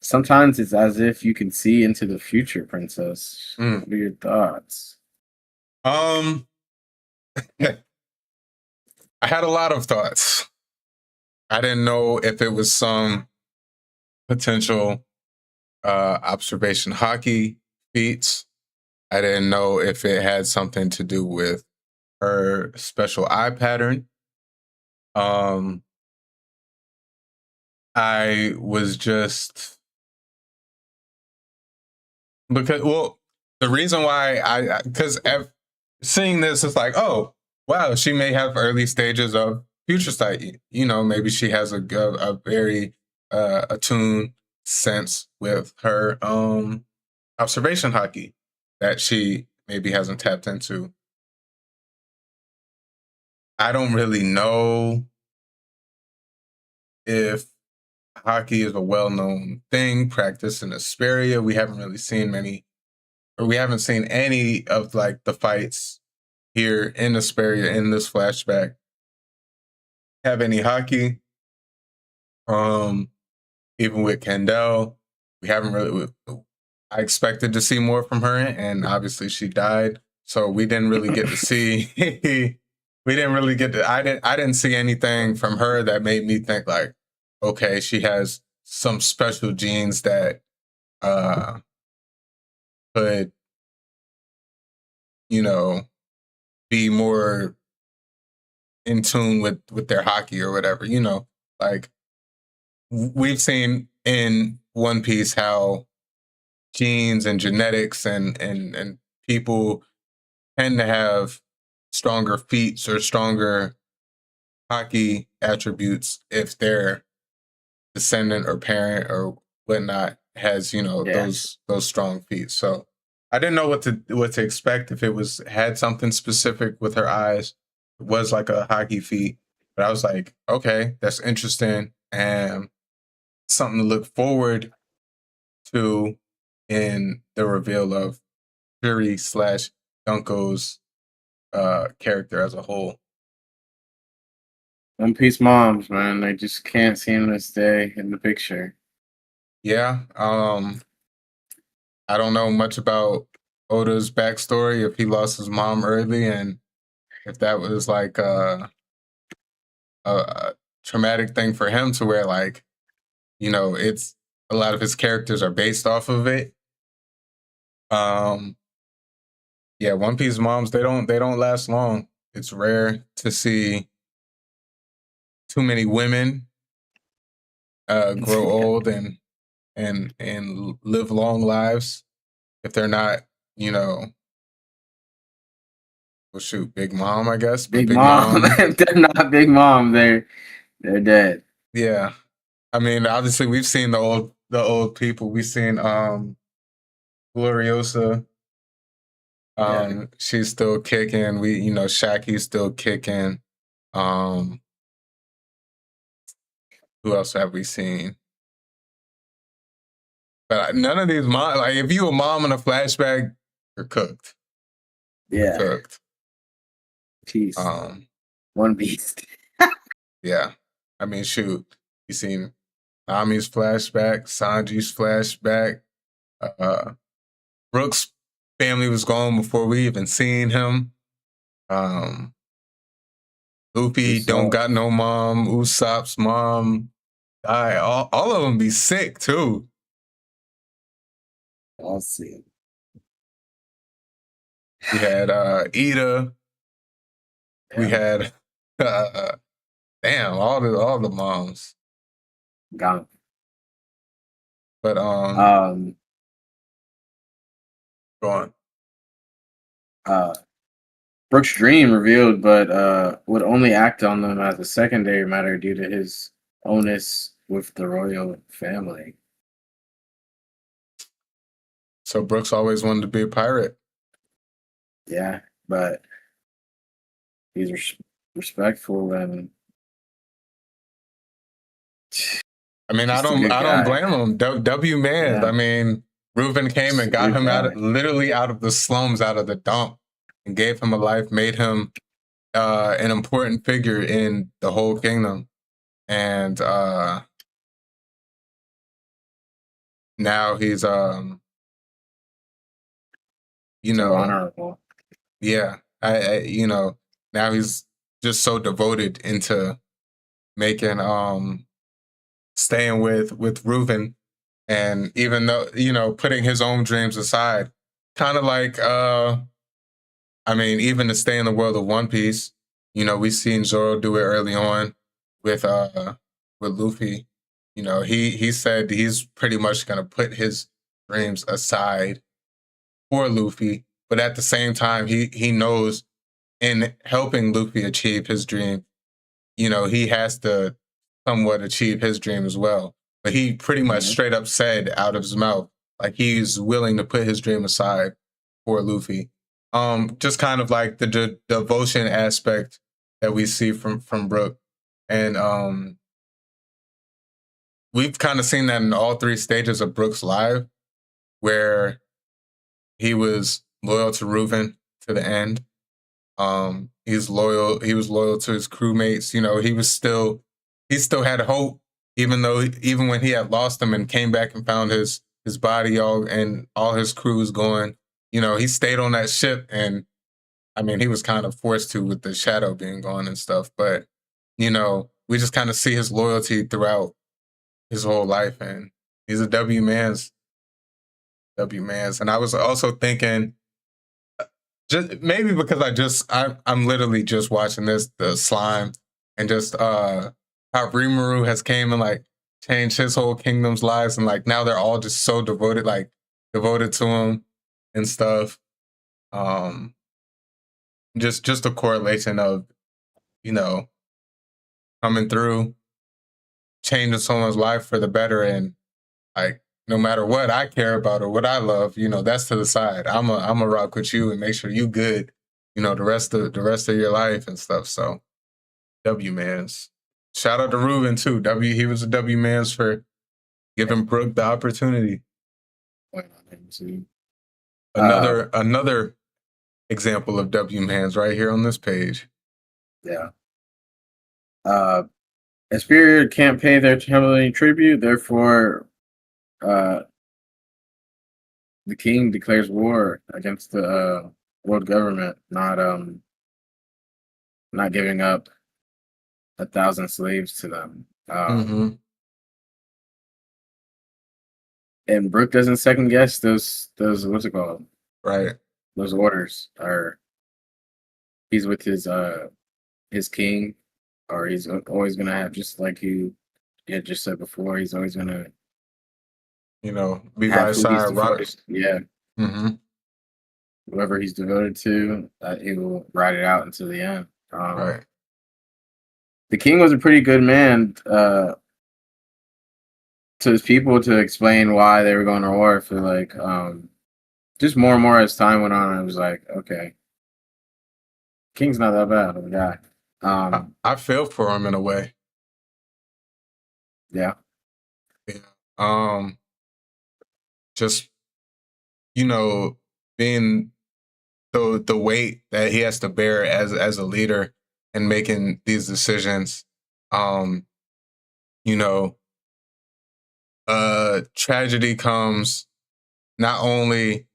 "Sometimes it's as if you can see into the future, Princess." What are your thoughts? I had a lot of thoughts. I didn't know if it was some potential observation hockey feats. I didn't know if it had something to do with her special eye pattern. I was just Because, well, the reason why because seeing this is like, oh, wow, she may have early stages of future sight. You know, maybe she has a very attuned sense with her observation hockey that she maybe hasn't tapped into. I don't really know if hockey is a well-known thing practiced in Asperia. We haven't really seen we haven't seen any of like the fights here in Asperia in this flashback have any hockey. Even with Kendall, we haven't really. I expected to see more from her, and obviously she died, so we didn't really get to see. We didn't really get to. I didn't see anything from her that made me think like, okay, she has some special genes that could, you know, be more in tune with their hockey or whatever. You know, like we've seen in One Piece how genes and genetics and people tend to have stronger feats or stronger hockey attributes if their descendant or parent or whatnot has, you know, those strong feet. So I didn't know what to expect if it had something specific with her eyes. It was like a hockey feat, but I was like, okay, that's interesting and something to look forward to in the reveal of Fury / Dunko's character as a whole. One Piece moms, man, they just can't seem to stay in the picture. Yeah, I don't know much about Oda's backstory, if he lost his mom early and if that was like a traumatic thing for him to where like, you know, it's a lot of his characters are based off of it. Yeah, One Piece moms, they don't last long. It's rare to see too many women grow old and live long lives if they're not, you know, well, shoot, Big Mom, I guess. Big Mom. If they're not Big Mom, they're dead. Yeah, I mean, obviously, we've seen the old people. We've seen Gloriosa. She's still kicking. Shaki's still kicking. Who else have we seen? But none of these moms, like if you a mom in a flashback, you're cooked. Yeah. You're cooked. Peace. One beast. Yeah. I mean, shoot. You seen Nami's flashback, Sanji's flashback. Brooks' family was gone before we even seen him. Luffy don't got no mom. Usopp's mom died. All of them be sick too. I'll see. We had Ida. Yeah. We had all the moms. Got him. But go on. Brooks' dream revealed, but would only act on them as a secondary matter due to his onus with the royal family. So Brooks always wanted to be a pirate. Yeah, but he's respectful and. I mean, I don't blame him. W man. Yeah. I mean, Reuben came and got him literally out of the slums, out of the dump, and gave him a life, made him an important figure in the whole kingdom. And now he's honorable. Yeah. Now he's just so devoted into making staying with Reuben, and even though, putting his own dreams aside, kind of like, even to stay in the world of One Piece, we've seen Zoro do it early on with Luffy. He said he's pretty much going to put his dreams aside for Luffy, but at the same time, he knows in helping Luffy achieve his dream, he has to somewhat achieve his dream as well. But he pretty much straight up said out of his mouth, like he's willing to put his dream aside for Luffy. Just kind of like the devotion aspect that we see from Brook. And we've kind of seen that in all three stages of Brook's life, where he was loyal to Reuven to the end. He was loyal to his crewmates. He still had hope, even when he had lost them and came back and found his body and all his crew was going. He stayed on that ship, and I mean, he was kind of forced to with the shadow being gone and stuff. But we just kind of see his loyalty throughout his whole life, and he's a W man's. And I was also thinking, just maybe because I'm literally just watching the slime, and just how Rimuru has came and like changed his whole kingdom's lives, and like now they're all just so devoted to him and stuff. Just a correlation of coming through, changing someone's life for the better, and like no matter what I care about or what I love, that's to the side. I'm a rock with you and make sure you good, the rest of your life and stuff. So W mans. Shout out to Reuven too. He was a W mans for giving Brook the opportunity. Another example of W mans right here on this page. Yeah. A spirit can't pay their heavenly tribute, therefore the king declares war against the world government, not giving up 1,000 slaves to them. And Brook doesn't second guess those what's it called? Right. Those orders. Or he's with his king, or he's always gonna have, just like you had just said before, he's always gonna be by his side. Yeah. Whoever he's devoted to, he will ride it out until the end. Right. The king was a pretty good man to his people to explain why they were going to war. For like just more and more as time went on, I was like, okay, king's not that bad of a guy. I feel for him in a way. Yeah. Just being the weight that he has to bear as a leader and making these decisions. Tragedy comes. Not only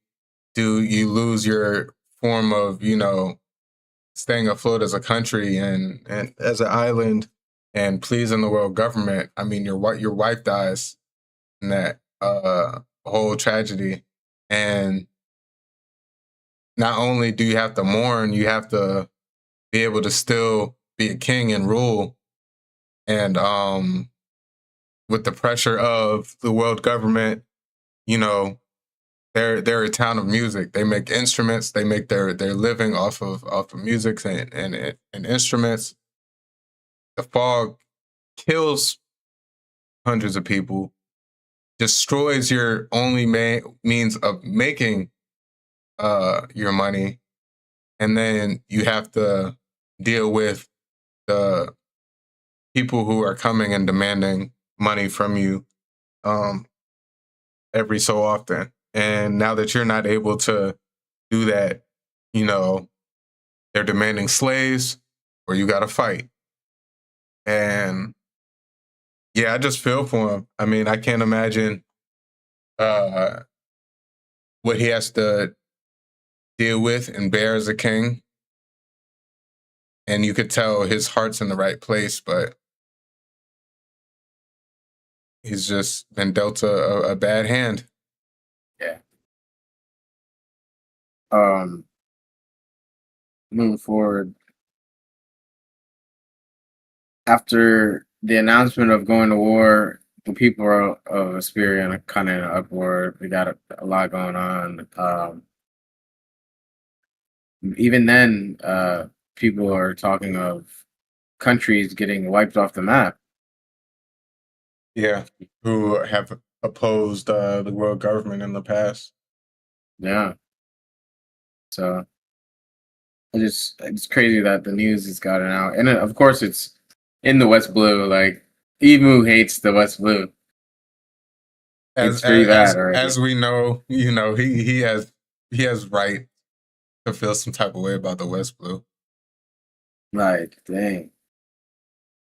do you lose your form of staying afloat as a country and as an island and pleasing the world government. I mean, your wife dies in that whole tragedy, and not only do you have to mourn, you have to be able to still be a king and rule. And with the pressure of the world government, they're a town of music. They make instruments. They make their living off of music and instruments. The fog kills hundreds of people, destroys your only means of making your money, and then you have to deal with the people who are coming and demanding money from you every so often. And now that you're not able to do that, they're demanding slaves, or you got to fight. And yeah, I just feel for him. I mean, I can't imagine what he has to deal with and bear as a king. And you could tell his heart's in the right place, but he's just been dealt a bad hand. Yeah. Moving forward, after the announcement of going to war, the people of Asperia kind of in an uproar. We got a lot going on. even then, people are talking of countries getting wiped off the map. Yeah, who have opposed the world government in the past. Yeah. So it's crazy that the news has gotten out, and of course it's in the West Blue. Like Emu hates the West Blue. It's pretty bad already. As we know, he has right to feel some type of way about the West Blue. Like, dang.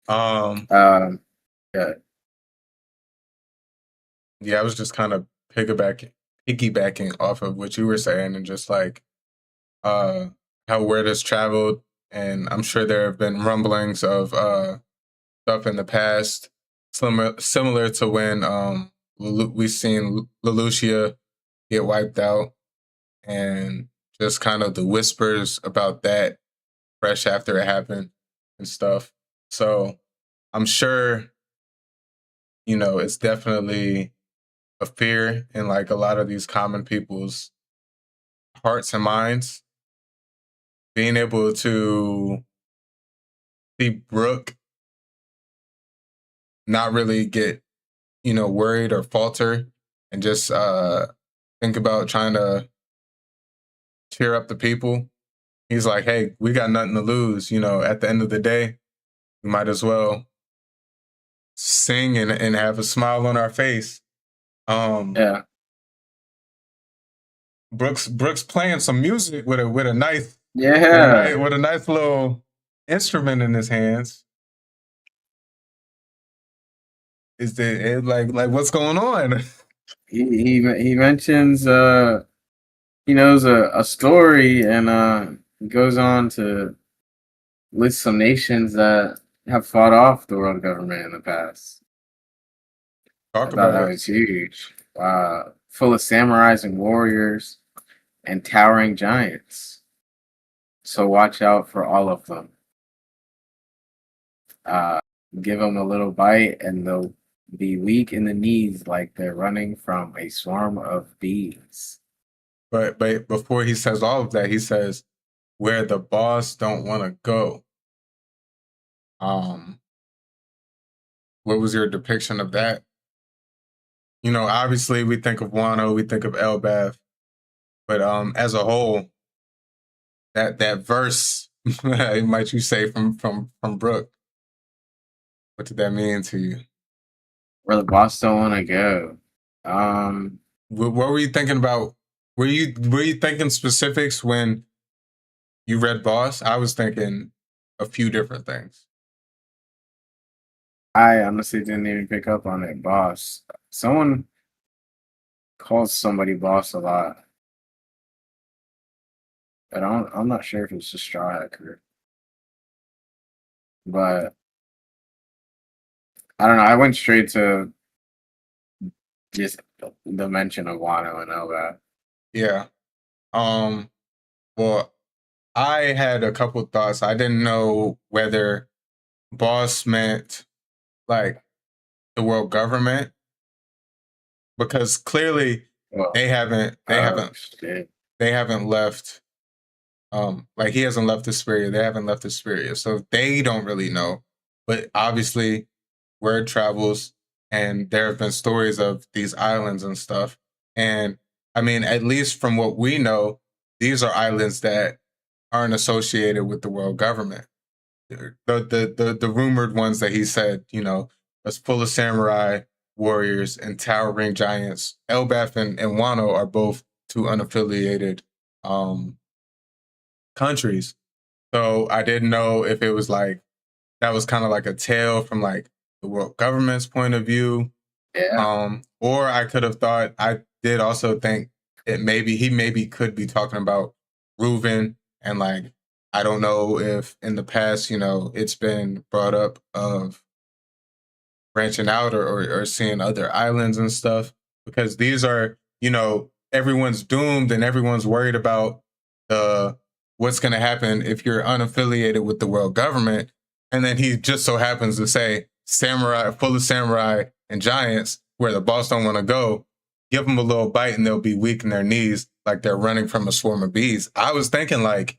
Yeah. Yeah, I was just kind of piggybacking off of what you were saying, and just like how word has traveled, and I'm sure there have been rumblings of stuff in the past, similar to when we've seen Lelouchia get wiped out, and just kind of the whispers about that fresh after it happened and stuff. So I'm sure, it's definitely a fear in like a lot of these common people's hearts and minds. Being able to see Brooke not really get, worried or falter, and just think about trying to cheer up the people. He's like, hey, we got nothing to lose. At the end of the day, we might as well sing and have a smile on our face. Yeah. Brooks playing some music with a nice Yeah. with a nice little instrument in his hands. Is it like what's going on? He mentions he knows a story, and he goes on to list some nations that have fought off the world government in the past. Talk I thought about that it. was huge. Full of samurais and warriors and towering giants. So watch out for all of them. Give them a little bite and they'll be weak in the knees like they're running from a swarm of bees. But before he says all of that, he says, where the boss don't want to go. What was your depiction of that? Obviously we think of Wano, we think of Elbaf, but as a whole, that verse, might you say, from Brooke, what did that mean to you? Where the boss don't want to go. What were you thinking about? Were you thinking specifics when you read Boss? I was thinking a few different things. I honestly didn't even pick up on it, boss. Someone calls somebody boss a lot. But I'm not sure if it's a straw hacker. But I don't know. I went straight to just the mention of Wano and Elbaf. Yeah. Well, I had a couple thoughts. I didn't know whether boss meant like the world government, because clearly they haven't left. Like he hasn't left Hesperia. They haven't left Hesperia, so they don't really know. But obviously, word travels, and there have been stories of these islands and stuff. And I mean, at least from what we know, these are islands that aren't associated with the world government. The rumored ones that he said, was full of samurai, warriors, and towering giants. Elbaf and Wano are both two unaffiliated countries. So I didn't know if it was like that was kind of like a tale from like the world government's point of view. Yeah. Or I could have thought, I did also think he maybe could be talking about Reuven, and like, I don't know if in the past, it's been brought up of branching out or seeing other islands and stuff, because these are, everyone's doomed and everyone's worried about what's going to happen if you're unaffiliated with the world government. And then he just so happens to say samurai, full of samurai and giants, where the boss don't want to go. Give them a little bite and they'll be weak in their knees like they're running from a swarm of bees. I was thinking like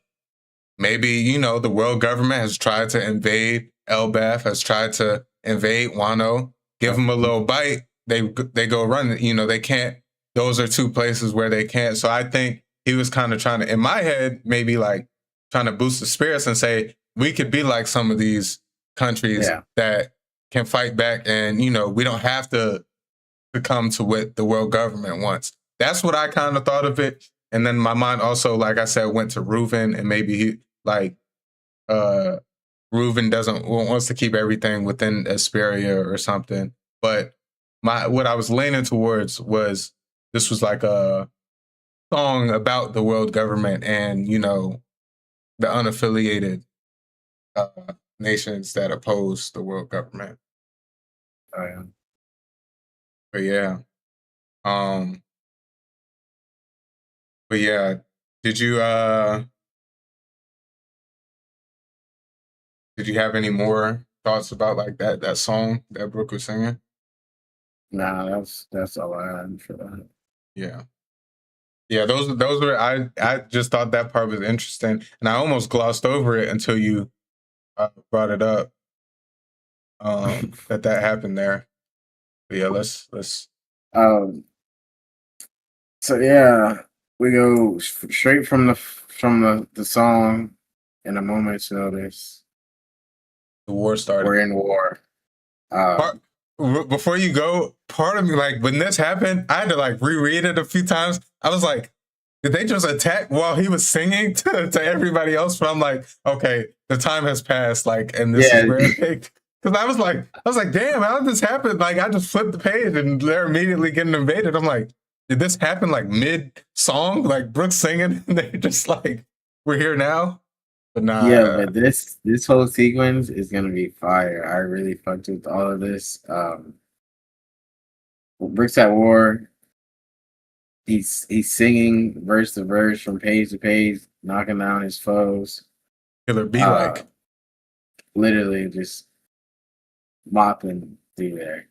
maybe, you know, the world government has tried to invade Elbaf, has tried to invade Wano, give them a little bite, they go run. You know, they can't. Those are two places where they can't. So I think he was kind of trying to, in my head, maybe like trying to boost the spirits and say, we could be like some of these countries that can fight back, and, you know, we don't have to come to what the world government wants. That's what I kind of thought of it. And then my mind also, like I said, went to Reuven, and maybe he, like, Reuven wants to keep everything within Asperia or something. But what I was leaning towards was this was like a song about the world government and, you know, the unaffiliated nations that oppose the world government. Oh, yeah. But yeah. But yeah, did you have any more thoughts about like that song that Brooke was singing? Nah, that's all I had for that. Yeah. Yeah, those were I just thought that part was interesting, and I almost glossed over it until you brought it up. That happened there. But yeah, let's. So yeah, we go straight from the song. In a moment's notice, the war started. We're in war. Before you go, part of me, like, when this happened, I had to like reread it a few times. I was like, did they just attack while he was singing to everybody else? But I'm like, okay, the time has passed, like, and this is where it picked. Because I was like, damn, how did this happen? Like, I just flipped the page and they're immediately getting invaded. I'm like, did this happen like mid-song? Like Brooke's singing and they just like, we're here now? But nah. Yeah, but this whole sequence is gonna be fire. I really fucked with all of this. Brooke's at war. He's singing verse to verse from page to page, knocking down his foes. Killer be like. Literally just mopping through there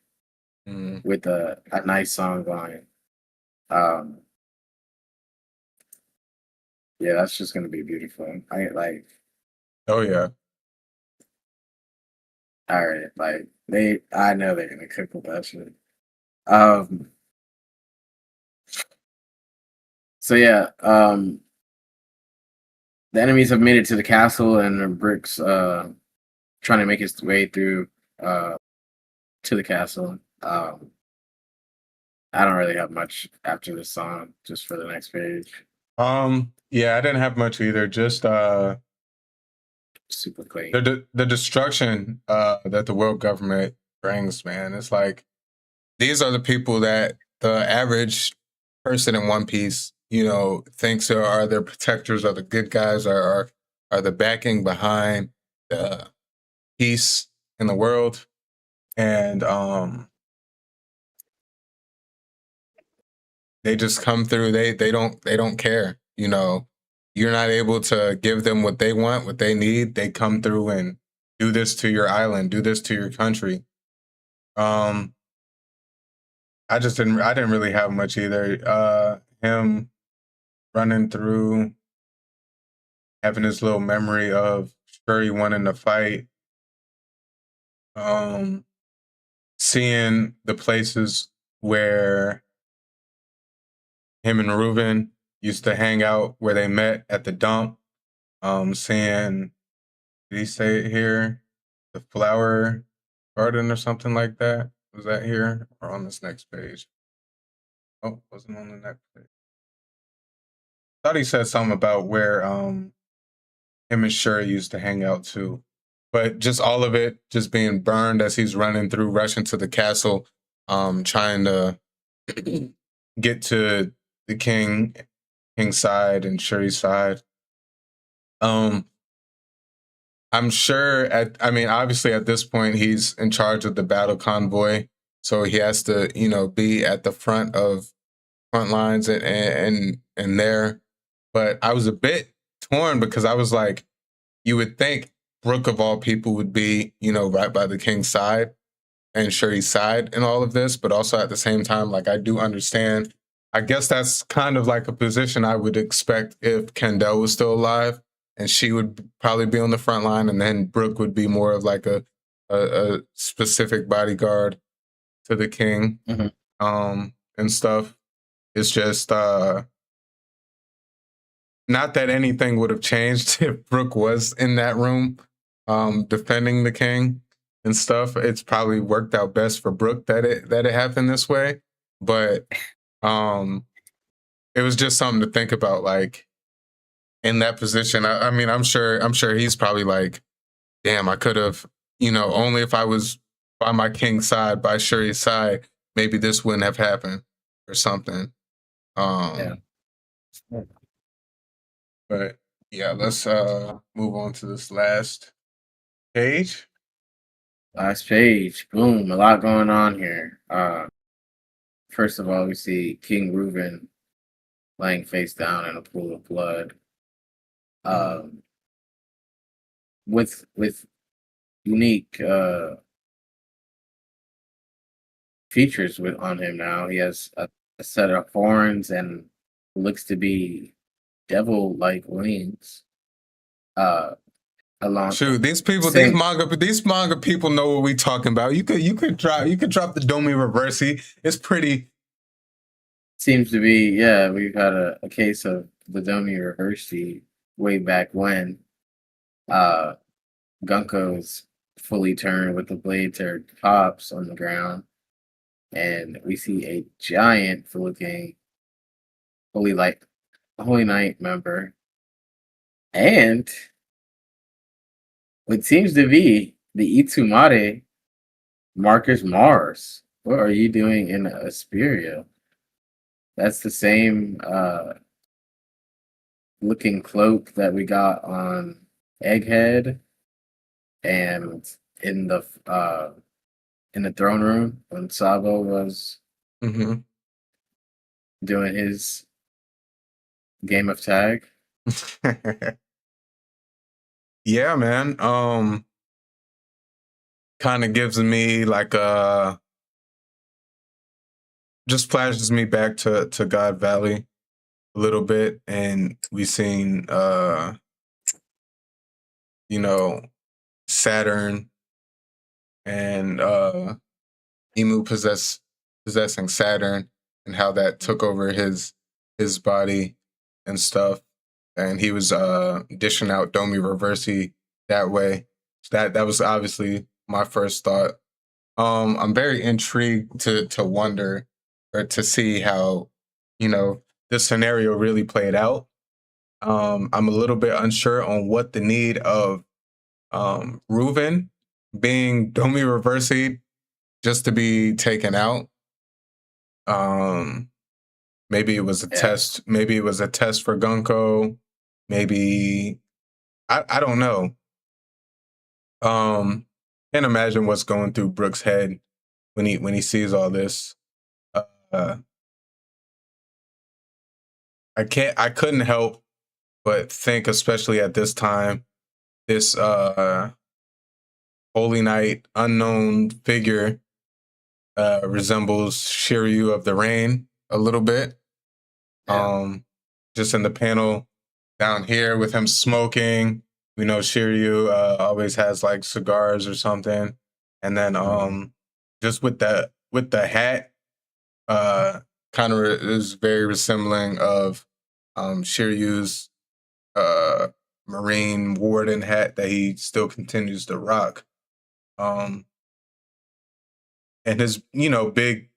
with a nice song going. Yeah, that's just gonna be beautiful. I like. Oh yeah. All right, like I know they're gonna cook with that shit. So yeah, the enemies have made it to the castle, and Brick's trying to make his way through to the castle. I don't really have much after this song, just for the next page. Yeah, I didn't have much either. Just super clean. The destruction that the world government brings, man. It's like these are the people that the average person in One Piece, you know, thinks are their protectors, are the good guys, are the backing behind the peace in the world. And they just come through. They don't care. You know, you're not able to give them what they want, what they need. They come through and do this to your island, do this to your country. I didn't really have much either. Him running through, having this little memory of Shuri wanting to fight. Seeing the places where him and Reuven used to hang out, where they met at the dump. Seeing, did he say it here? The flower garden or something like that? Was that here or on this next page? Oh, wasn't on the next page. I thought he said something about where him and Shuri used to hang out too. But just all of it just being burned as he's running through, rushing to the castle, trying to get to the king's side and Shuri's side. I'm sure obviously at this point he's in charge of the battle convoy, so he has to, you know, be at the front lines and there. But I was a bit torn because I was like, you would think Brooke of all people would be, you know, right by the king's side and Shuri's side in all of this, but also at the same time, like, I do understand. I guess that's kind of like a position I would expect if Kendall was still alive, and she would probably be on the front line, and then Brooke would be more of like a specific bodyguard to the king, and stuff. It's just not that anything would have changed if Brooke was in that room defending the king and stuff. It's probably worked out best for Brooke that it happened this way, but it was just something to think about, like in that position. I mean, I'm sure he's probably like, damn, I could have, only if I was by my king's side, by Shuri's side, maybe this wouldn't have happened or something. But yeah, let's move on to this last page. Last page. Boom. A lot going on here. First of all, we see King Reuben laying face down in a pool of blood. With unique features on him now. He has a set of horns and looks to be devil-like wings. Along Shoot, these manga people know what we talking about. You could drop the Domi Reversi. It's pretty. Seems to be, yeah. We've had a case of the Domi Reversi way back when. Gunko's fully turned with the blades or tops on the ground, and we see a giant looking Holy Knight member, and what seems to be the Itsumare Marcus Mars. What are you doing in Asperia? That's the same looking cloak that we got on Egghead and in the throne room when Sabo was doing his game of tag. Yeah, man. Kind of gives me like just flashes me back to God Valley a little bit, and we've seen Saturn and Emu possessing Saturn, and how that took over his body and stuff, and he was dishing out Domi Reversi that way. That was obviously my first thought. I'm very intrigued to wonder or to see how this scenario really played out. I'm a little bit unsure on what the need of Reuven being Domi Reversi just to be taken out. Maybe it was a test. Maybe it was a test for Gunko. Maybe I don't know. Can't imagine what's going through Brooke's head when he sees all this. I couldn't help but think, especially at this time, this Holy Knight unknown figure resembles Shiryu of the Rain a little bit. Just in the panel down here with him smoking, we know Shiryu always has like cigars or something, and then just with the hat, kind of is very resembling of Shiryu's Marine Warden hat that he still continues to rock. And his, big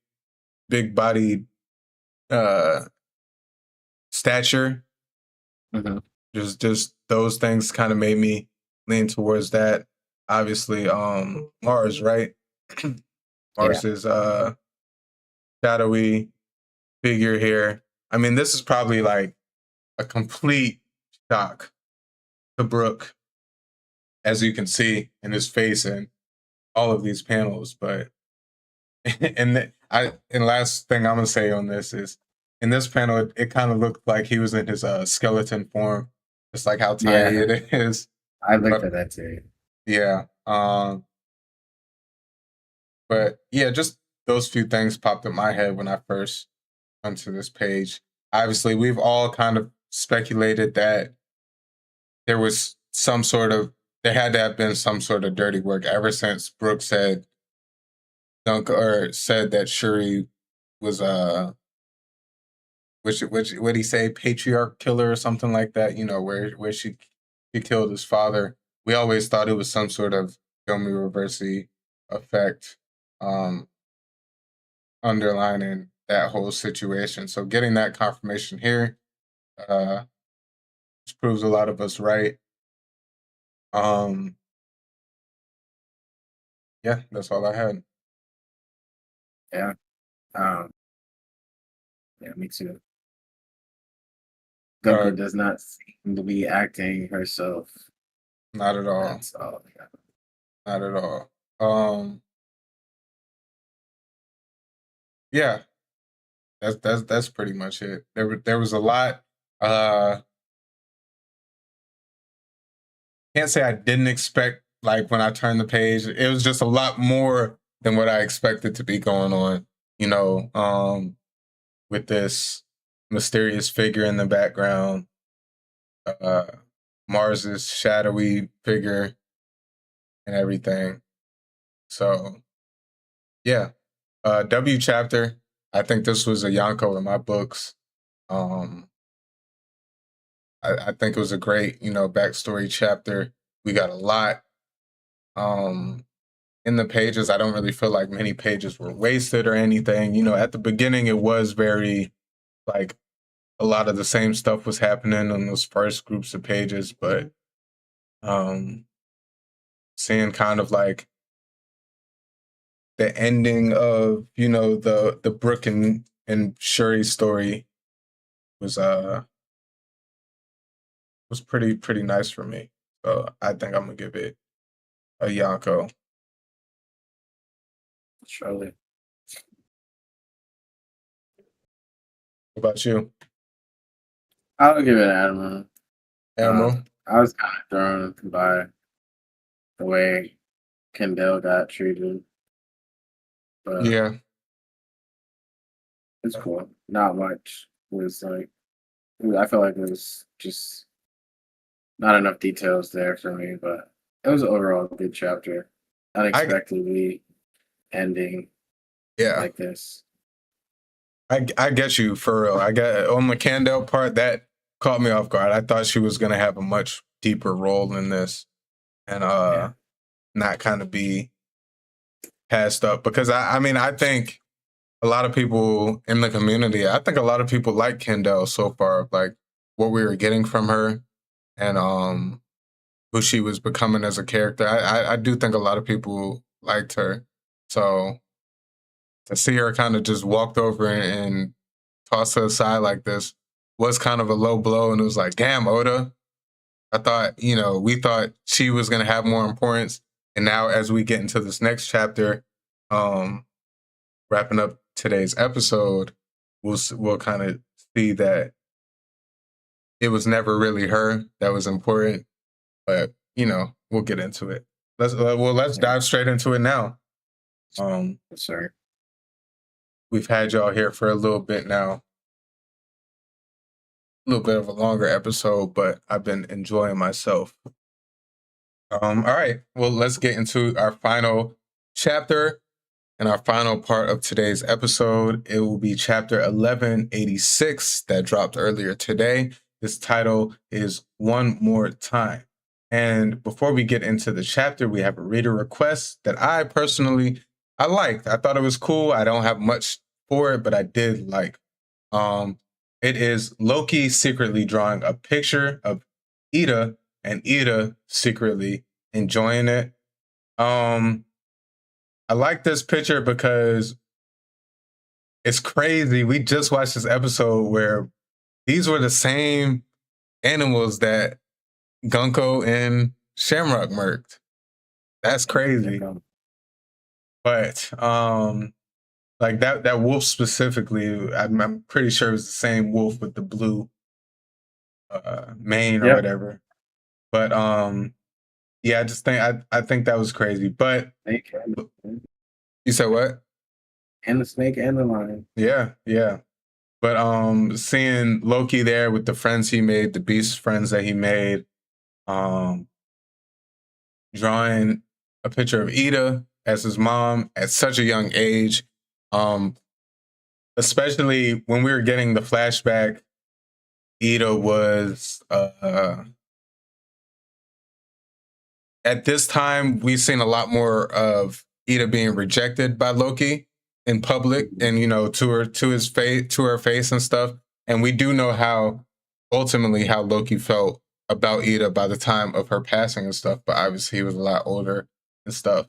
body stature. Just those things kind of made me lean towards that. Obviously, Mars, right? Mars is shadowy figure here. I mean, this is probably like a complete shock to Brooke, as you can see in his face and all of these panels. But and last thing I'm gonna say on this is, in this panel, it kind of looked like he was in his skeleton form, just like how tiny it is. I looked at that too. Yeah. But yeah, just those few things popped in my head when I first went to this page. Obviously, we've all kind of speculated that there was there had to have been some sort of dirty work ever since Brooke said that Shuri was what he say, patriarch killer or something like that, where she killed his father. We always thought it was some sort of Yomi Reversi effect underlining that whole situation. So getting that confirmation here just proves a lot of us right. Yeah, that's all I had. Yeah. Yeah, me too. Gunko does not seem to be acting herself. Not at all. That's all. Yeah. Not at all. Yeah, that's pretty much it. There was a lot. Can't say I didn't expect, like, when I turned the page. It was just a lot more than what I expected to be going on. With this mysterious figure in the background, Mars's shadowy figure, and everything. So, yeah. W chapter. I think this was a Yonko in my books. I think it was a great, backstory chapter. We got a lot in the pages. I don't really feel like many pages were wasted or anything. At the beginning, it was very, like, a lot of the same stuff was happening in those first groups of pages, but seeing kind of like the ending of, the Brooke and Shuri story was pretty nice for me. So I think I'm gonna give it a Yonko. Surely. What about you? I'll give it an Admiral. Admiral? I was kind of thrown by the way Kendall got treated. But Yeah. it's cool. Not much was like, I feel like it was just not enough details there for me, but it was overall a good chapter. Unexpectedly ending like this. I get you, for real. I got on the Kendall part, that caught me off guard. I thought she was gonna have a much deeper role in this, and not kind of be passed up, because I think a lot of people in the community, I think a lot of people like Kendall so far, like what we were getting from her and who she was becoming as a character. I do think a lot of people liked her. So to see her kind of just walked over and tossed her aside like this was kind of a low blow, and it was like, damn, Oda. I thought, we thought she was going to have more importance. And now as we get into this next chapter, wrapping up today's episode, we'll kind of see that it was never really her that was important. But, we'll get into it. Let's dive straight into it now. Sorry. We've had y'all here for a little bit now. A little bit of a longer episode, but I've been enjoying myself. All right. Well, let's get into our final chapter and our final part of today's episode. It will be chapter 1186 that dropped earlier today. This title is One More Time. And before we get into the chapter, we have a reader request that I personally liked. I thought it was cool. I don't have much for it, but I did like. It is Loki secretly drawing a picture of Ida, and Ida secretly enjoying it. I like this picture because it's crazy. We just watched this episode where these were the same animals that Gunko and Shamrock murked. That's crazy. But like that wolf specifically, I'm pretty sure it was the same wolf with the blue mane or whatever. But yeah, I just think I think that was crazy. But you said what? And the snake and the lion. Yeah. But seeing Loki there with the friends he made, the beast friends that he made, drawing a picture of Ida as his mom at such a young age. Especially when we were getting the flashback, Ida was at this time we've seen a lot more of Ida being rejected by Loki in public, and to her face and stuff. And we do know how Loki felt about Ida by the time of her passing and stuff. But obviously he was a lot older and stuff.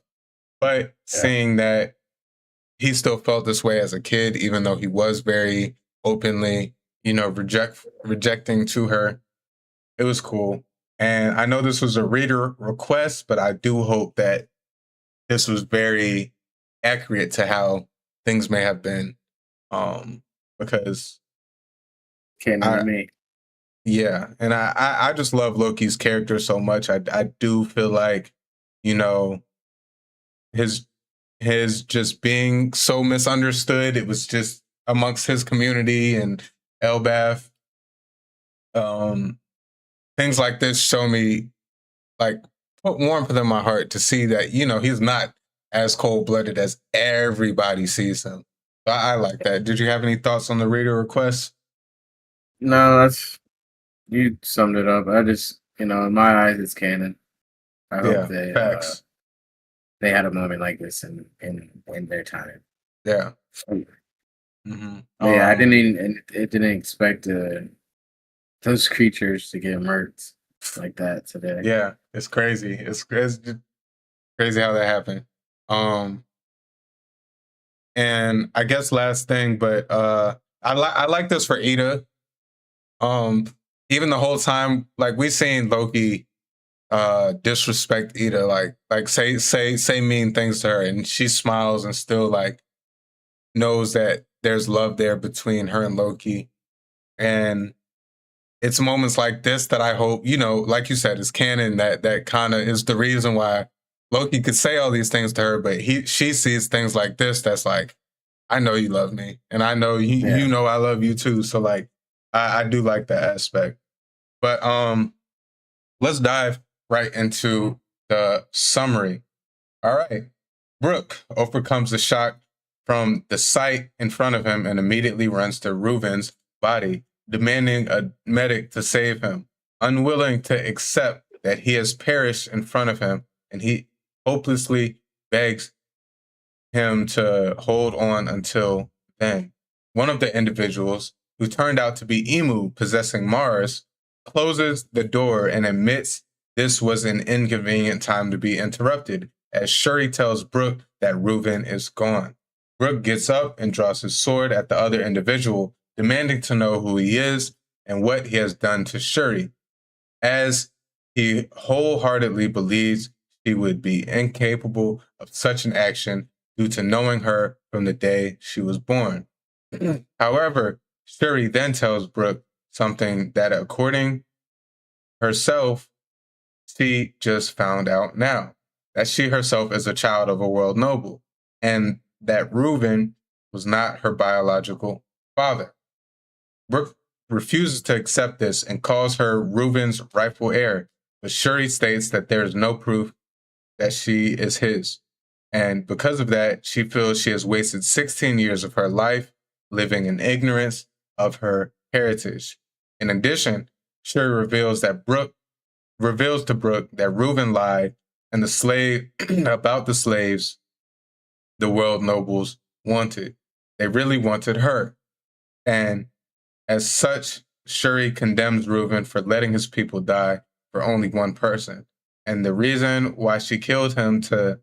But seeing that he still felt this way as a kid, even though he was very openly, rejecting to her, it was cool. And I know this was a reader request, but I do hope that this was very accurate to how things may have been, because Canon to me. Yeah, and I just love Loki's character so much. I do feel like, his just being so misunderstood. It was just amongst his community and Elbaf. Things like this show me, like, put warmth in my heart to see that, he's not as cold-blooded as everybody sees him. So I like that. Did you have any thoughts on the reader request? No, you summed it up. I just, in my eyes, it's canon. I hope Facts. they had a moment like this in their time. Yeah. Mm-hmm. I didn't expect those creatures to get murked like that today. Yeah, it's crazy. It's crazy how that happened. And I guess last thing, but I like this for Ida. Even the whole time, like, we seen Loki disrespect Ida, like say mean things to her, and she smiles and still like knows that there's love there between her and Loki. And it's moments like this that I hope, like you said, it's canon, that kind of is the reason why Loki could say all these things to her, but she sees things like this that's like, I know you love me, and I know you know I love you too. So like, I do like that aspect. But let's dive right into the summary. All right. Brook overcomes the shock from the sight in front of him and immediately runs to Reuven's body, demanding a medic to save him. Unwilling to accept that he has perished in front of him, and he hopelessly begs him to hold on until then. One of the individuals, who turned out to be Emu possessing Mars, closes the door and admits this was an inconvenient time to be interrupted, as Shuri tells Brook that Reuven is gone. Brook gets up and draws his sword at the other individual, demanding to know who he is and what he has done to Shuri, as he wholeheartedly believes she would be incapable of such an action due to knowing her from the day she was born. However, Shuri then tells Brook something that, according herself, she just found out now, that she herself is a child of a world noble, and that Reuven was not her biological father. Brook refuses to accept this and calls her Reuven's rightful heir, but Shuri states that there is no proof that she is his. And because of that, she feels she has wasted 16 years of her life living in ignorance of her heritage. In addition, Shuri reveals to Brook that Reuven lied and about the slaves the world nobles wanted. They really wanted her. And as such, Shuri condemns Reuven for letting his people die for only one person. And the reason why she killed him to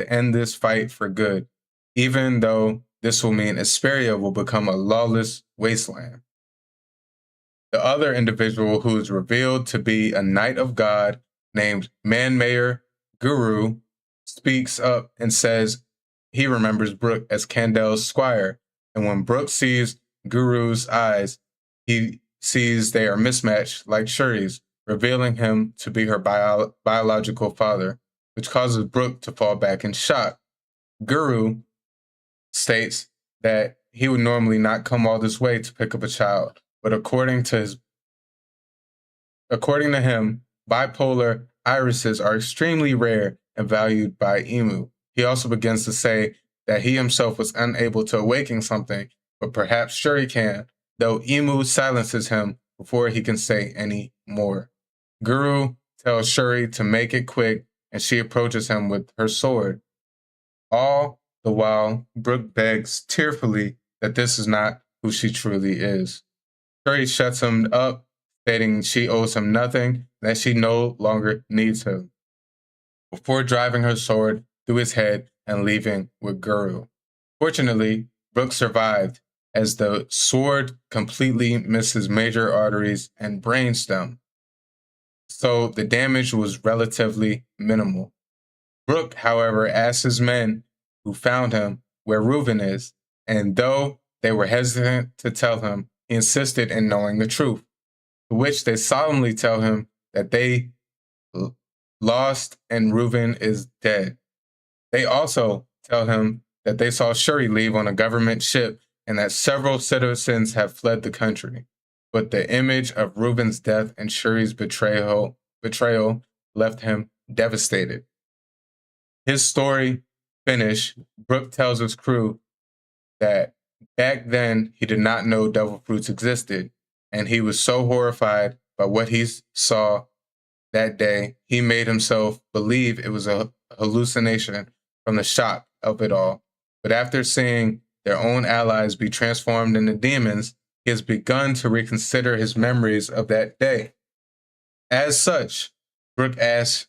end this fight for good, even though this will mean Esperia will become a lawless wasteland. The other individual, who is revealed to be a knight of God named Manmayer Guru, speaks up and says he remembers Brook as Candel's squire. And when Brook sees Guru's eyes, he sees they are mismatched like Shuri's, revealing him to be her biological father, which causes Brook to fall back in shock. Guru states that he would normally not come all this way to pick up a child, but according to his According to him, bipolar irises are extremely rare and valued by Imu. He also begins to say that he himself was unable to awaken something, but perhaps Shuri can, though Imu silences him before he can say any more. Guru tells Shuri to make it quick, and she approaches him with her sword. All the while, Brooke begs tearfully that this is not who she truly is. Shuri shuts him up, stating she owes him nothing, that she no longer needs him, before driving her sword through his head and leaving with Guru. Fortunately, Brooke survived, as the sword completely misses major arteries and brainstem, so the damage was relatively minimal. Brooke, however, asks his men who found him where Reuben is, and though they were hesitant to tell him, he insisted in knowing the truth, to which they solemnly tell him that they lost and Reuben is dead. They also tell him that they saw Shuri leave on a government ship and that several citizens have fled the country. But the image of Reuben's death and Shuri's betrayal left him devastated. His story finished, Brooke tells his crew that back then he did not know devil fruits existed, and he was so horrified by what he saw that day, he made himself believe it was a hallucination from the shock of it all. But after seeing their own allies be transformed into demons, he has begun to reconsider his memories of that day. As such, Brooke asks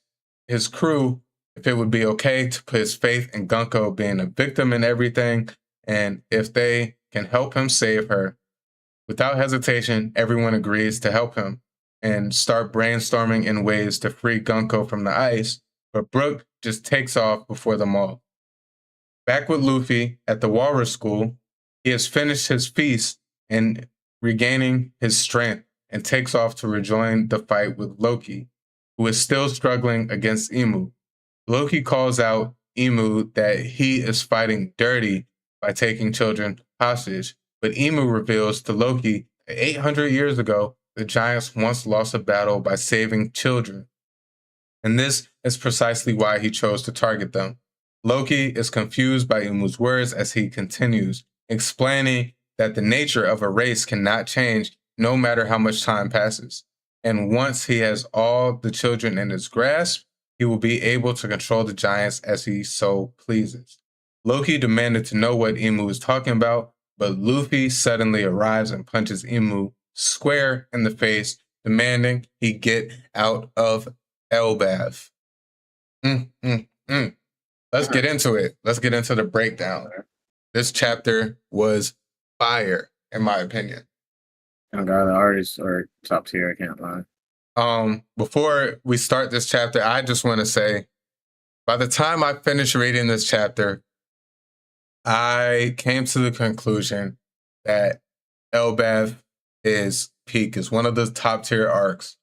his crew if it would be okay to put his faith in Gunko being a victim in everything, and if they can help him save her. Without hesitation, everyone agrees to help him and start brainstorming in ways to free Gunko from the ice, but Brooke just takes off before them all. Back with Luffy at the Walrus School, he has finished his feast and regaining his strength and takes off to rejoin the fight with Loki, who is still struggling against Imu. Loki calls out Imu that he is fighting dirty by taking children hostage, but Imu reveals to Loki that 800 years ago, the giants once lost a battle by saving children. And this is precisely why he chose to target them. Loki is confused by Imu's words as he continues, explaining that the nature of a race cannot change no matter how much time passes. And once he has all the children in his grasp, he will be able to control the giants as he so pleases. Loki demanded to know what Imu is talking about, but Luffy suddenly arrives and punches Imu square in the face, demanding he get out of Elbaf. Let's get into it. Let's get into the breakdown. This chapter was fire, in my opinion. Oh god, the artists are top tier, I can't lie. Before we start this chapter, I just want to say, by the time I finished reading this chapter, I came to the conclusion that Elbaf is peak, is one of the top tier arcs.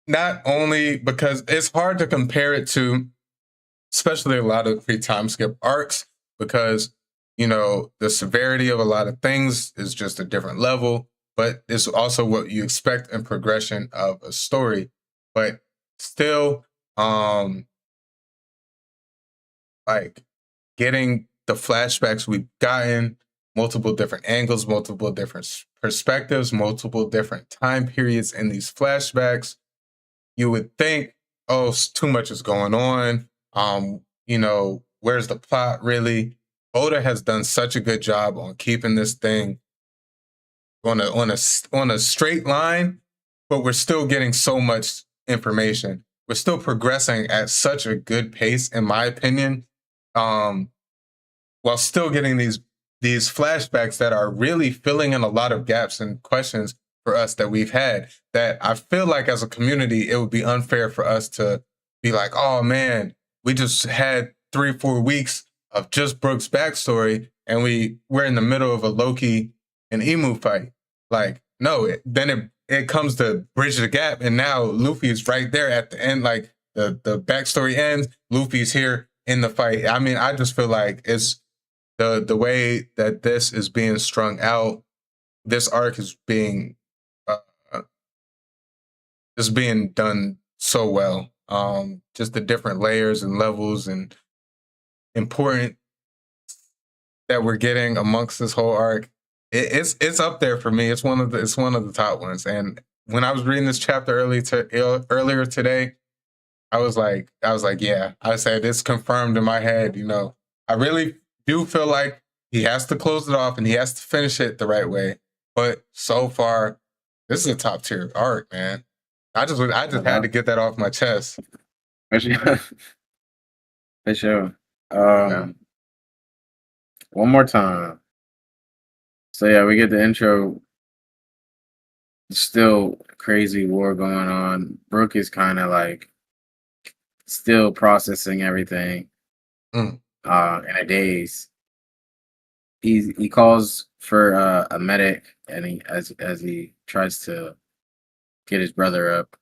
Not only because it's hard to compare it to, especially a lot of free time skip arcs, because, you know, the severity of a lot of things is just a different level, but it's also what you expect in progression of a story. But still, like getting the flashbacks we've gotten, multiple different angles, multiple different perspectives, multiple different time periods in these flashbacks, you would think, oh, too much is going on. You know, where's the plot really? Oda has done such a good job on keeping this thing on a straight line, but we're still getting so much information. We're still progressing at such a good pace, in my opinion, while still getting these flashbacks that are really filling in a lot of gaps and questions for us that we've had, that I feel like as a community, it would be unfair for us to be like, oh man, we just had 3-4 weeks of just Brooke's backstory and we're in the middle of a Loki and Imu fight. Like, no, it comes to bridge the gap, and now Luffy's right there at the end, like the backstory ends, Luffy's here in the fight. I mean, I just feel like it's the way that this is being strung out, this arc is being just being done so well. Just the different layers and levels and important that we're getting amongst this whole arc. It's up there for me. It's one of the top ones. And when I was reading this chapter earlier today, I was like, yeah. I said it's confirmed in my head. I really do feel like he has to close it off and he has to finish it the right way. But so far, this is a top tier arc, man. I just had to get that off my chest. For sure. For sure. One more time. So yeah, we get the intro. Still crazy war going on. Brook is kind of like still processing everything in a daze. He calls for a medic, and he as he tries to get his brother up.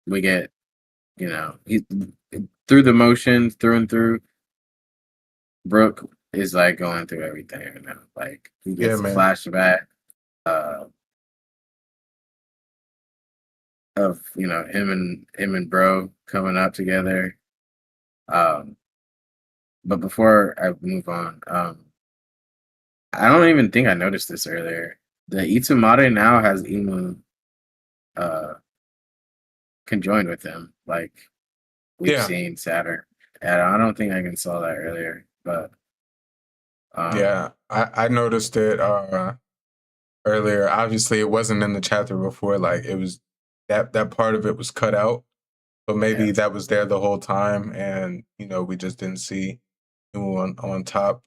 We get he through the motions through and through. Brook is like going through everything. Like he gets a flashback of him and bro coming up together. But before I move on, I don't even think I noticed this earlier. The Itsumare now has Imu conjoined with him, like we've seen Saturn. And I don't think I can saw that earlier, but yeah, I noticed it earlier. Obviously, it wasn't in the chapter before. Like it was that part of it was cut out, but maybe that was there the whole time, and we just didn't see Imu on top.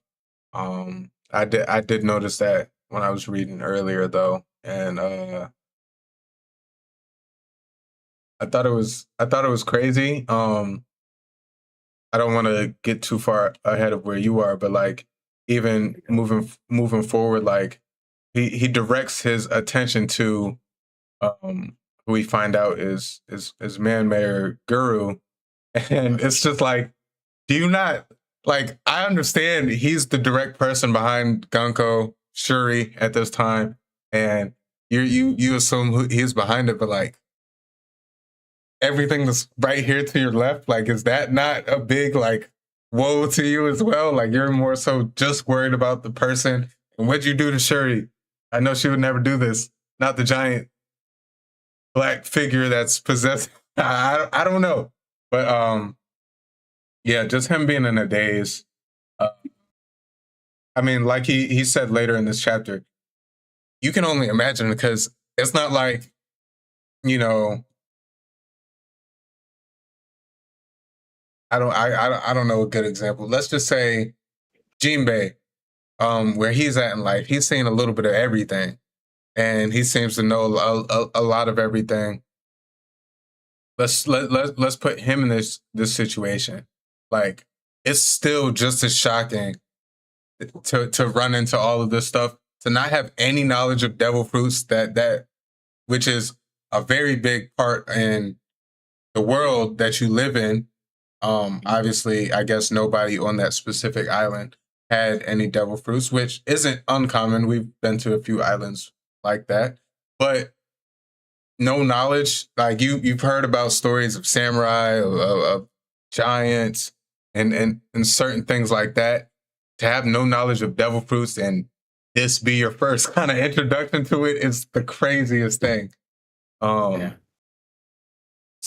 I did notice that when I was reading earlier though, and I thought it was crazy. I don't want to get too far ahead of where you are, but like even moving forward, like he directs his attention to who we find out is man Mayor Guru, and it's just like, do you not like? I understand he's the direct person behind Ganko Shuri at this time, and you assume he's behind it, but like everything that's right here to your left, like, is that not a big like woe to you as well? Like you're more so just worried about the person. And what'd you do to Shuri? I know she would never do this. Not the giant black figure that's possessed. I don't know, but yeah, just him being in a daze. I mean, like he said later in this chapter, you can only imagine, because it's not like I don't know a good example. Let's just say Jinbei, where he's at in life, he's seen a little bit of everything, and he seems to know a lot of everything. Let's put him in this situation. Like it's still just as shocking to run into all of this stuff, to not have any knowledge of devil fruits, that which is a very big part in the world that you live in. Obviously, I guess nobody on that specific island had any devil fruits, which isn't uncommon. We've been to a few islands like that, but no knowledge. Like you've heard about stories of samurai, of giants, and certain things like that. To have no knowledge of devil fruits and this be your first kind of introduction to it is the craziest thing. So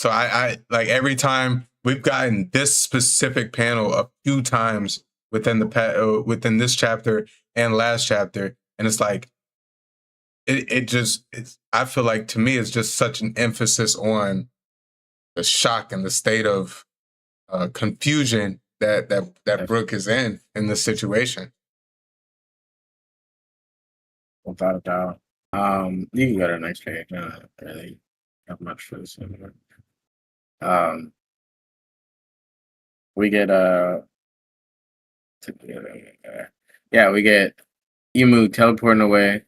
I like every time. We've gotten this specific panel a few times within this chapter and last chapter, and it's like I feel like, to me, it's just such an emphasis on the shock and the state of confusion that Brook is in this situation. Without a doubt. You can go to the next page. I don't really have much for this anymore. We get we get Imu teleporting away.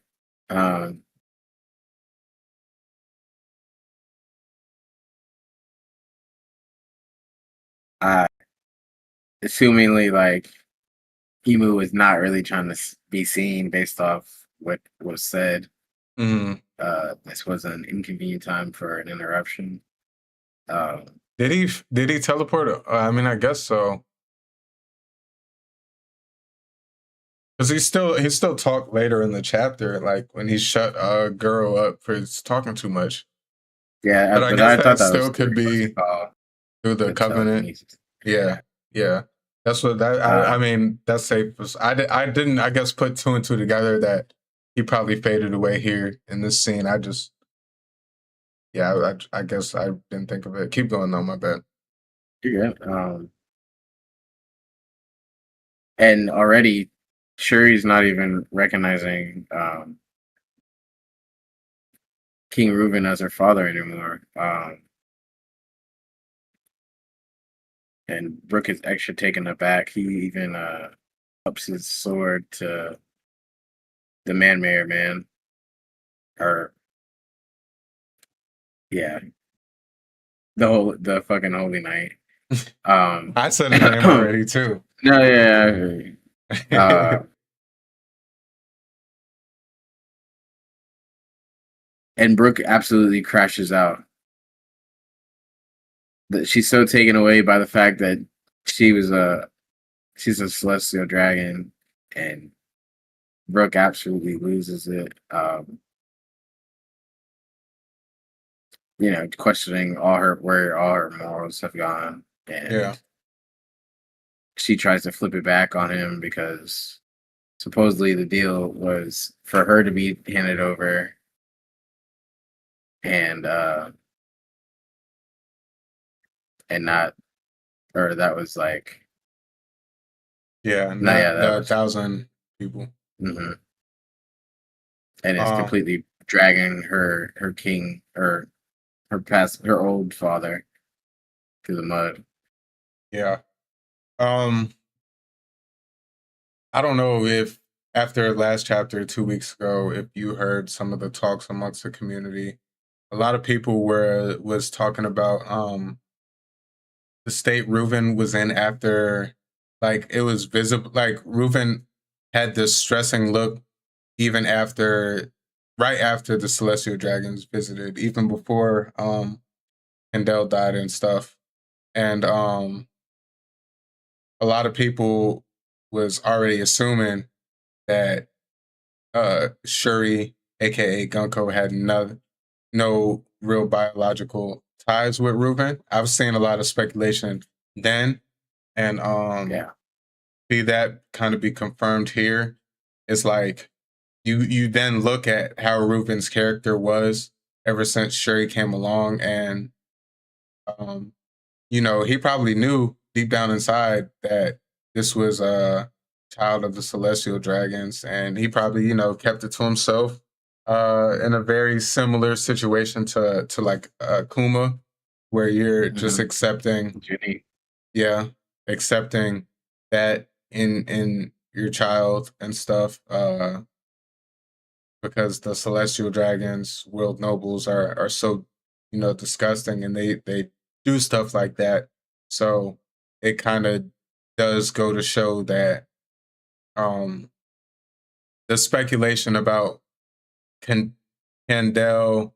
Assumingly, like Imu is not really trying to be seen based off what was said. This was an inconvenient time for an interruption. Did he teleport? I mean, I guess so. Because he still talked later in the chapter, like when he shut Guro up for talking too much. Yeah, but I but guess I thought that that still was could be through the covenant. telekinesis. Yeah. That's what that. I mean, that's safe. I didn't. I guess put two and two together that he probably faded away here in this scene. I guess I didn't think of it. Keep going though. My bad. You're good. And already, Shuri's not even recognizing King Reuben as her father anymore. And Brook is extra taken aback. He even ups his sword to the Mayor Man. Or yeah. The fucking Holy Knight. I said his name already too. No, yeah. And Brooke absolutely crashes out. She's so taken away by the fact that she's a celestial dragon, and Brooke absolutely loses it. Questioning where all her morals have gone, and she tries to flip it back on him because supposedly the deal was for her to be handed over, and not, or that was like, not that the was 1,000 people. Mm-hmm. And it's completely dragging her king or her old father through the mud. Yeah. I don't know if after last chapter 2 weeks ago, if you heard some of the talks amongst the community. A lot of people was talking about the state Reuven was in after, like it was visible, like Reuven had this stressing look even right after the Celestial Dragons visited, even before Kendall died and stuff. And a lot of people was already assuming that Shuri, aka Gunko, had no real biological ties with Reuven. I was seeing a lot of speculation then, and see that kind of be confirmed here. It's like you then look at how Reuven's character was ever since Shuri came along, and he probably knew deep down inside that this was a child of the Celestial Dragons, and he probably kept it to himself in a very similar situation to like Kuma, where you're just accepting accepting that in your child and stuff, because the Celestial Dragons, world nobles, are so disgusting, and they do stuff like that. So it kind of does go to show that the speculation about Kendall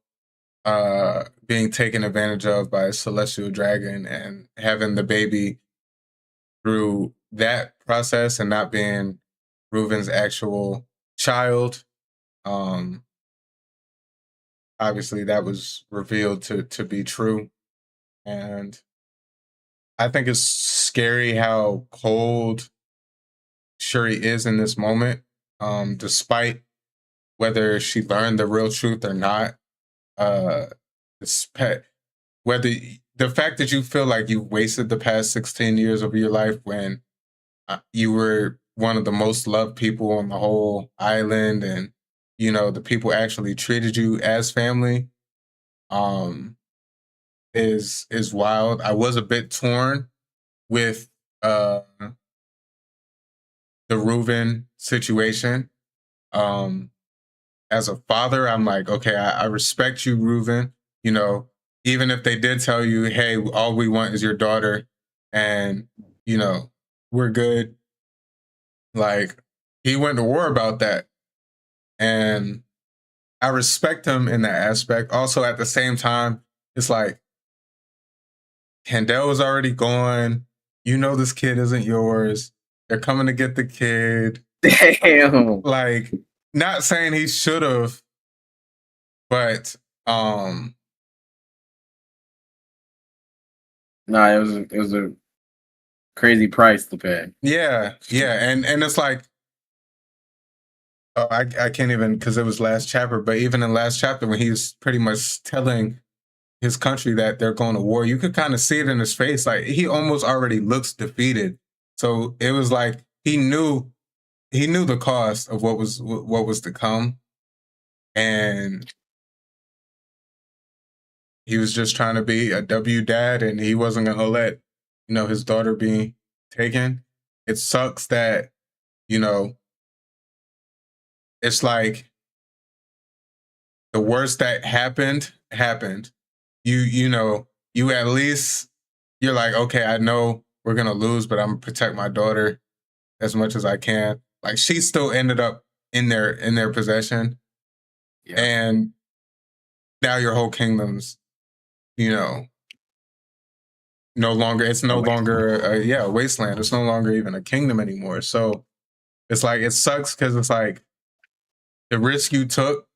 being taken advantage of by a celestial dragon and having the baby through that process and not being Reuven's actual child. Obviously that was revealed to be true. And I think it's scary how cold Shuri is in this moment, despite whether she learned the real truth or not. Whether the fact that you feel like you've wasted the past 16 years of your life when you were one of the most loved people on the whole island, and the people actually treated you as family, is wild. I was a bit torn with the Reuven situation. As a father, I'm like, okay, I respect you, Reuven. Even if they did tell you, hey, all we want is your daughter, and we're good. Like, he went to war about that, and I respect him in that aspect. Also, at the same time, it's like Kendall is already gone. You know this kid isn't yours. They're coming to get the kid. Damn. Like, not saying he should have, but No, it was a crazy price to pay. yeah, and it's like I can't even, because it was last chapter, but even in last chapter when he's pretty much telling his country that they're going to war, you could kind of see it in his face. Like he almost already looks defeated. So it was like he knew the cost of what was to come, and he was just trying to be a W dad, and he wasn't gonna let his daughter be taken. It sucks that it's like the worst that happened. You at least you're like, okay, I know we're gonna lose, but I'm gonna protect my daughter as much as I can. Like she still ended up in their possession, and now your whole kingdom's, no longer. It's no longer a wasteland. It's no longer even a kingdom anymore. So it's like it sucks because it's like the risk you took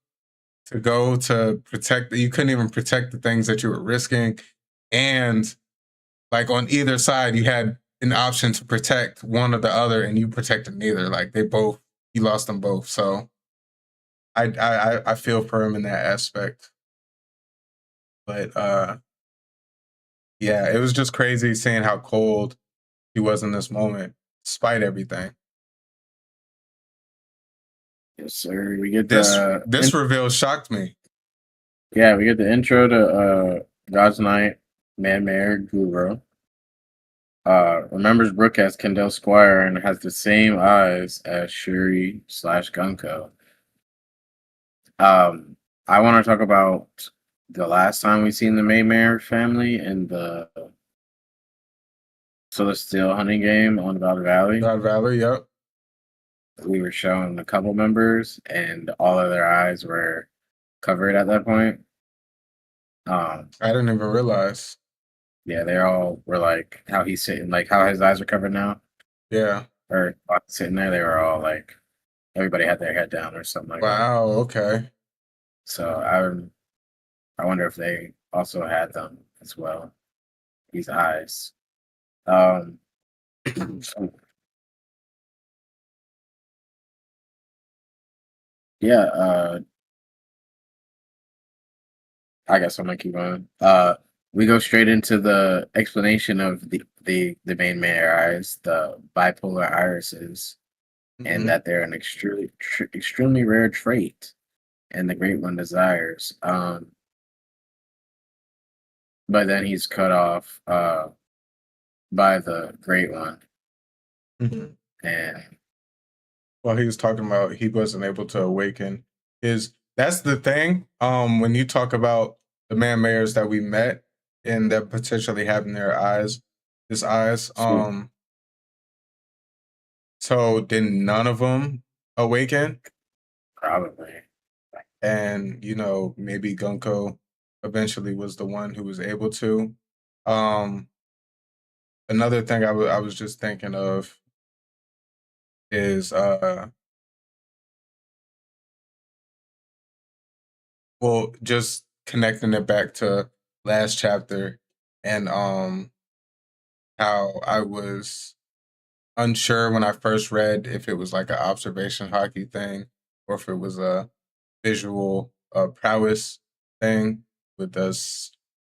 to go to protect, you couldn't even protect the things that you were risking. And like on either side, you had an option to protect one or the other, and you protected neither. Like you lost them both. So I feel for him in that aspect. But yeah, it was just crazy seeing how cold he was in this moment, despite everything. Yes, sir. We get this reveal shocked me. Yeah, we get the intro to God's Knight, Man Mayor Guru. Remembers Brooke as Kendall Squire and has the same eyes as Shuri / Gunko. I want to talk about the last time we seen the Maymare family in the Celestial hunting game on God Valley. God Valley, yep. We were shown a couple members, and all of their eyes were covered at that point. I didn't even realize. Yeah, they all were like how he's sitting, like how his eyes are covered now. Yeah. Or sitting there, they were all like, everybody had their head down or something like that. Wow, okay. So I wonder if they also had them as well. These eyes. Yeah, I guess I'm gonna keep going. We go straight into the explanation of the main mayor eyes, the bipolar irises, and that they're an extremely rare trait, and the Great One desires. But then he's cut off by the Great One, and while he was talking about he wasn't able to awaken that's the thing. When you talk about the man mayors that we met and that potentially having their eyes, so did none of them awaken? Probably. And maybe Gunko eventually was the one who was able to. Another thing I was just thinking of is well, just connecting it back to last chapter and how I was unsure when I first read if it was like an observation hockey thing or if it was a visual prowess thing with the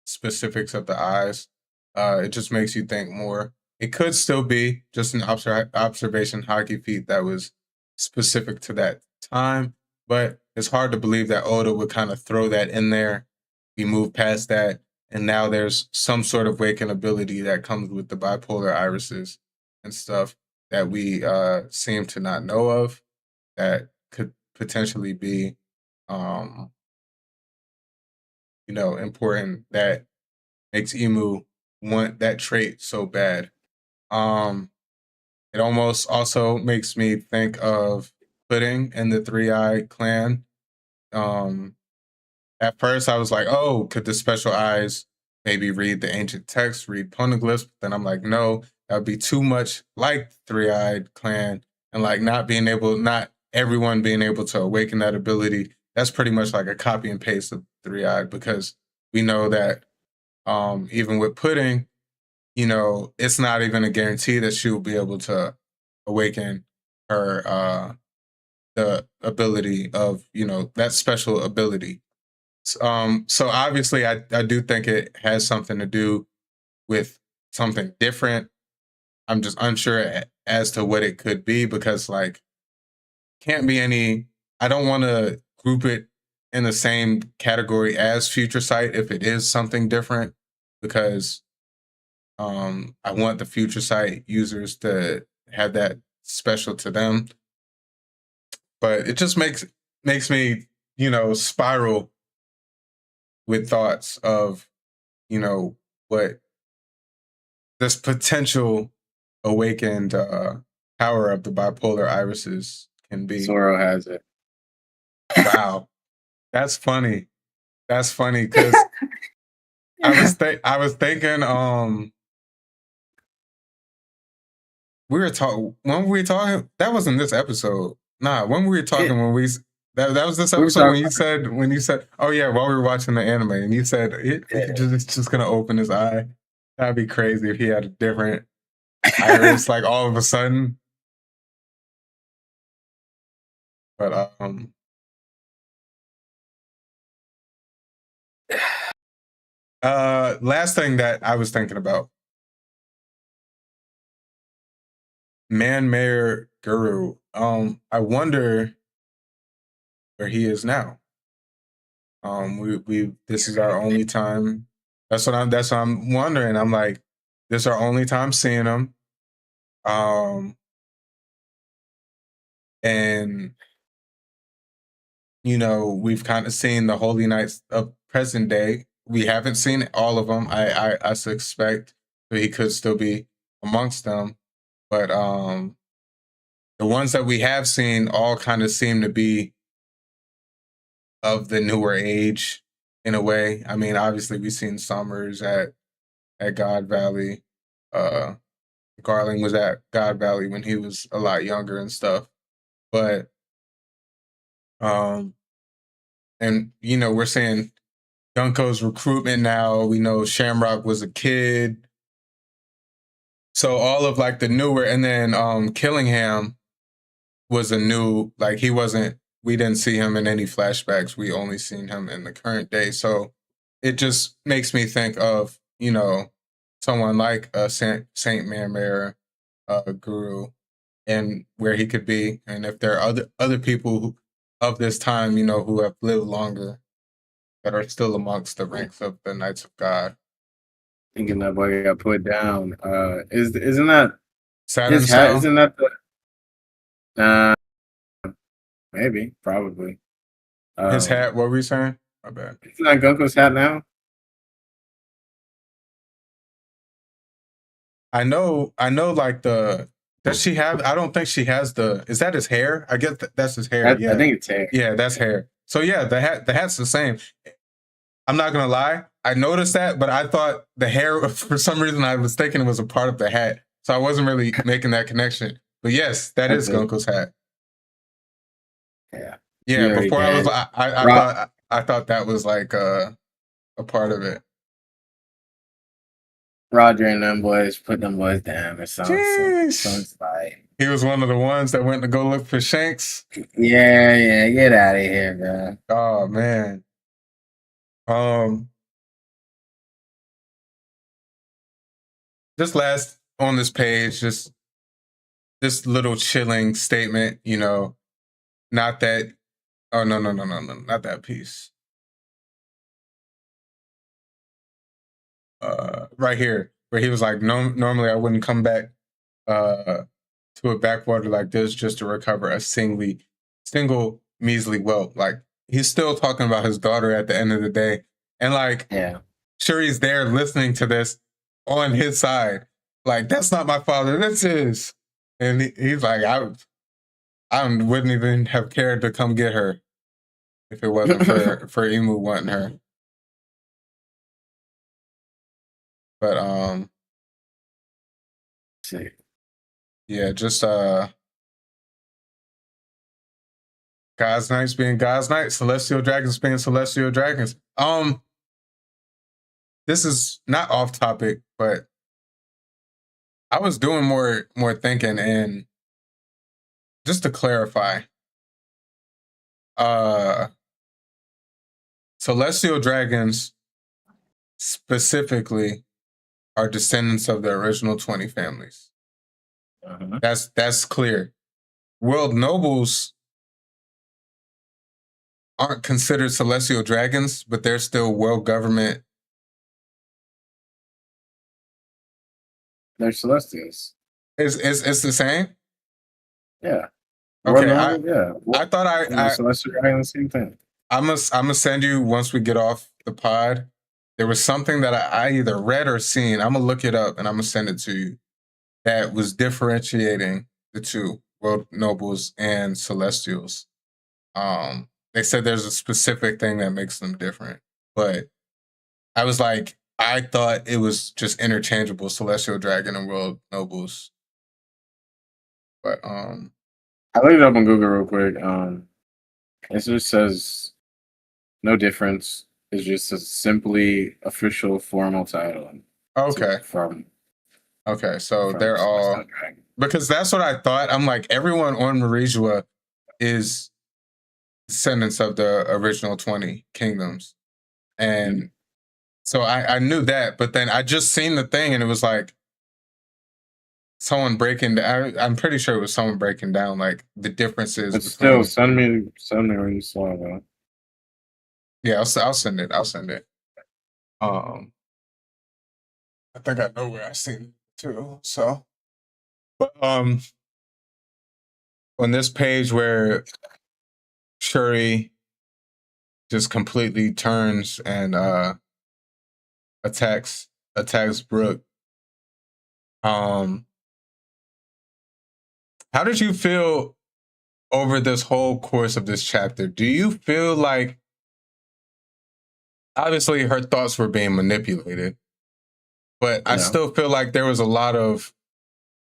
specifics of the eyes. It just makes you think more. It could still be just an observation hockey feat that was specific to that time, but it's hard to believe that Oda would kind of throw that in there. We move past that, and now there's some sort of waking ability that comes with the bipolar irises and stuff that we seem to not know of that could potentially be, important, that makes Emu want that trait so bad. It almost also makes me think of Pudding and the 3-Eye Clan At first I was like, oh, could the special eyes maybe read the ancient text, read poneglyphs? Then I'm like, no, that would be too much like Three-Eyed Clan, and like not everyone being able to awaken that ability. That's pretty much like a copy and paste of Three-Eyed, because we know that even with Pudding, it's not even a guarantee that she will be able to awaken her the ability of, that special ability. So obviously I do think it has something to do with something different. I'm just unsure as to what it could be, because like can't be any, I don't want to group it in the same category as Future Sight if it is something different, because I want the Future Sight users to have that special to them. But it just makes me, spiral with thoughts of, what this potential awakened power of the bipolar irises can be. Zoro has it. Wow, that's funny. That's funny, because I was thinking we were talking. When were we talking? That wasn't this episode. Nah, when were we talking? When we that was this episode when you said, oh yeah, while we were watching the anime, and you said it's just gonna open his eye. That'd be crazy if he had a different iris, like all of a sudden. But last thing that I was thinking about. Man-Mayor Guru. I wonder where he is now. This is our only time. That's what I'm wondering. I'm like, this is our only time seeing him. And we've kind of seen the Holy Knights of present day. We haven't seen all of them. I suspect that he could still be amongst them. But the ones that we have seen all kind of seem to be of the newer age in a way. I mean, obviously we've seen Summers at God Valley. Garland was at God Valley when he was a lot younger and stuff. But and we're seeing Gunko's recruitment now. We know Shamrock was a kid. So all of like the newer, and then Killingham was a new, like we didn't see him in any flashbacks. We only seen him in the current day. So it just makes me think of, someone like Saint Man-Mayor Guru, and where he could be. And if there are other people of this time, who have lived longer, that are still amongst the ranks of the Knights of God. Thinking that boy got put down. Isn't that Saturn his hat? Cell? Isn't that the? Maybe, probably. His hat. What were you saying? My bad. Isn't that Gunko's hat now? I know. Like does she have? I don't think she has the. Is that his hair? I guess that's his hair. Yeah, I think it's hair. Yeah, that's hair. So yeah, the hat's the same. I'm not gonna lie. I noticed that, but I thought the hair, for some reason, I was thinking it was a part of the hat. So I wasn't really making that connection. But yes, that is Gunko's hat. Yeah. Yeah. Before I was, I thought that was like a part of it. Roger and them boys put them boys down or something. Like, he was one of the ones that went to go look for Shanks. Yeah, get out of here, bro. Oh man. Just last on this page, just this little chilling statement, not that. Oh no, not that piece. Right here, where he was like, "No, normally I wouldn't come back to a backwater like this just to recover a single measly whelp." Like he's still talking about his daughter at the end of the day, and like, sure, he's there listening to this on his side. Like, that's not my father, that's his. And he's like, I wouldn't even have cared to come get her. if it wasn't for Emu wanting her. But See. yeah, just God's Knights being God's Knights, Celestial Dragons being Celestial Dragons. This is not off topic, but I was doing more thinking, and just to clarify, Celestial Dragons specifically are descendants of the original 20 families. Uh-huh. That's clear. World Nobles aren't considered Celestial Dragons, but they're still world government. They're Celestials. It's the same? Yeah. Okay, I thought I Celestial Dragon, the same thing. I'm gonna send you once we get off the pod. There was something that I either read or seen. I'm gonna look it up and I'm gonna send it to you. That was differentiating the two, World Nobles and Celestials. They said there's a specific thing that makes them different, but I was like, I thought it was just interchangeable, Celestial Dragon and World Nobles. But I looked it up on Google real quick. It just says no difference. It's just a simply official formal title. okay, From so they're all, Celestial Dragon. because that's what I thought. I'm like, everyone on Marijua is descendants of the original 20 kingdoms, and so I knew that. But then I just seen the thing, and it was like someone breaking. I'm pretty sure it was someone breaking down like the differences. But still, send me when you saw that. Yeah, I'll send it. I'll send it. I think I know where I seen it too. So, but on this page where Shuri just completely turns and attacks Brooke. How did you feel over this whole course of this chapter? Do you feel like, obviously her thoughts were being manipulated, but I still feel like there was a lot of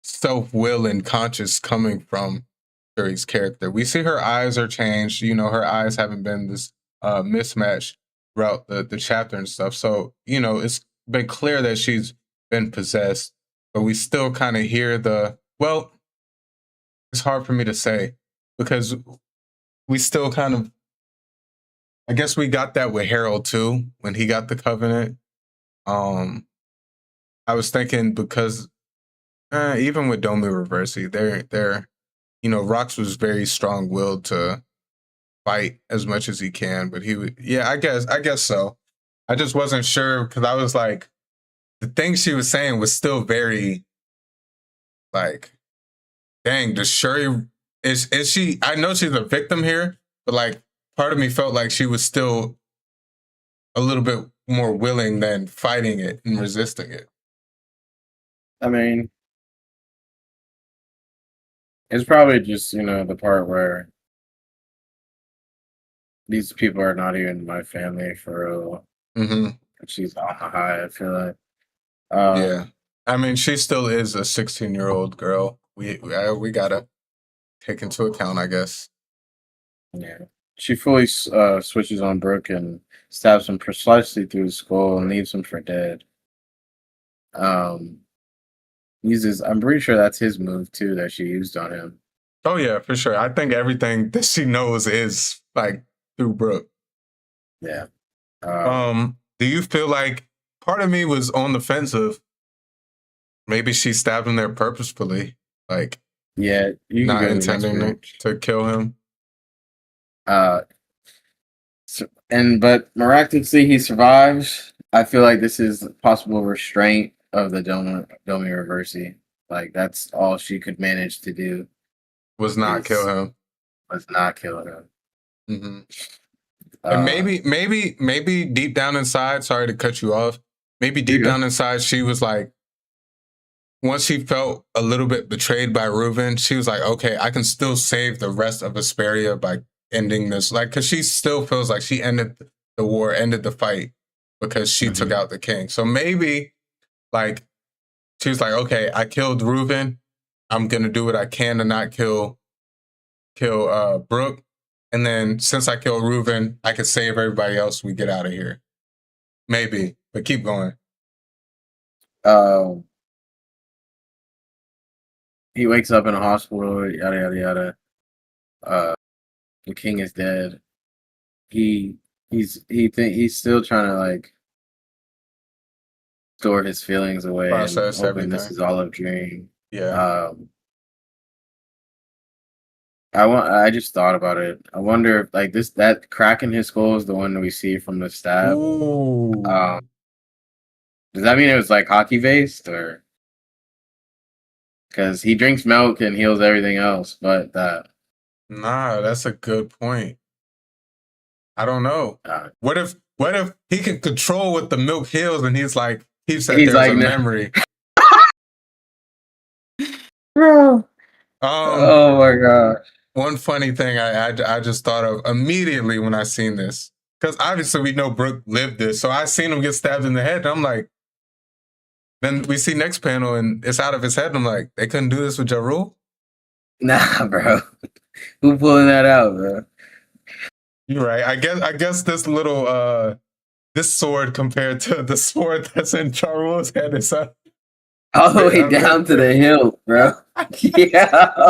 self-will and conscious coming from Shuri's character. We see her eyes are changed. You know, her eyes haven't been this mismatched throughout the chapter and stuff. So, you know, it's been clear that she's been possessed, but we still kind of hear it's hard for me to say because we still kind of, I guess we got that with Harold too, when he got the covenant. I was thinking because even with Domi Reversi, they're Rox was very strong-willed to fight as much as he can, but he would, I guess so. I just wasn't sure because I was like, the thing she was saying was still very like, dang, does Shuri, is she, I know she's a victim here, but like part of me felt like she was still a little bit more willing than fighting it and resisting it. I mean, it's probably just, the part where these people are not even my family for real. Mm-hmm. She's on the high, I feel like. Yeah. I mean, she still is a 16-year-old girl. We gotta take into account, I guess. Yeah. She fully switches on Brooke and stabs him precisely through his skull and leaves him for dead. I'm pretty sure that's his move too that she used on him. Oh yeah, for sure. I think everything that she knows is like through Brooke. Yeah. Do you feel like, part of me was on the fence of maybe she stabbed him there purposefully, like you not intending to kill him? But miraculously he survives. I feel like this is possible restraint of the Domi Reversi. Like that's all she could manage to do. Was not kill him. Mm-hmm. And maybe deep down inside, sorry to cut you off, maybe deep down inside she was like, once she felt a little bit betrayed by Reuben, she was like, okay, I can still save the rest of Asperia by ending this, like, because she still feels like she ended the war, ended the fight because she took out the king. So maybe, like, she was like, okay, I killed Reuben. I'm gonna do what I can to not kill Brooke. And then since I killed Reuben, I could save everybody else. We get out of here. Maybe, but keep going. He wakes up in a hospital, yada yada yada. The king is dead. He's still trying to like store his feelings away, Process and hoping everything. this is all a dream. Yeah. I just thought about it. I wonder if like that crack in his skull is the one that we see from the stab. Ooh. Does that mean it was like hockey based, or because he drinks milk and heals everything else, but that? Nah, that's a good point. I don't know. What if he can control what the milk heals, and he's like keeps that there's like, a memory. Bro. Oh my god. One funny thing I just thought of immediately when I seen this, because obviously we know Brooke lived this, so I seen him get stabbed in the head, and I'm like, then we see next panel and it's out of his head, and I'm like, they couldn't do this with Ja Rule? Nah, bro. Who pulling that out, bro? You're right. I guess this little this sword compared to the sword that's in Ja Rule's head is all the way down to the hilt, bro. Yeah.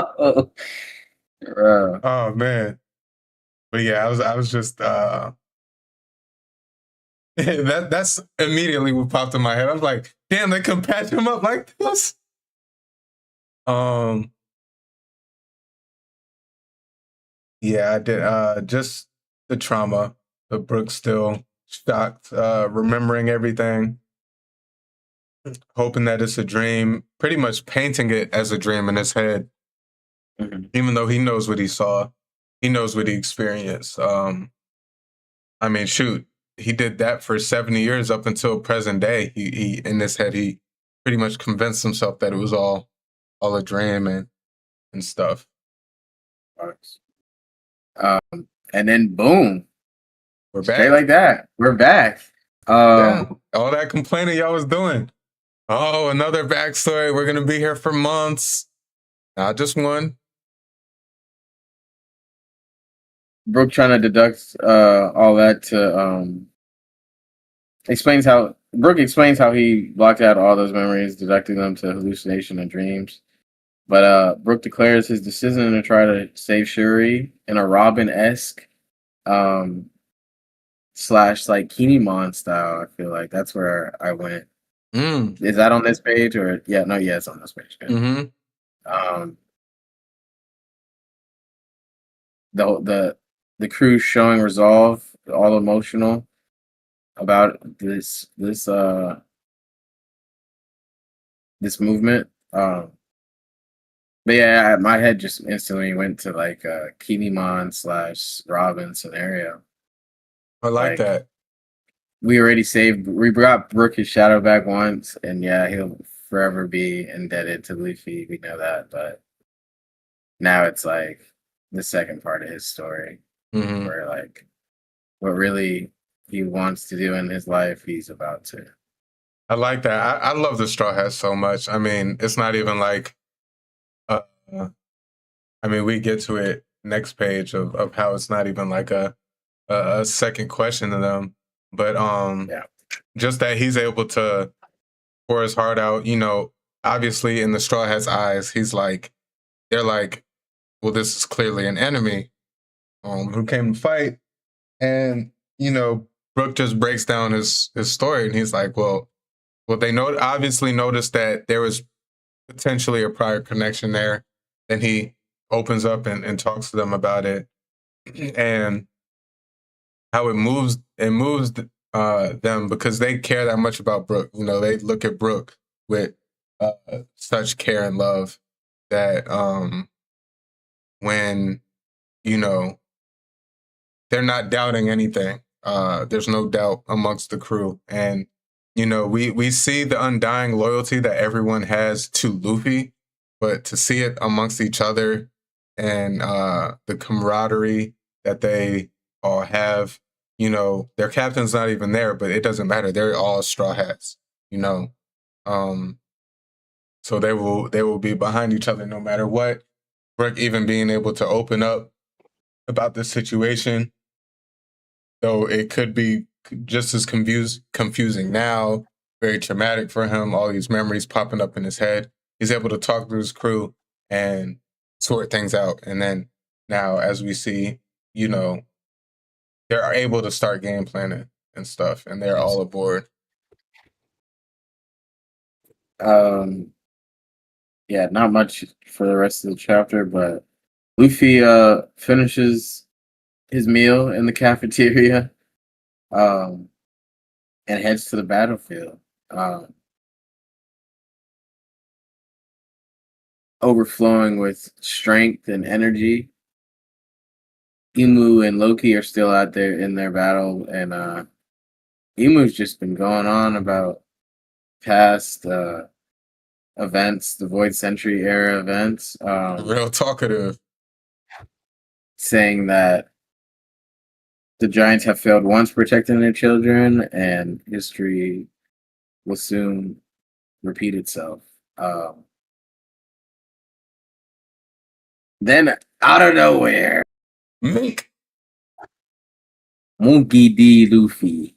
Bro. Oh man. But yeah, I was just that's immediately what popped in my head. I was like, damn, they can patch him up like this. Yeah, I did just the trauma, the Brooke still shocked, remembering everything, hoping that it's a dream, pretty much painting it as a dream in his head. Even though he knows what he saw, he knows what he experienced. I mean, shoot, he did that for 70 years up until present day. He in his head, he pretty much convinced himself that it was all a dream and stuff. And then boom, we're back. Straight like that, we're back. Yeah, all that complaining y'all was doing. Oh, another backstory. We're gonna be here for months. Not just one. Brooke trying to deduct all that to Brooke explains how he blocked out all those memories, deducting them to hallucination and dreams. But Brooke declares his decision to try to save Shuri in a Robin-esque / like Kinemon style. I feel like that's where I went. Is that on this page or yeah, it's on this page. The crew showing resolve, all emotional about this movement. But yeah, my head just instantly went to like a Kinemon / Robin scenario. I like that. We brought Brooke his shadow back once, and yeah, he'll forever be indebted to Luffy. We know that, but now it's like the second part of his story, where like what really he wants to do in his life, he's about to. I like that. I love the Straw Hat so much. I mean, it's not even like, I mean, we get to it next page of how it's not even like a second question to them, but just that he's able to pour his heart out. You know, obviously in the Straw Hat's eyes, they're like, well, this is clearly an enemy who came to fight, and you know, Brooke just breaks down his story, and he's like, well, they obviously noticed that there was potentially a prior connection there. Then he opens up and talks to them about it, and how it moves them because they care that much about Brooke. You know, they look at Brooke with such care and love that when, you know, they're not doubting anything. There's no doubt amongst the crew. And, you know, we see the undying loyalty that everyone has to Luffy, but to see it amongst each other and the camaraderie that they all have. You know, their captain's not even there, but it doesn't matter. They're all straw hats, you know. So they will be behind each other no matter what. Brook even being able to open up about this situation, though it could be just as confusing now, very traumatic for him, all these memories popping up in his head. He's able to talk to his crew and sort things out. And then now, as we see, you know, they're able to start game planning and stuff, and they're all aboard. Yeah, not much for the rest of the chapter, but Luffy finishes his meal in the cafeteria and heads to the battlefield. Overflowing with strength and energy. Imu and Loki are still out there in their battle, and Imu's just been going on about past events, the Void Century era events. Real talkative. Saying that the Giants have failed once protecting their children, and history will soon repeat itself. Then, out of nowhere, Monkey D. Luffy,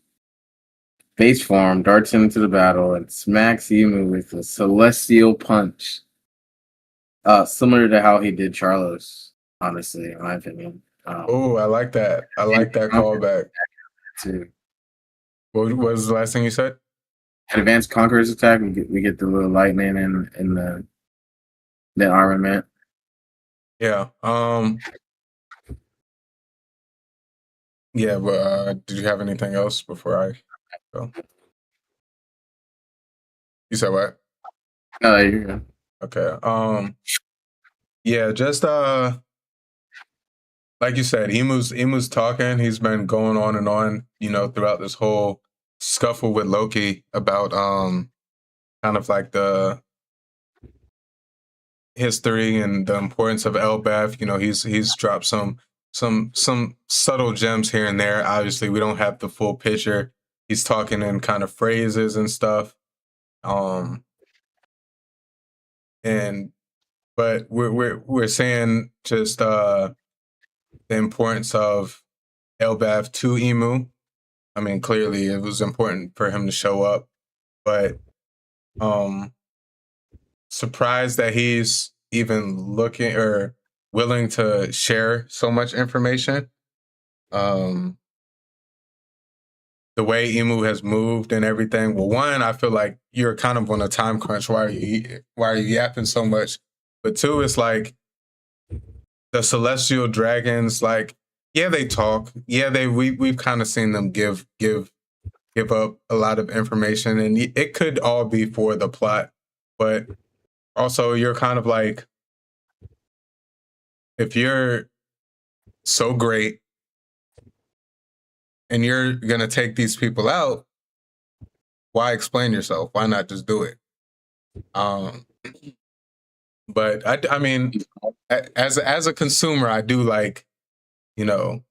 face form, darts into the battle and smacks Imu with a celestial punch. Similar to how he did Charlos, honestly, in my opinion. Oh, I like that. I like that callback. Too. What was the last thing you said? An advanced Conqueror's attack, we get the little lightning in the armament. Yeah. Yeah, but did you have anything else before I go? You said what? No, you're good. Okay. Yeah, just like you said, Imu's talking. He's been going on and on, you know, throughout this whole scuffle with Loki about kind of like the history and the importance of Elbaf. You know, he's dropped some subtle gems here and there. Obviously, we don't have the full picture. He's talking in kind of phrases and stuff. But we're saying just the importance of Elbaf to Imu. I mean, clearly it was important for him to show up, but surprised that he's even looking or willing to share so much information. The way Imu has moved and everything. Well, one, I feel like you're kind of on a time crunch. Why are you yapping so much? But two, it's like the celestial dragons. Like, yeah, they talk. Yeah, we've kind of seen them give up a lot of information, and it could all be for the plot. But also, you're kind of like, if you're so great and you're going to take these people out, why explain yourself? Why not just do it? But I mean, as a consumer, I do like, you know,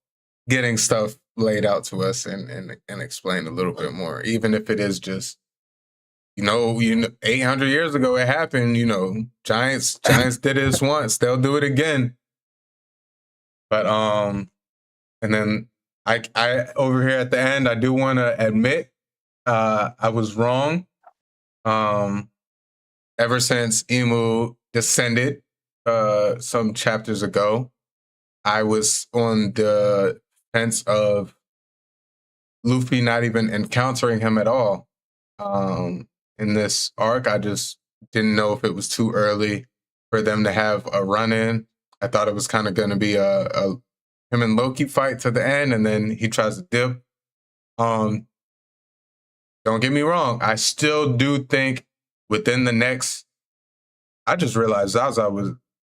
getting stuff laid out to us and explained a little bit more, even if it is just, you know, 800 years ago it happened. You know, Giants did this once; they'll do it again. But and then I over here at the end, I do want to admit I was wrong. Ever since Imu descended some chapters ago, I was on the fence of Luffy not even encountering him at all. In this arc, I just didn't know if it was too early for them to have a run-in. I thought it was kind of going to be a him and Loki fight to the end, and then he tries to dip. Don't get me wrong, I still do think within the next. I just realized Zaza was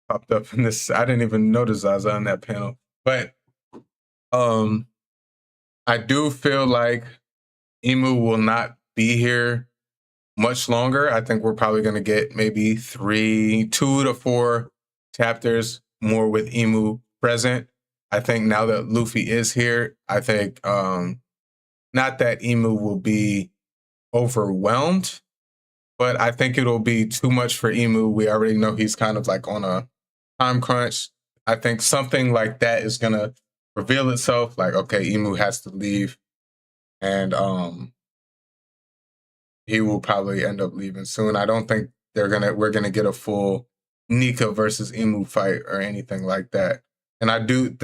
popped up in this. I didn't even notice Zaza on that panel, but I do feel like Imu will not be here much longer. I think we're probably going to get maybe 2 to 4 chapters more with Imu present. I think now that Luffy is here, I think not that Imu will be overwhelmed, but I think it'll be too much for Imu. We already know he's kind of like on a time crunch. I think something like that is gonna reveal itself. Like, okay, Imu has to leave, and he will probably end up leaving soon. I don't think we're gonna get a full Nika versus Imu fight or anything like that. And I do,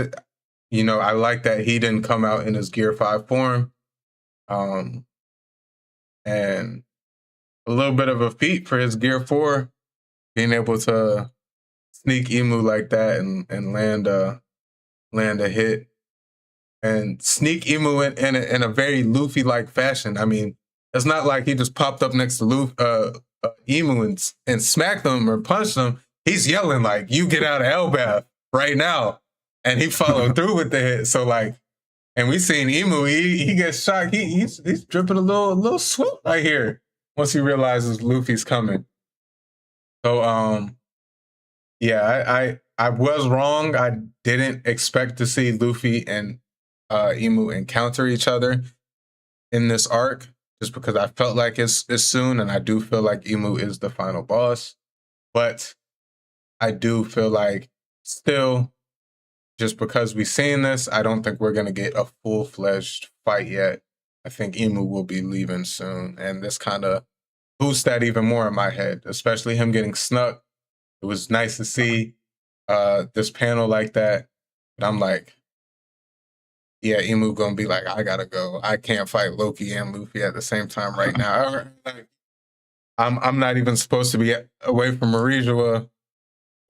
I like that he didn't come out in his Gear 5 form. And a little bit of a feat for his Gear 4, being able to sneak Imu like that and land a hit. And sneak Imu in a very Luffy-like fashion. I mean, it's not like he just popped up next to Imu and smacked him or punched him. He's yelling like, "You get out of Elbaf right now!" And he followed through with the hit. So like, and we seen Imu, he gets shocked. He's dripping a little sweat right here once he realizes Luffy's coming. So yeah, I was wrong. I didn't expect to see Luffy and Imu encounter each other in this arc, just because I felt like it's soon, and I do feel like Imu is the final boss. But I do feel like still, just because we've seen this, I don't think we're going to get a full-fledged fight yet. I think Imu will be leaving soon, and this kind of boosts that even more in my head, especially him getting snuck. It was nice to see this panel like that. But I'm like, yeah, Imu gonna be like, I gotta go. I can't fight Loki and Luffy at the same time right now. I'm not even supposed to be away from Marijua,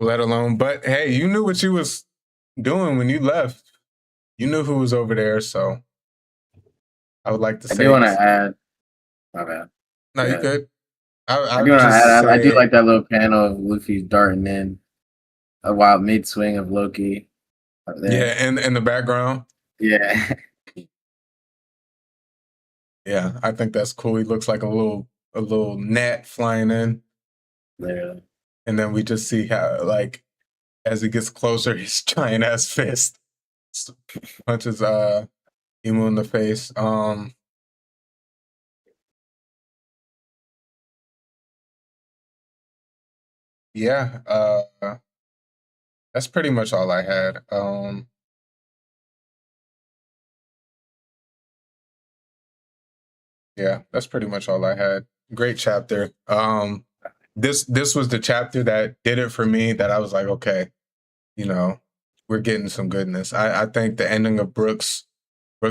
let alone. But hey, you knew what you was doing when you left. You knew who was over there, so I would like to say. I do want to add. My bad. No, you good. I do want to add. I do like that little panel of Luffy darting in while mid swing of Loki. Yeah, in the background. Yeah. Yeah, I think that's cool. He looks like a little gnat flying in. Literally. And then we just see how, like, as he gets closer, his giant ass fist punches Imu in the face. Yeah, that's pretty much all I had. Yeah, that's pretty much all I had. Great chapter. This was the chapter that did it for me, that I was like, okay, we're getting some goodness. I think the ending of Brooks'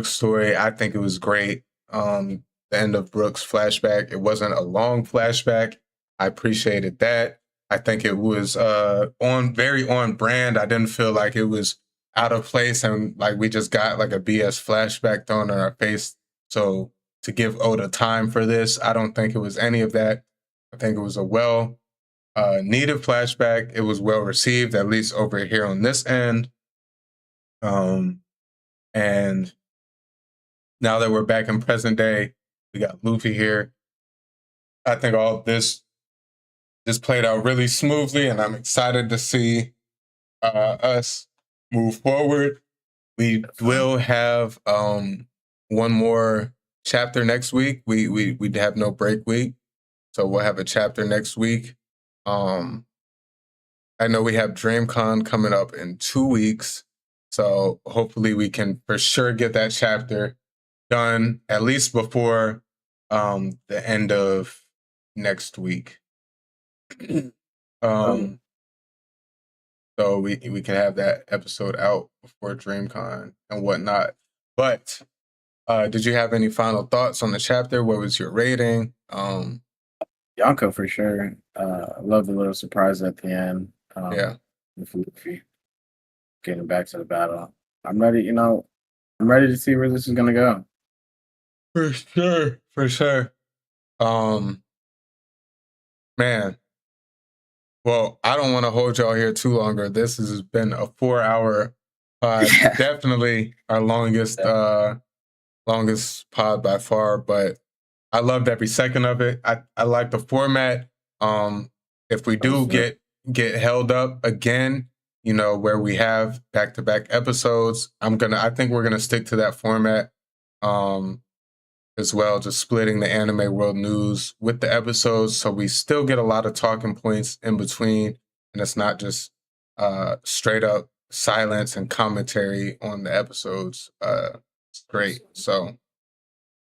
story, I think it was great. The end of Brooks' flashback, it wasn't a long flashback. I appreciated that. I think it was very on brand. I didn't feel like it was out of place and like we just got like a BS flashback thrown in our face. So to give Oda time for this, I don't think it was any of that. I think it was a needed flashback. It was well received, at least over here on this end. And now that we're back in present day, we got Luffy here. I think all of this played out really smoothly, and I'm excited to see us move forward. We will have one more chapter next week. We have no break week, so we'll have a chapter next week. I know we have DreamCon coming up in 2 weeks, so hopefully we can for sure get that chapter done at least before the end of next week. So we can have that episode out before DreamCon and whatnot. But did you have any final thoughts on the chapter? What was your rating? Yonko for sure. I love the little surprise at the end. Yeah. With Luffy getting back to the battle. I'm ready, I'm ready to see where this is gonna go. For sure. Man. Well, I don't want to hold y'all here too longer. This has been a 4-hour pod. Yeah. Definitely our longest pod by far, but I loved every second of it. I like the format. If we do get held up again, where we have back-to-back episodes. I think we're gonna stick to that format as well, just splitting the anime world news with the episodes, so we still get a lot of talking points in between, and it's not just straight up silence and commentary on the episodes. It's great. So,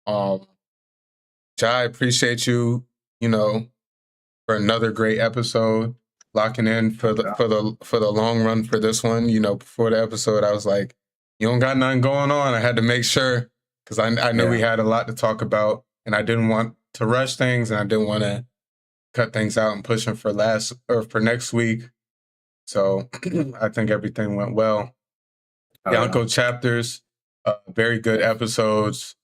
Jai, appreciate you, for another great episode, locking in for the long run for this one. Before the episode, I was like, you don't got nothing going on. I had to make sure, because I knew we had a lot to talk about, and I didn't want to rush things, and I didn't want to cut things out and push them for next week. So I think everything went well. Manga Chapters, very good episodes.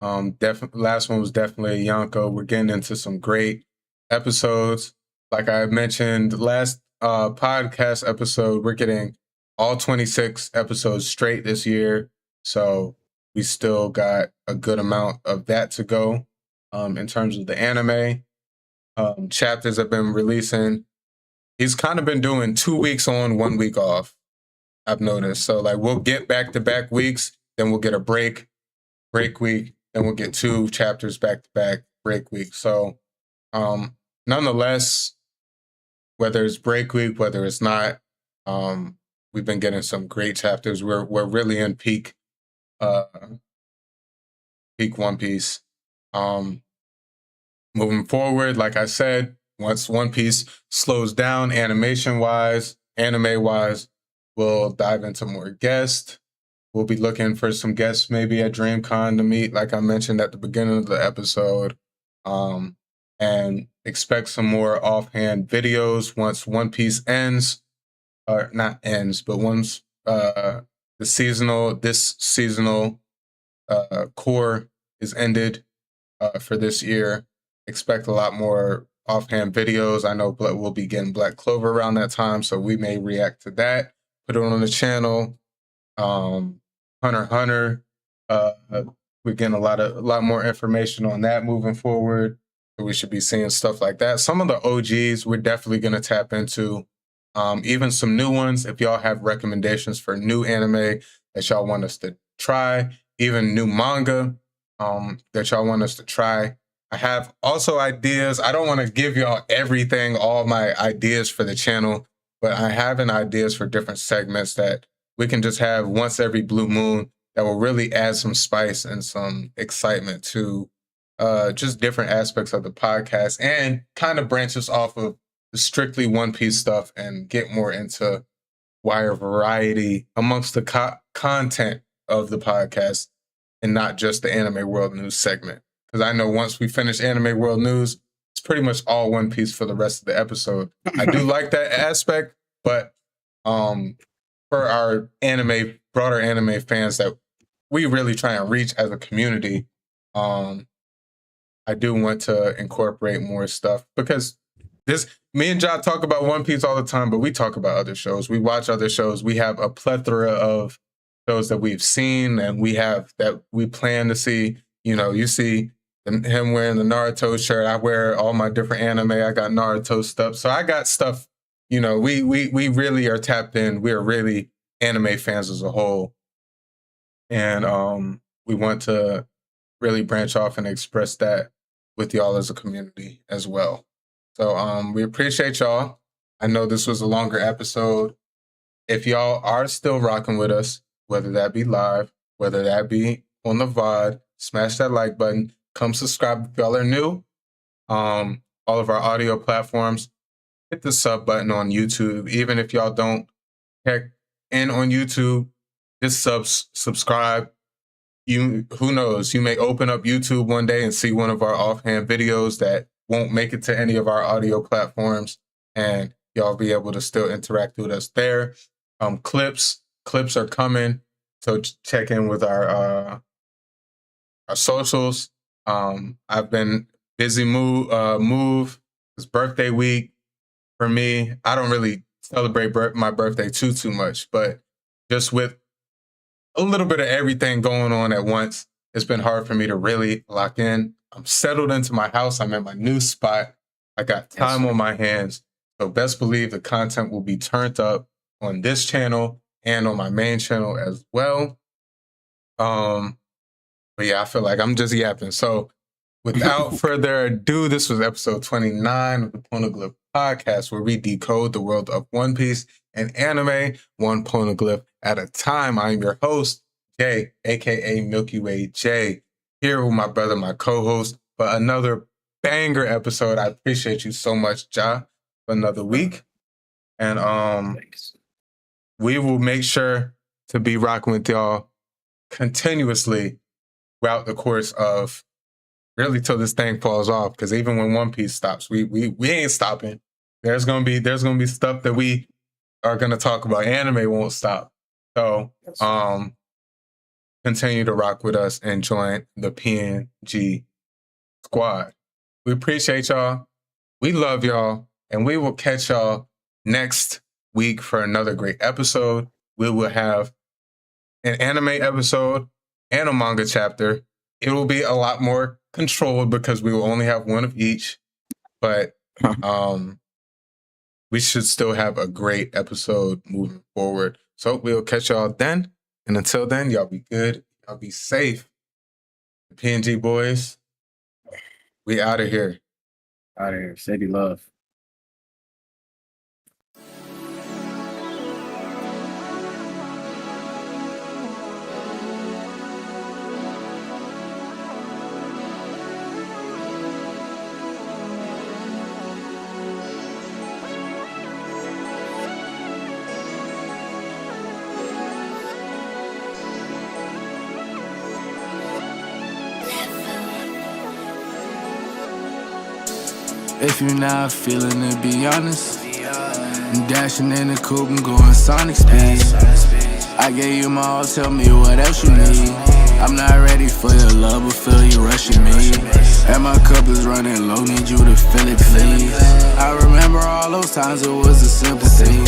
Last one was definitely a Yonko. We're getting into some great episodes. Like I mentioned last podcast episode, we're getting all 26 episodes straight this year. So we still got a good amount of that to go. In terms of the anime, Chapters have been releasing. He's kind of been doing 2 weeks on, 1 week off, I've noticed. So we'll get back-to-back weeks, then we'll get a break week, then we'll get 2 chapters back-to-back, break week. So nonetheless, whether it's break week, whether it's not, we've been getting some great chapters. We're really in peak One Piece. Moving forward, like I said, once One Piece slows down anime-wise, we'll dive into more guests. We'll be looking for some guests maybe at DreamCon to meet, like I mentioned at the beginning of the episode. And expect some more offhand videos once One Piece ends. Or not ends, but once this seasonal core is ended for this year. Expect a lot more offhand videos. I know we'll be getting Black Clover around that time, so we may react to that. Put it on the channel. Hunter x Hunter. We're getting a lot more information on that moving forward. So we should be seeing stuff like that. Some of the OGs we're definitely going to tap into. Even some new ones. If y'all have recommendations for new anime that y'all want us to try, even new manga that y'all want us to try. I have also ideas. I don't want to give y'all everything, all my ideas for the channel, but I have ideas for different segments that we can just have once every blue moon that will really add some spice and some excitement to just different aspects of the podcast and kind of branch us off of the strictly One Piece stuff and get more into wider variety amongst the content of the podcast and not just the anime world news segment. Because I know once we finish anime world news, it's pretty much all One Piece for the rest of the episode. I do like that aspect, but for our broader anime fans that we really try and reach as a community, I do want to incorporate more stuff because me and John talk about One Piece all the time, but we talk about other shows. We watch other shows. We have a plethora of shows that we've seen and that we plan to see. You see him wearing the Naruto shirt. I wear all my different anime. I got Naruto stuff. So I got stuff, we really are tapped in. We are really anime fans as a whole. And we want to really branch off and express that with y'all as a community as well. So we appreciate y'all. I know this was a longer episode. If y'all are still rocking with us, whether that be live, whether that be on the VOD, smash that like button. Come subscribe if y'all are new. All of our audio platforms. Hit the sub button on YouTube. Even if y'all don't check in on YouTube, just subscribe. Who knows? You may open up YouTube one day and see one of our offhand videos that won't make it to any of our audio platforms, and y'all be able to still interact with us there. Clips are coming, so check in with our socials. I've been busy move. It's birthday week for me. I don't really celebrate my birthday too much, but just with a little bit of everything going on at once, it's been hard for me to really lock in. I'm settled into my house. I'm at my new spot. I got time on my hands. So best believe the content will be turned up on this channel and on my main channel as well. But yeah, I feel like I'm just yapping. So without further ado, this was episode 29 of the Poneglyph Podcast, where we decode the world of One Piece and anime, one poneglyph at a time. I'm your host, Jay, aka Milky Way Jay, here with my brother, my co-host, for another banger episode. I appreciate you so much, Ja, for another week. And Thanks. we will make sure to be rocking with y'all continuously throughout the course of really till this thing falls off. Because even when One Piece stops, we ain't stopping. There's gonna be stuff that we are gonna talk about. Anime won't stop. So continue to rock with us and join the PNG squad. We appreciate y'all. We love y'all, and we will catch y'all next week for another great episode. We will have an anime episode and a manga chapter. It will be a lot more controlled because we will only have one of each, but we should still have a great episode moving forward. So we'll catch y'all then. And until then, y'all be good. Y'all be safe. The PNG boys, we out of here. Out of here. City love. If you're not feeling it, be honest. I'm dashing in the coupe and going Sonic speed. I gave you my all, tell me what else you need. I'm not ready for your love, but feel you rushing me. And my cup is running low, need you to fill it, please. I remember all those times it was a simple thing.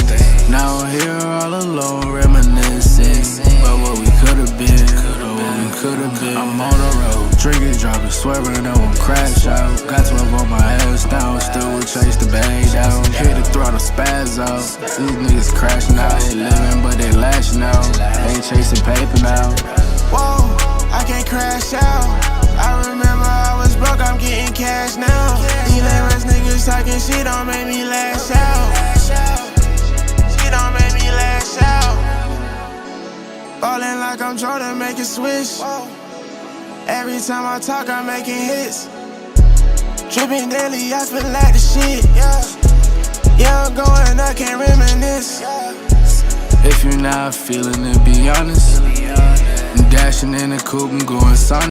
Now I'm here all alone, reminiscing about what we could've been, I'm on the road, drinking, driving, swerving, I won't crash out. Got 12 on my ass down, still will chase the bag down. Hit the throttle, spaz out. These niggas crashing out, they living but they lashing out. Ain't chasing paper now. Whoa, I can't crash out. I remember I was broke, I'm getting cash now. These lame ass niggas talking shit don't make me lash out. Shit don't make me lash out. Ballin' like I'm Jordan, make a switch. Every time I talk, I'm making hits. Tripping daily, I feel like the shit. Yeah, I'm going, I can't reminisce. If you're not feeling it, be honest. I'm dashing in the coupe and going Sonic.